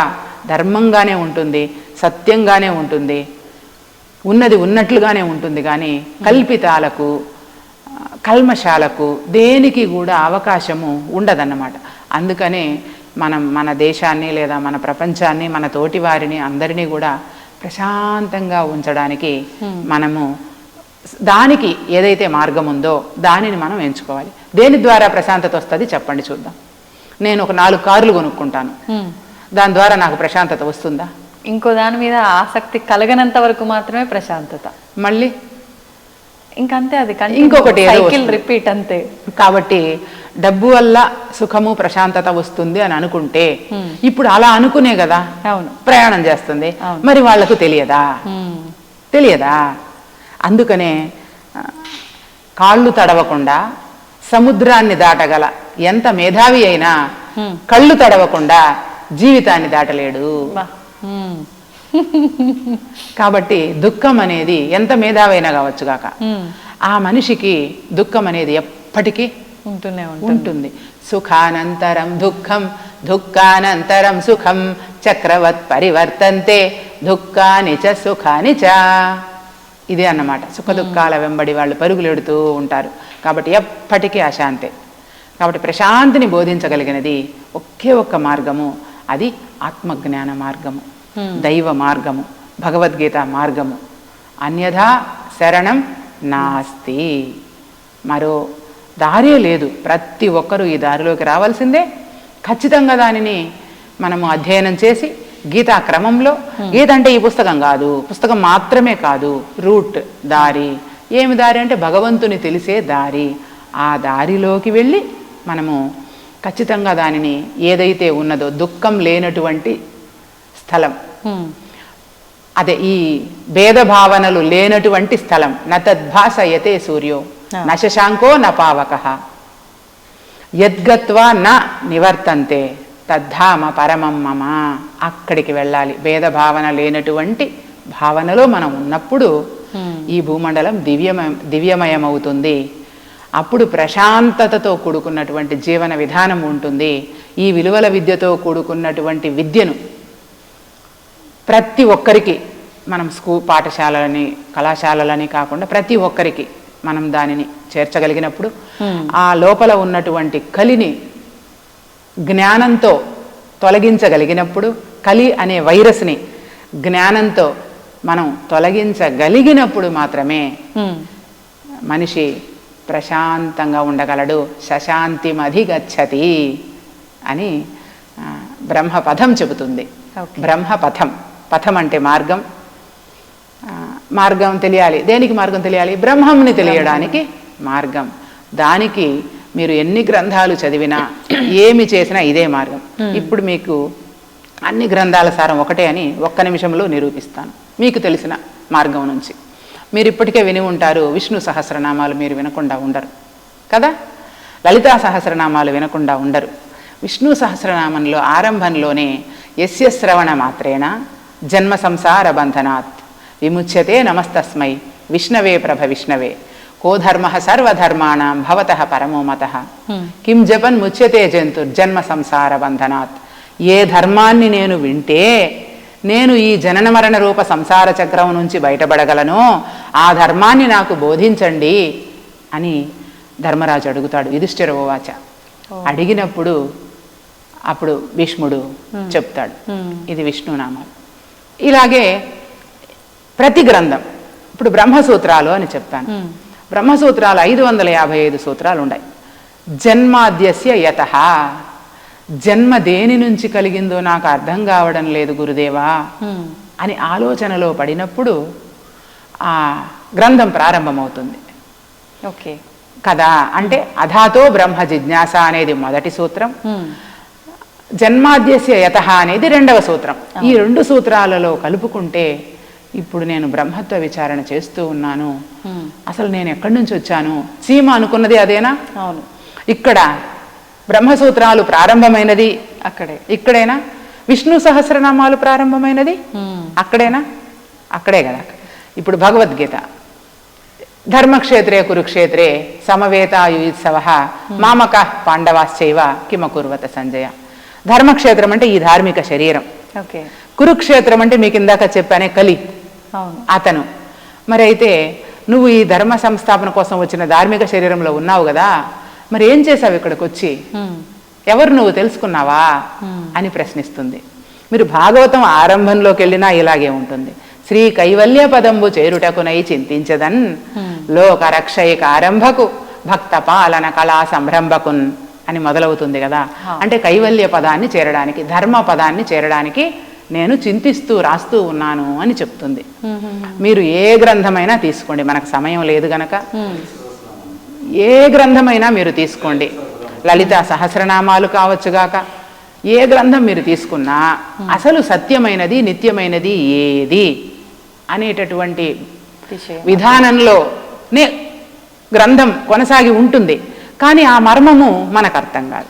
ధర్మంగానే ఉంటుంది, సత్యంగానే ఉంటుంది, ఉన్నది ఉన్నట్లుగానే ఉంటుంది. కానీ కల్పితాలకు, కల్మషాలకు, దేనికి కూడా అవకాశము ఉండదన్నమాట. అందుకనే మనం మన దేశాన్ని లేదా మన ప్రపంచాన్ని, మన తోటి వారిని అందరినీ కూడా ప్రశాంతంగా ఉంచడానికి మనము దానికి ఏదైతే మార్గం ఉందో దానిని మనం ఎంచుకోవాలి. దేని ద్వారా ప్రశాంతత వస్తుంది చెప్పండి చూద్దాం. నేను ఒక 4 కార్లు కొనుక్కుంటాను, దాని ద్వారా నాకు ప్రశాంతత వస్తుందా? ఇంకో దాని మీద ఆసక్తి కలగనంత వరకు మాత్రమే ప్రశాంతత. మళ్ళీ ఇంకంతే, అది ఇంకొకటి ఏదో సైకిల్ వస్తుంది. రిపీట్ అంతే. కాబట్టి డబ్బు వల్ల సుఖము ప్రశాంతత వస్తుంది అని అనుకుంటే ఇప్పుడు అలా అనుకునే కదా అవును ప్రయాణం చేస్తుంది. మరి వాళ్లకు తెలియదా? తెలియదా? అందుకనే కాళ్ళు తడవకుండా సముద్రాన్ని దాటగల ఎంత మేధావి అయినా కళ్ళు తడవకుండా జీవితాన్ని దాటలేడు. కాబట్టి దుఃఖం అనేది ఎంత మేధావైనా కావచ్చు గాక ఆ మనిషికి దుఃఖం అనేది ఎప్పటికీ ఉంటుంది. సుఖానంతరం దుఃఖం దుఃఖానంతరం సుఖం చక్రవత్ పరివర్తంతే దుఃఖాని చ సుఖాని చ. ఇదే అన్నమాట. సుఖ దుఃఖాల వెంబడి వాళ్ళు పరుగులెడుతూ ఉంటారు. కాబట్టి ఎప్పటికీ అశాంతే. కాబట్టి ప్రశాంతిని బోధించగలిగినది ఒకే ఒక్క మార్గము, అది ఆత్మజ్ఞాన మార్గము, దైవ మార్గము, భగవద్గీత మార్గము. అన్యథా శరణం నాస్తి. మరో దారే లేదు. ప్రతి ఒక్కరూ ఈ దారిలోకి రావాల్సిందే. ఖచ్చితంగా దానిని మనము అధ్యయనం చేసి గీతా క్రమంలో, గీత అంటే ఈ పుస్తకం కాదు, పుస్తకం మాత్రమే కాదు, రూట్, దారి. ఏమి దారి అంటే భగవంతుని తెలిసే దారి. ఆ దారిలోకి వెళ్ళి మనము ఖచ్చితంగా దానిని ఏదైతే ఉన్నదో దుఃఖం లేనటువంటి స్థలం, అదే ఈ భేదభావనలు లేనటువంటి స్థలం. నతద్భాసయతే సూర్యో న శశాంకో న పావకః యద్గత్వా న నివర్తంతే తద్ధామ పరమం మమ. అక్కడికి వెళ్ళాలి. భేదభావన లేనటువంటి భావనలో మనం ఉన్నప్పుడు ఈ భూమండలం దివ్యమయమవుతుంది. అప్పుడు ప్రశాంతతతో కూడుకున్నటువంటి జీవన విధానం ఉంటుంది. ఈ విలువల విద్యతో కూడుకున్నటువంటి విద్యను ప్రతి ఒక్కరికి మనం పాఠశాలని కళాశాలలని కాకుండా ప్రతి ఒక్కరికి మనం దానిని చేర్చగలిగినప్పుడు ఆ లోపల ఉన్నటువంటి కలిని జ్ఞానంతో తొలగించగలిగినప్పుడు, కలి అనే వైరస్ని జ్ఞానంతో మనం తొలగించగలిగినప్పుడు మాత్రమే మనిషి ప్రశాంతంగా ఉండగలడు. శశాంతిమధిగచ్చతి అని బ్రహ్మపథం చెబుతుంది. బ్రహ్మపథం, పథం అంటే మార్గం. మార్గం తెలియాలి. దేనికి మార్గం తెలియాలి? బ్రహ్మంని తెలియడానికి మార్గం. దానికి మీరు ఎన్ని గ్రంథాలు చదివినా ఏమి చేసినా ఇదే మార్గం. ఇప్పుడు మీకు అన్ని గ్రంథాల సారం ఒకటే అని ఒక్క నిమిషంలో నిరూపిస్తాను. మీకు తెలిసిన మార్గం నుంచి మీరు ఇప్పటికే విని ఉంటారు. విష్ణు సహస్రనామాలు మీరు వినకుండా ఉండరు కదా, లలితా సహస్రనామాలు వినకుండా ఉండరు. విష్ణు సహస్రనామంలో ఆరంభంలోనే యస్య శ్రవణ మాత్రేణ జన్మ సంసార బంధనాత్ విముచ్యతే నమస్తస్మై విష్ణవే ప్రభ విష్ణవే కో ధర్మ సర్వధర్మాణం భవతః పరమో మతః కిం జపన్ ముచ్యతే జంతుర్జన్మ సంసార బంధనాత్. ఏ ధర్మాన్ని నేను వింటే నేను ఈ జనన మరణ రూప సంసార చక్రం నుంచి బయటపడగలను, ఆ ధర్మాన్ని నాకు బోధించండి అని ధర్మరాజు అడుగుతాడు. యుధిష్ఠిర ఉవాచ. అడిగినప్పుడు అప్పుడు భీష్ముడు చెప్తాడు, ఇది విష్ణునామాలు. ఇలాగే ప్రతి గ్రంథం, ఇప్పుడు బ్రహ్మసూత్రాలు అని చెప్పాను. బ్రహ్మసూత్రాలు 555 సూత్రాలు ఉన్నాయి. జన్మాద్యస్య యతః, జన్మ దేని నుంచి కలిగిందో నాకు అర్థం కావడం లేదు గురుదేవా అని ఆలోచనలో పడినప్పుడు ఆ గ్రంథం ప్రారంభమవుతుంది. ఓకే కదా, అంటే అధాతో బ్రహ్మ జిజ్ఞాస అనేది మొదటి సూత్రం, జన్మాద్యస్య యతః అనేది రెండవ సూత్రం. ఈ రెండు సూత్రాలలో కలుపుకుంటే ఇప్పుడు నేను బ్రహ్మత్వ విచారణ చేస్తూ ఉన్నాను. అసలు నేను ఎక్కడి నుంచి వచ్చాను? చీమ అనుకున్నది అదేనా? అవును. ఇక్కడ బ్రహ్మసూత్రాలు ప్రారంభమైనది ఇక్కడేనా? విష్ణు సహస్రనామాలు ప్రారంభమైనది అక్కడేనా? అక్కడే కదా. ఇప్పుడు భగవద్గీత, ధర్మక్షేత్రే కురుక్షేత్రే సమవేతాయుత్సవ మామక పాండవాశ్చైవ కిమకుర్వత సంజయ. ధర్మక్షేత్రం అంటే ఈ ధార్మిక శరీరం. కురుక్షేత్రం అంటే మీకు ఇందాక చెప్పానే కలి, అతను. మరి అయితే నువ్వు ఈ ధర్మ సంస్థాపన కోసం వచ్చిన ధార్మిక శరీరంలో ఉన్నావు కదా, మరి ఏం చేసావు ఇక్కడికి వచ్చి? ఎవరు నువ్వు తెలుసుకున్నావా అని ప్రశ్నిస్తుంది. మీరు భాగవతం ఆరంభంలోకి వెళ్ళినా ఇలాగే ఉంటుంది. శ్రీ కైవల్య పదంబు చేరుటకునై చింతించదన్ లోక రక్షయిక ఆరంభకు భక్త పాలన కళా సంరంభకున్ అని మొదలవుతుంది కదా. అంటే కైవల్య పదాన్ని చేరడానికి, ధర్మ పదాన్ని చేరడానికి నేను చింతిస్తూ రాస్తూ ఉన్నాను అని చెప్తుంది. మీరు ఏ గ్రంథమైనా తీసుకోండి, మనకు సమయం లేదు గనక ఏ గ్రంథమైనా మీరు తీసుకోండి, లలిత సహస్రనామాలు కావచ్చుగాక, ఏ గ్రంథం మీరు తీసుకున్నా అసలు సత్యమైనది నిత్యమైనది ఏది అనేటటువంటి విధానంలోనే గ్రంథం కొనసాగి ఉంటుంది. కానీ ఆ మర్మము మనకు అర్థం కాదు.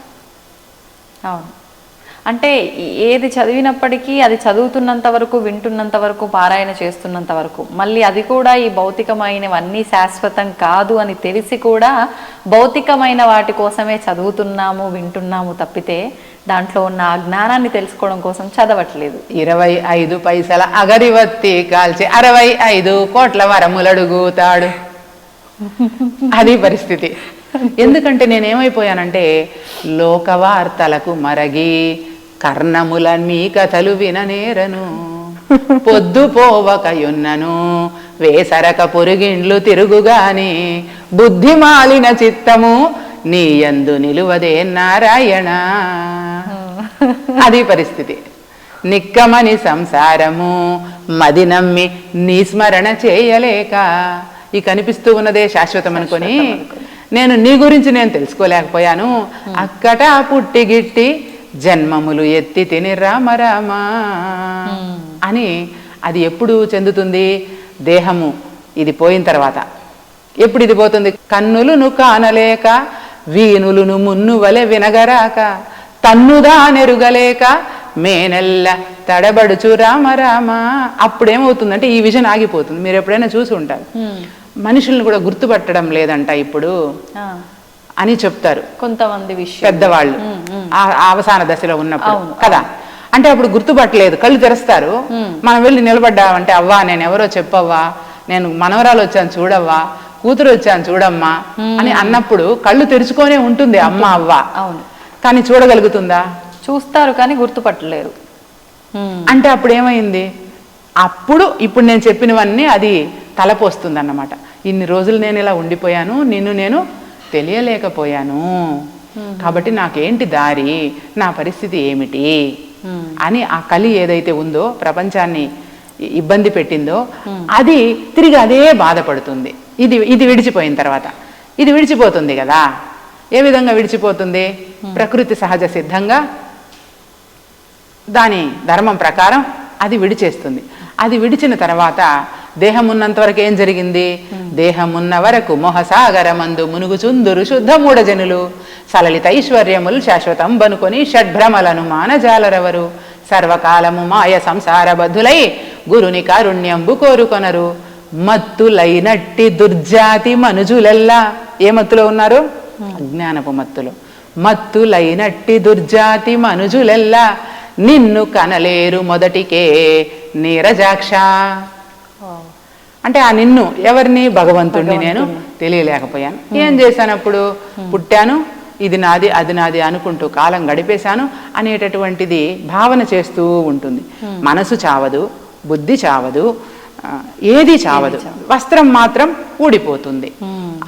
అవును, అంటే ఏది చదివినప్పటికీ అది చదువుతున్నంత వరకు, వింటున్నంత వరకు, పారాయణ చేస్తున్నంత వరకు, మళ్ళీ అది కూడా ఈ భౌతికమైనవన్నీ శాశ్వతం కాదు అని తెలిసి కూడా భౌతికమైన వాటి కోసమే చదువుతున్నాము, వింటున్నాము తప్పితే దాంట్లో ఉన్న ఆ జ్ఞానాన్ని తెలుసుకోవడం కోసం చదవట్లేదు. 25 పైసల అగరివత్తి కాల్చి 65 కోట్ల వరములడుగుతాడు, అది పరిస్థితి. ఎందుకంటే నేనేమైపోయానంటే లోకవార్తలకు మరగి కర్ణముల మీ కథలు విననేరను, పొద్దు పోవకయున్నను వేసరక పొరుగిండ్లు తిరుగుగాని బుద్ధి మాలిన చిత్తము నీ యందు నిలువదే నారాయణ, అది పరిస్థితి. నిక్కమని సంసారము మది నమ్మి నీ స్మరణ చేయలేక, ఈ కనిపిస్తూ ఉన్నదే శాశ్వతం అనుకొని నేను నీ గురించి నేను తెలుసుకోలేకపోయాను. అక్కట పుట్టిగిట్టి జన్మములు ఎత్తి తిని రామ రామ అని. అది ఎప్పుడు చెందుతుంది? దేహము ఇది పోయిన తర్వాత. ఎప్పుడు ఇది పోతుంది? కన్నులును కానలేక వీనులును మున్ను వలె వినగరాక తన్నుదా నెరుగలేక మేనెల్ల తడబడుచు రామ రామ. అప్పుడేమవుతుందంటే ఈ విజన్ ఆగిపోతుంది. మీరు ఎప్పుడైనా చూసి ఉంటారు, మనుషుల్ని కూడా గుర్తుపట్టడం లేదంట ఇప్పుడు అని చెప్తారు కొంతమంది పెద్దవాళ్ళు అవసాన దశలో ఉన్నప్పుడు కదా. అంటే అప్పుడు గుర్తుపట్టలేదు, కళ్ళు తెరుస్తారు. మనం వెళ్ళి నిలబడ్డామంటే అవ్వా నేను ఎవరో చెప్పవ్వా, నేను మనవరాలు వచ్చాను చూడవ్వా, కూతురు వచ్చాను చూడమ్మా అని అన్నప్పుడు కళ్ళు తెరుచుకొనే ఉంటుంది అమ్మ అవ్వ. అవును, కానీ చూడగలుగుతుందా? చూస్తారు కానీ గుర్తుపట్టలేరు. అంటే అప్పుడు ఏమైంది? అప్పుడు ఇప్పుడు నేను చెప్పినవన్నీ అది తలపోస్తుంది అన్నమాట. ఇన్ని రోజులు నేను ఇలా ఉండిపోయాను, నిన్ను నేను తెలియలేకపోయాను, కాబట్టి నాకేంటి దారి, నా పరిస్థితి ఏమిటి అని ఆ కలి ఏదైతే ఉందో ప్రపంచాన్ని ఇబ్బంది పెట్టిందో అది తిరిగి అదే బాధపడుతుంది. ఇది విడిచిపోయిన తర్వాత ఇది విడిచిపోతుంది కదా. ఏ విధంగా విడిచిపోతుంది? ప్రకృతి సహజ సిద్ధంగా దాని ధర్మం ప్రకారం అది విడిచేస్తుంది. అది విడిచిన తర్వాత దేహం ఉన్నంత వరకు ఏం జరిగింది? దేహం ఉన్న వరకు మొహసాగరమందు మునుగుచుందురు శుద్ధ మూఢజనులు, సలలిత ఐశ్వర్యములు శాశ్వతం బనుకొని షడ్భ్రమలను మానజాలరెవరు, సర్వకాలము మాయ సంసార బద్ధులై గురుని కారుణ్యంబు కోరుకొనరు, మత్తులైనట్టి దుర్జాతి మనుజులెల్లా. ఏ మత్తులో ఉన్నారు? అజ్ఞానపు మత్తులో. మత్తులైనట్టి దుర్జాతి మనుజులెల్లా నిన్ను కనలేరు మొదటికే నీరజాక్ష. అంటే ఆ నిన్ను ఎవరిని? భగవంతుడిని నేను తెలియలేకపోయాను. ఏం చేశాను? అప్పుడు పుట్టాను, ఇది నాది అది నాది అనుకుంటూ కాలం గడిపేశాను అనేటటువంటిది భావన చేస్తూ ఉంటుంది. మనసు చావదు, బుద్ధి చావదు, ఏది చావదు, వస్త్రం మాత్రం ఊడిపోతుంది.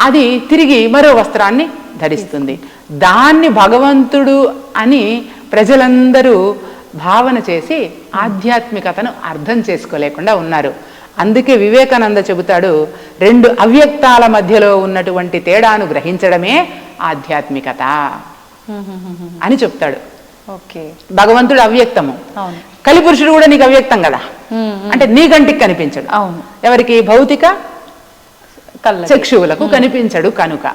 అది తిరిగి మరో వస్త్రాన్ని ధరిస్తుంది. దాన్ని భగవంతుడు అని ప్రజలందరూ భావన చేసి ఆధ్యాత్మికతను అర్థం చేసుకోలేకుండా ఉన్నారు. అందుకే వివేకానంద చెబుతాడు, రెండు అవ్యక్తాల మధ్యలో ఉన్నటువంటి తేడాను గ్రహించడమే ఆధ్యాత్మికత అని చెప్తాడు. భగవంతుడు అవ్యక్తము, కలిపురుషుడు కూడా నీకు అవ్యక్తం కదా. అంటే నీ కంటికి కనిపించడు. ఎవరికి? భౌతిక చక్షువులకు కనిపించడు కనుక.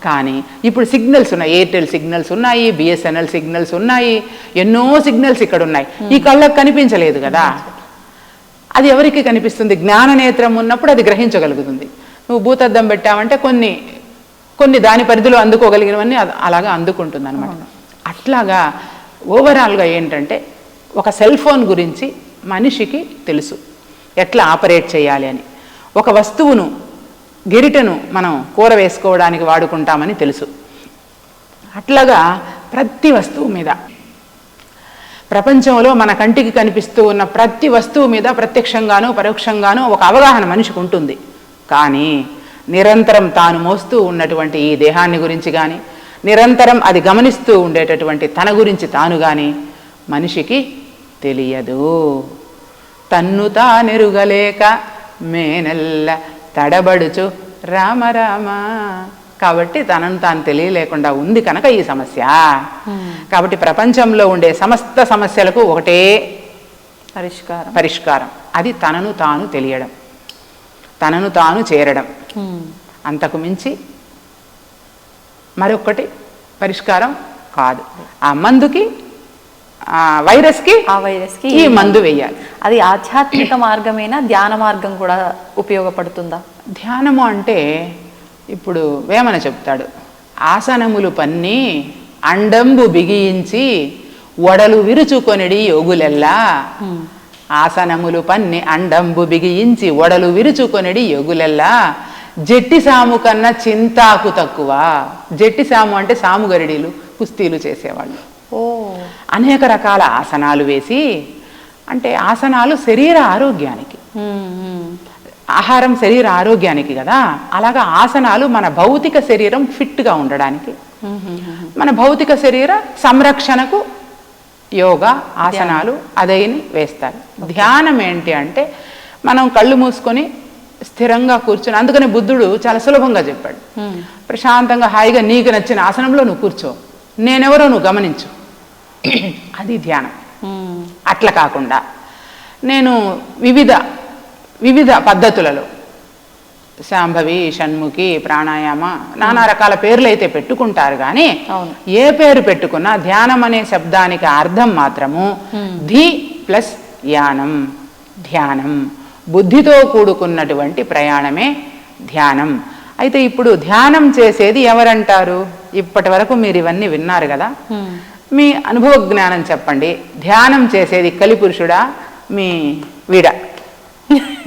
కానీ ఇప్పుడు సిగ్నల్స్ ఉన్నాయి, ఎయిర్టెల్ సిగ్నల్స్ ఉన్నాయి, బిఎస్ఎన్ఎల్ సిగ్నల్స్ ఉన్నాయి, ఎన్నో సిగ్నల్స్ ఇక్కడ ఉన్నాయి. ఈ కళ్ళకు కనిపించలేదు కదా. అది ఎవరికి కనిపిస్తుంది? జ్ఞాన నేత్రం ఉన్నప్పుడు అది గ్రహించగలుగుతుంది. నువ్వు భూతద్దం పెట్టావంటే కొన్ని దాని పరిధిలో అందుకోగలిగినవన్నీ అలాగా అందుకుంటుంది అనమాట. అట్లాగా ఓవరాల్గా ఏంటంటే ఒక సెల్ ఫోన్ గురించి మనిషికి తెలుసు ఎట్లా ఆపరేట్ చేయాలి అని. ఒక వస్తువును, గెరిటను మనం కూర వేసుకోవడానికి వాడుకుంటామని తెలుసు. అట్లాగా ప్రతి వస్తువు మీద, ప్రపంచంలో మన కంటికి కనిపిస్తూ ఉన్న ప్రతి వస్తువు మీద ప్రత్యక్షంగానో పరోక్షంగానో ఒక అవగాహన మనిషికి ఉంటుంది. కానీ నిరంతరం తాను మోస్తూ ఉన్నటువంటి ఈ దేహాన్ని గురించి కానీ, నిరంతరం అది గమనిస్తూ ఉండేటటువంటి తన గురించి తాను కానీ మనిషికి తెలియదు. తన్ను తానెరుగలేక మేనెల్ల తడబడుచు రామ రామ. కాబట్టి తనను తాను తెలియలేకుండా ఉంది కనుక ఈ సమస్య. కాబట్టి ప్రపంచంలో ఉండే సమస్త సమస్యలకు ఒకటే పరిష్కారం, అది తనను తాను తెలియడం, తనను తాను చేరడం. అంతకు మించి మరొకటి పరిష్కారం కాదు. ఆ మందుకి ఆ వైరస్కి ఈ మందు వేయాలి. అది ఆధ్యాత్మిక మార్గమేనా, ధ్యాన మార్గం కూడా ఉపయోగపడుతుందా? ధ్యానము అంటే ఇప్పుడు వేమన చెప్తాడు, ఆసనములు పన్ని అండంబు బిగించి ఒడలు విరుచుకొనిడి యోగులెల్లా. ఆసనములు పన్ని అండంబు బిగించి ఒడలు విరుచుకొనిడి యోగులెల్లా. జట్టి సాము కన్నా చింతాకు తక్కువ. జట్టి సాము అంటే సాము గరిడీలు, కుస్తీలు చేసేవాళ్ళు. అనేక రకాల ఆసనాలు వేసి, అంటే ఆసనాలు శరీర ఆరోగ్యానికి, ఆహారం శరీర ఆరోగ్యానికి కదా, అలాగా ఆసనాలు మన భౌతిక శరీరం ఫిట్గా ఉండడానికి, మన భౌతిక శరీర సంరక్షణకు యోగా ఆసనాలు అదైని వేస్తారు. ధ్యానం ఏంటి అంటే మనం కళ్ళు మూసుకొని స్థిరంగా కూర్చొని, అందుకని బుద్ధుడు చాలా సులభంగా చెప్పాడు, ప్రశాంతంగా హాయిగా నీకు నచ్చిన ఆసనంలో నువ్వు కూర్చో, నేనెవరో నువ్వు గమనించు, అది ధ్యానం. అట్లా కాకుండా నేను వివిధ పద్ధతులలో శాంభవి, షణ్ముఖి, ప్రాణాయామ, నానా రకాల పేర్లు అయితే పెట్టుకుంటారు. కానీ ఏ పేరు పెట్టుకున్నా ధ్యానం అనే శబ్దానికి అర్థం మాత్రము ధి ప్లస్ యానం, ధ్యానం. బుద్ధితో కూడుకున్నటువంటి ప్రయాణమే ధ్యానం. అయితే ఇప్పుడు ధ్యానం చేసేది ఎవరంటారు? ఇప్పటి వరకు మీరు ఇవన్నీ విన్నారు కదా, మీ అనుభవ జ్ఞానం చెప్పండి. ధ్యానం చేసేది కలిపురుషుడా, మీ వీడ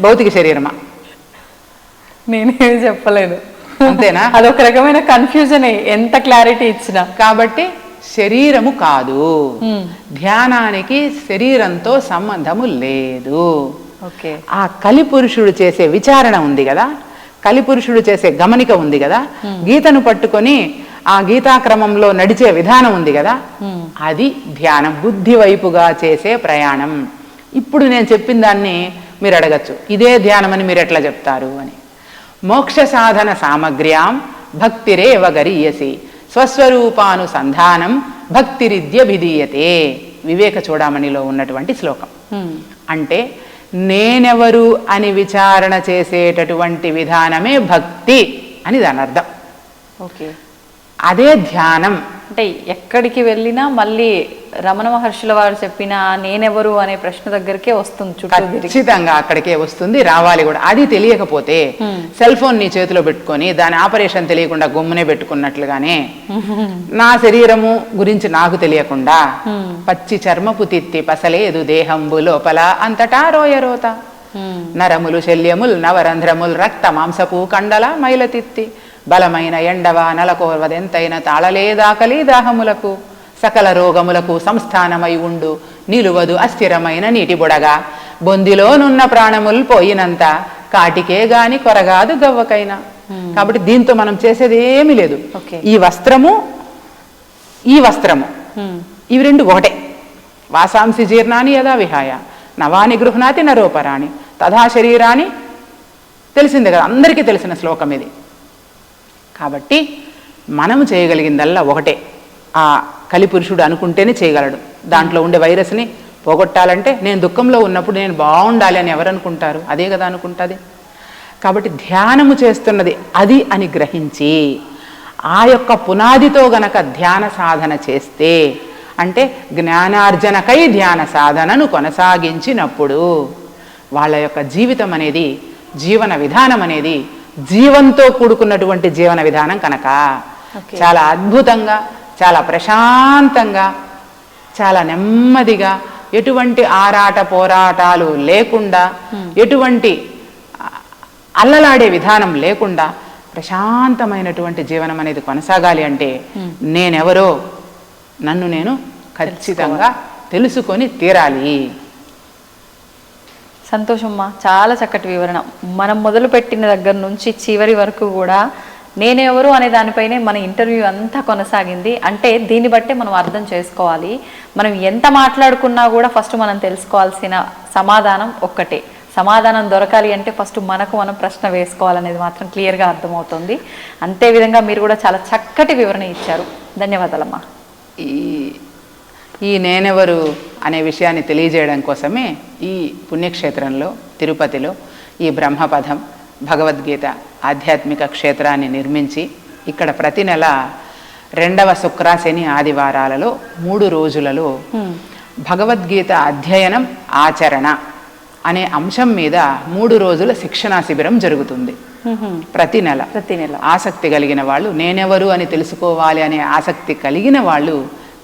భౌతిక శరీరమా? నేనేమి చెప్పలేను, అంతేనా? అదొక రకమైన కన్ఫ్యూజన్ ఎంత క్లారిటీ ఇచ్చినా. కాబట్టి శరీరము కాదు, ధ్యానానికి శరీరంతో సంబంధము లేదు. ఆ కలిపురుషుడు చేసే విచారణ ఉంది కదా, కలిపురుషుడు చేసే గమనిక ఉంది కదా, గీతను పట్టుకొని ఆ గీతాక్రమంలో నడిచే విధానం ఉంది కదా, అది ధ్యానం. బుద్ధి వైపుగా చేసే ప్రయాణం. ఇప్పుడు నేను చెప్పిన దాన్ని మీరు అడగచ్చు, ఇదే ధ్యానం అని మీరు ఎట్లా చెప్తారు అని. మోక్ష సాధన సామగ్ర్యాం భక్తిరేవ గరీయసి స్వస్వరూపానుసంధానం భక్తిరిద్యభిధీయతే. వివేక చూడామణిలో ఉన్నటువంటి శ్లోకం. అంటే నేనెవరు అని విచారణ చేసేటటువంటి విధానమే భక్తి అని దాని అర్థం. అదే ధ్యానం. అంటే ఎక్కడికి వెళ్ళినా మళ్ళీ రమణ మహర్షుల వారు చెప్పిన నేనెవరు అనే ప్రశ్న దగ్గరికే వస్తుంది, ఖచ్చితంగా అక్కడికే వస్తుంది, రావాలి కూడా. అది తెలియకపోతే సెల్ ఫోన్ నీ చేతిలో పెట్టుకొని దాని ఆపరేషన్ తెలియకుండా గమ్మునే పెట్టుకున్నట్లుగానే నా శరీరము గురించి నాకు తెలియకుండా పచ్చి చర్మపు తిత్తి పసలేదు దేహంబు లోపల అంతటా రోయరోత నరములు శల్యముల్ నవరంధ్రముల్ రక్త మాంసపు కండల మైలతిత్తి బలమైన ఎండవ నలకోర్వదెంతైన తాళలేదాకలి దాహములకు సకల రోగములకు సంస్థానమై ఉండు నిలువదు అస్థిరమైన నీటి బుడగా బొందిలోనున్న ప్రాణములు పోయినంత కాటికే గాని కొరగాదు గవ్వకైనా. కాబట్టి దీంతో మనం చేసేది ఏమీ లేదు. ఈ వస్త్రము ఇవి రెండు ఒకటే. వాసాంసి జీర్ణాన్ని యదా విహాయ నవాని గృహ్ణాతి నరోపరాణి తథా శరీరాన్ని. తెలిసిందే కదా, అందరికీ తెలిసిన శ్లోకం ఇది. కాబట్టి మనము చేయగలిగిందల్లా ఒకటే. ఆ కలిపురుషుడు అనుకుంటేనే చేయగలడు. దాంట్లో ఉండే వైరస్ని పోగొట్టాలంటే నేను దుఃఖంలో ఉన్నప్పుడు నేను బాగుండాలి అని ఎవరు అనుకుంటారు? అదే కదా అనుకుంటుంది. కాబట్టి ధ్యానము చేస్తున్నది అది అని గ్రహించి ఆ యొక్క పునాదితో గనక ధ్యాన సాధన చేస్తే, అంటే జ్ఞానార్జనకై ధ్యాన సాధనను కొనసాగించినప్పుడు వాళ్ళ యొక్క జీవితం అనేది, జీవన విధానం అనేది జీవంతో కూడుకున్నటువంటి జీవన విధానం కనుక చాలా అద్భుతంగా, చాలా ప్రశాంతంగా, చాలా నెమ్మదిగా, ఎటువంటి ఆరాట పోరాటాలు లేకుండా, ఎటువంటి అల్లలాడే విధానం లేకుండా ప్రశాంతమైనటువంటి జీవనం అనేది కొనసాగాలి అంటే నేనెవరో నన్ను నేను ఖచ్చితంగా తెలుసుకొని తీరాలి. సంతోషమ్మా, చాలా చక్కటి వివరణ. మనం మొదలుపెట్టిన దగ్గర నుంచి చివరి వరకు కూడా నేనెవరు అనే దానిపైనే మన ఇంటర్వ్యూ అంతా కొనసాగింది. అంటే దీన్ని బట్టే మనం అర్థం చేసుకోవాలి, మనం ఎంత మాట్లాడుకున్నా కూడా ఫస్ట్ మనం తెలుసుకోవాల్సిన సమాధానం ఒక్కటే. సమాధానం దొరకాలి అంటే ఫస్ట్ మనకు మనం ప్రశ్న వేసుకోవాలనేది మాత్రం క్లియర్గా అర్థమవుతుంది. అంతే విధంగా మీరు కూడా చాలా చక్కటి వివరణ ఇచ్చారు. ధన్యవాదాలమ్మా. ఈ నేనెవరు అనే విషయాన్ని తెలియజేయడం కోసమే ఈ పుణ్యక్షేత్రంలో తిరుపతిలో ఈ బ్రహ్మపథం భగవద్గీత ఆధ్యాత్మిక క్షేత్రాన్ని నిర్మించి ఇక్కడ ప్రతి నెల 2వ శుక్ర శని ఆదివారాలలో 3 రోజులలో భగవద్గీత అధ్యయనం ఆచరణ అనే అంశం మీద 3 రోజుల శిక్షణా శిబిరం జరుగుతుంది. ప్రతి నెల ఆసక్తి కలిగిన వాళ్ళు, నేనెవరు అని తెలుసుకోవాలి అనే ఆసక్తి కలిగిన వాళ్ళు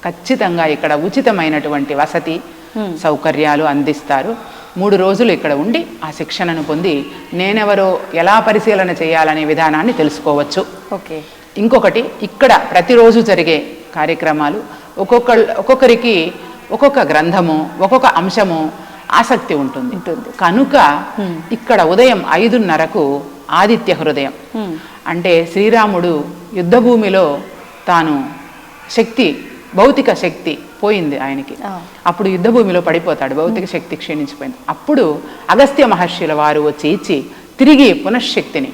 ఖచ్చితంగా ఇక్కడ ఉచితమైనటువంటి వసతి సౌకర్యాలు అందిస్తారు. 3 రోజులు ఇక్కడ ఉండి ఆ శిక్షణను పొంది నేనెవరో ఎలా పరిశీలన చేయాలనే విధానాన్ని తెలుసుకోవచ్చు. ఇంకొకటి, ఇక్కడ ప్రతిరోజు జరిగే కార్యక్రమాలు ఒక్కొక్కరికి ఒక్కొక్క గ్రంథము ఒక్కొక్క అంశము ఆసక్తి ఉంటుంది కనుక ఇక్కడ ఉదయం 5:30కు ఆదిత్య హృదయం, అంటే శ్రీరాముడు యుద్ధభూమిలో తాను భౌతిక శక్తి పోయింది ఆయనకి, అప్పుడు యుద్ధభూమిలో పడిపోతాడు, భౌతిక శక్తి క్షీణించిపోయింది. అప్పుడు అగస్త్య మహర్షుల వారు వచ్చి ఇచ్చి తిరిగి పునఃశక్తిని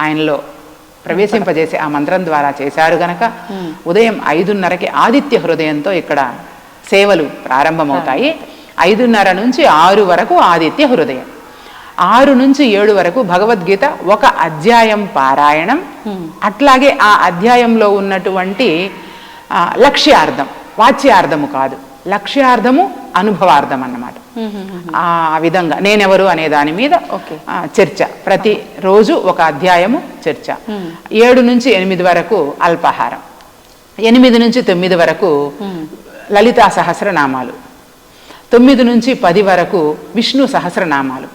ఆయనలో ప్రవేశింపజేసి ఆ మంత్రం ద్వారా చేశారు గనక ఉదయం 5:30కి ఆదిత్య హృదయంతో ఇక్కడ సేవలు ప్రారంభమవుతాయి. 5:30 నుంచి 6 వరకు ఆదిత్య హృదయం, 6 నుంచి 7 వరకు భగవద్గీత ఒక అధ్యాయం పారాయణం, అట్లాగే ఆ అధ్యాయంలో ఉన్నటువంటి లక్ష్యార్థం, వాచ్యార్థము కాదు, లక్ష్యార్థము అనుభవార్థం అన్నమాట. ఆ విధంగా నేనెవరు అనే దాని మీద చర్చ, ప్రతి రోజు ఒక అధ్యాయము చర్చ. 7 నుంచి 8 వరకు అల్పాహారం, 8 నుంచి 9 వరకు లలితా సహస్రనామాలు, 9 నుంచి 10 వరకు విష్ణు సహస్రనామాలు.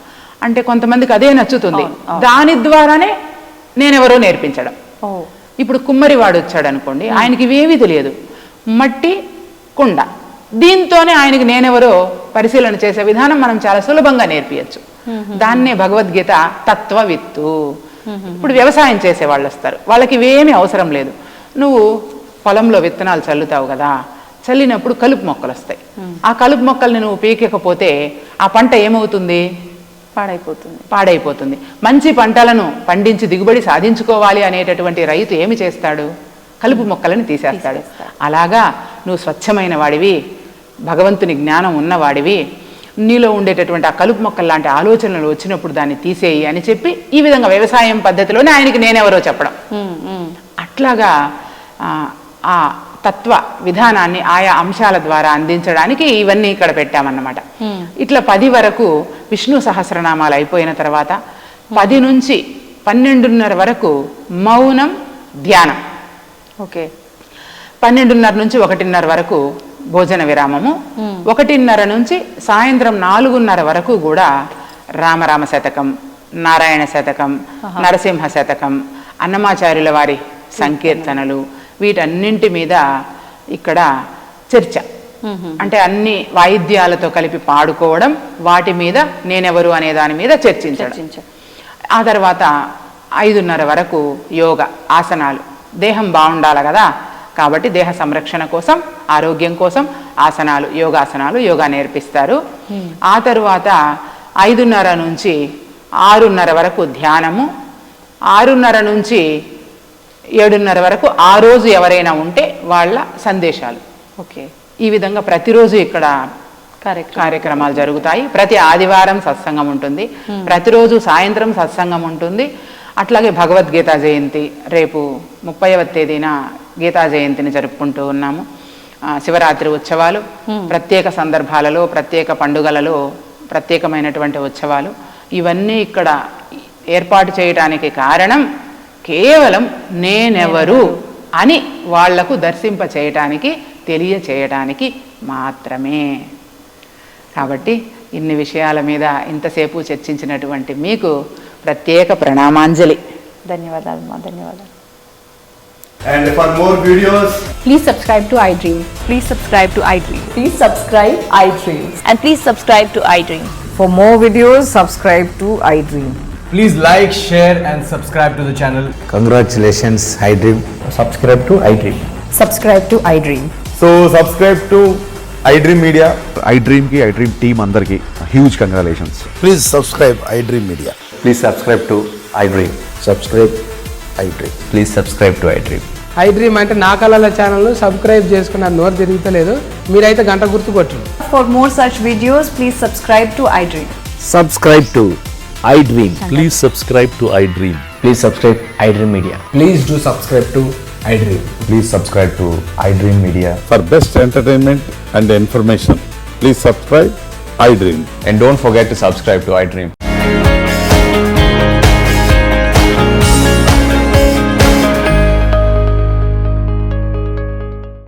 అంటే కొంతమందికి అదే నచ్చుతుంది, దాని ద్వారానే నేనెవరో నేర్పించడం. ఇప్పుడు కుమ్మరివాడు వచ్చాడు అనుకోండి, ఆయనకి ఇవేమీ తెలియదు, మట్టి కుండ, దీంతోనే ఆయనకి నేనెవరో పరిశీలన చేసే విధానం మనం చాలా సులభంగా నేర్పించచ్చు. దాన్నే భగవద్గీత తత్వవిత్తు. ఇప్పుడు వ్యవసాయం చేసే వాళ్ళు వస్తారు, వాళ్ళకి ఇవేమీ అవసరం లేదు. నువ్వు పొలంలో విత్తనాలు చల్లుతావు కదా, చల్లినప్పుడు కలుపు మొక్కలు వస్తాయి, ఆ కలుపు మొక్కల్ని నువ్వు పీకకపోతే ఆ పంట ఏమవుతుంది? పాడైపోతుంది. మంచి పంటలను పండించి దిగుబడి సాధించుకోవాలి అనేటటువంటి రైతు ఏమి చేస్తాడు? కలుపు మొక్కలను తీసేస్తాడు. అలాగా నువ్వు స్వచ్ఛమైన వాడివి, భగవంతుని జ్ఞానం ఉన్నవాడివి, నీలో ఉండేటటువంటి ఆ కలుపు మొక్కలు లాంటి ఆలోచనలు వచ్చినప్పుడు దాన్ని తీసేయి అని చెప్పి ఈ విధంగా వ్యవసాయం పద్ధతిలోనే ఆయనకి నేనెవరో చెప్పడం. అట్లాగా ఆ తత్వ విధానాన్ని ఆయా అంశాల ద్వారా అందించడానికి ఇవన్నీ ఇక్కడ పెట్టామన్నమాట. ఇట్లా 10 వరకు విష్ణు సహస్రనామాలు అయిపోయిన తర్వాత 10 నుంచి 12:30 వరకు మౌనం ధ్యానం. 12:30 నుంచి 1:30 వరకు భోజన విరామము. 1:30 నుంచి సాయంత్రం 4:30 వరకు కూడా రామరామ శతకం, నారాయణ శతకం, నరసింహ శతకం, అన్నమాచార్యుల వారి సంకీర్తనలు, వీటన్నింటి మీద ఇక్కడ చర్చ. అంటే అన్ని వాయిద్యాలతో కలిపి పాడుకోవడం, వాటి మీద నేనెవరు అనే దాని మీద చర్చించడం. ఆ తర్వాత 5:30 వరకు యోగ ఆసనాలు. దేహం బాగుండాలి కదా, కాబట్టి దేహ సంరక్షణ కోసం, ఆరోగ్యం కోసం ఆసనాలు, యోగాసనాలు, యోగా నేర్పిస్తారు. ఆ తరువాత 5:30 నుంచి 6:30 వరకు ధ్యానము, 6:30 నుంచి 7:30 వరకు ఆ రోజు ఎవరైనా ఉంటే వాళ్ళ సందేశాలు. ఈ విధంగా ప్రతిరోజు ఇక్కడ కార్యక్రమాలు జరుగుతాయి. ప్రతి ఆదివారం సత్సంగం ఉంటుంది, ప్రతిరోజు సాయంత్రం సత్సంగం ఉంటుంది. అట్లాగే భగవద్గీత జయంతి, రేపు 30వ తేదీన గీతా జయంతిని జరుపుకుంటూ ఉన్నాము. శివరాత్రి ఉత్సవాలు, ప్రత్యేక సందర్భాలలో, ప్రత్యేక పండుగలలో ప్రత్యేకమైనటువంటి ఉత్సవాలు, ఇవన్నీ ఇక్కడ ఏర్పాటు చేయడానికి కారణం కేవలం నేనెవరు అని వాళ్లకు దర్శింప చేయటానికి, తెలియచేయటానికి మాత్రమే. కాబట్టి ఇన్ని విషయాల మీద ఇంతసేపు చర్చించినటువంటి మీకు ప్రత్యేక ప్రణామాంజలి. ధన్యవాదాలు. ధన్యవాదాలు. And for more videos, please subscribe to iDream. Please subscribe to iDream. Please subscribe iDream. And please subscribe to iDream. For more videos, subscribe to iDream. Please like, share, and subscribe to the channel. Congratulations, iDream. Subscribe to iDream. Subscribe to iDream. So subscribe to iDream Media. iDream ki iDream team అందరికి huge congratulations. Please subscribe iDream Media. Please subscribe to iDream. Subscribe iDream. Please subscribe to iDream. iDream అంటే నా కళల ఛానల్ సబ్స్క్రైబ్ చేసుకున్న నోరు తిరుగుతలేదు, మీరైతే గంట గుర్తు కొట్టండి. For more such videos, please subscribe to iDream. Subscribe to iDream. Please subscribe to iDream. Please subscribe iDream Media. Please do subscribe to iDream. Please subscribe to iDream Media. For best entertainment and information, please subscribe iDream. And don't forget to subscribe to iDream.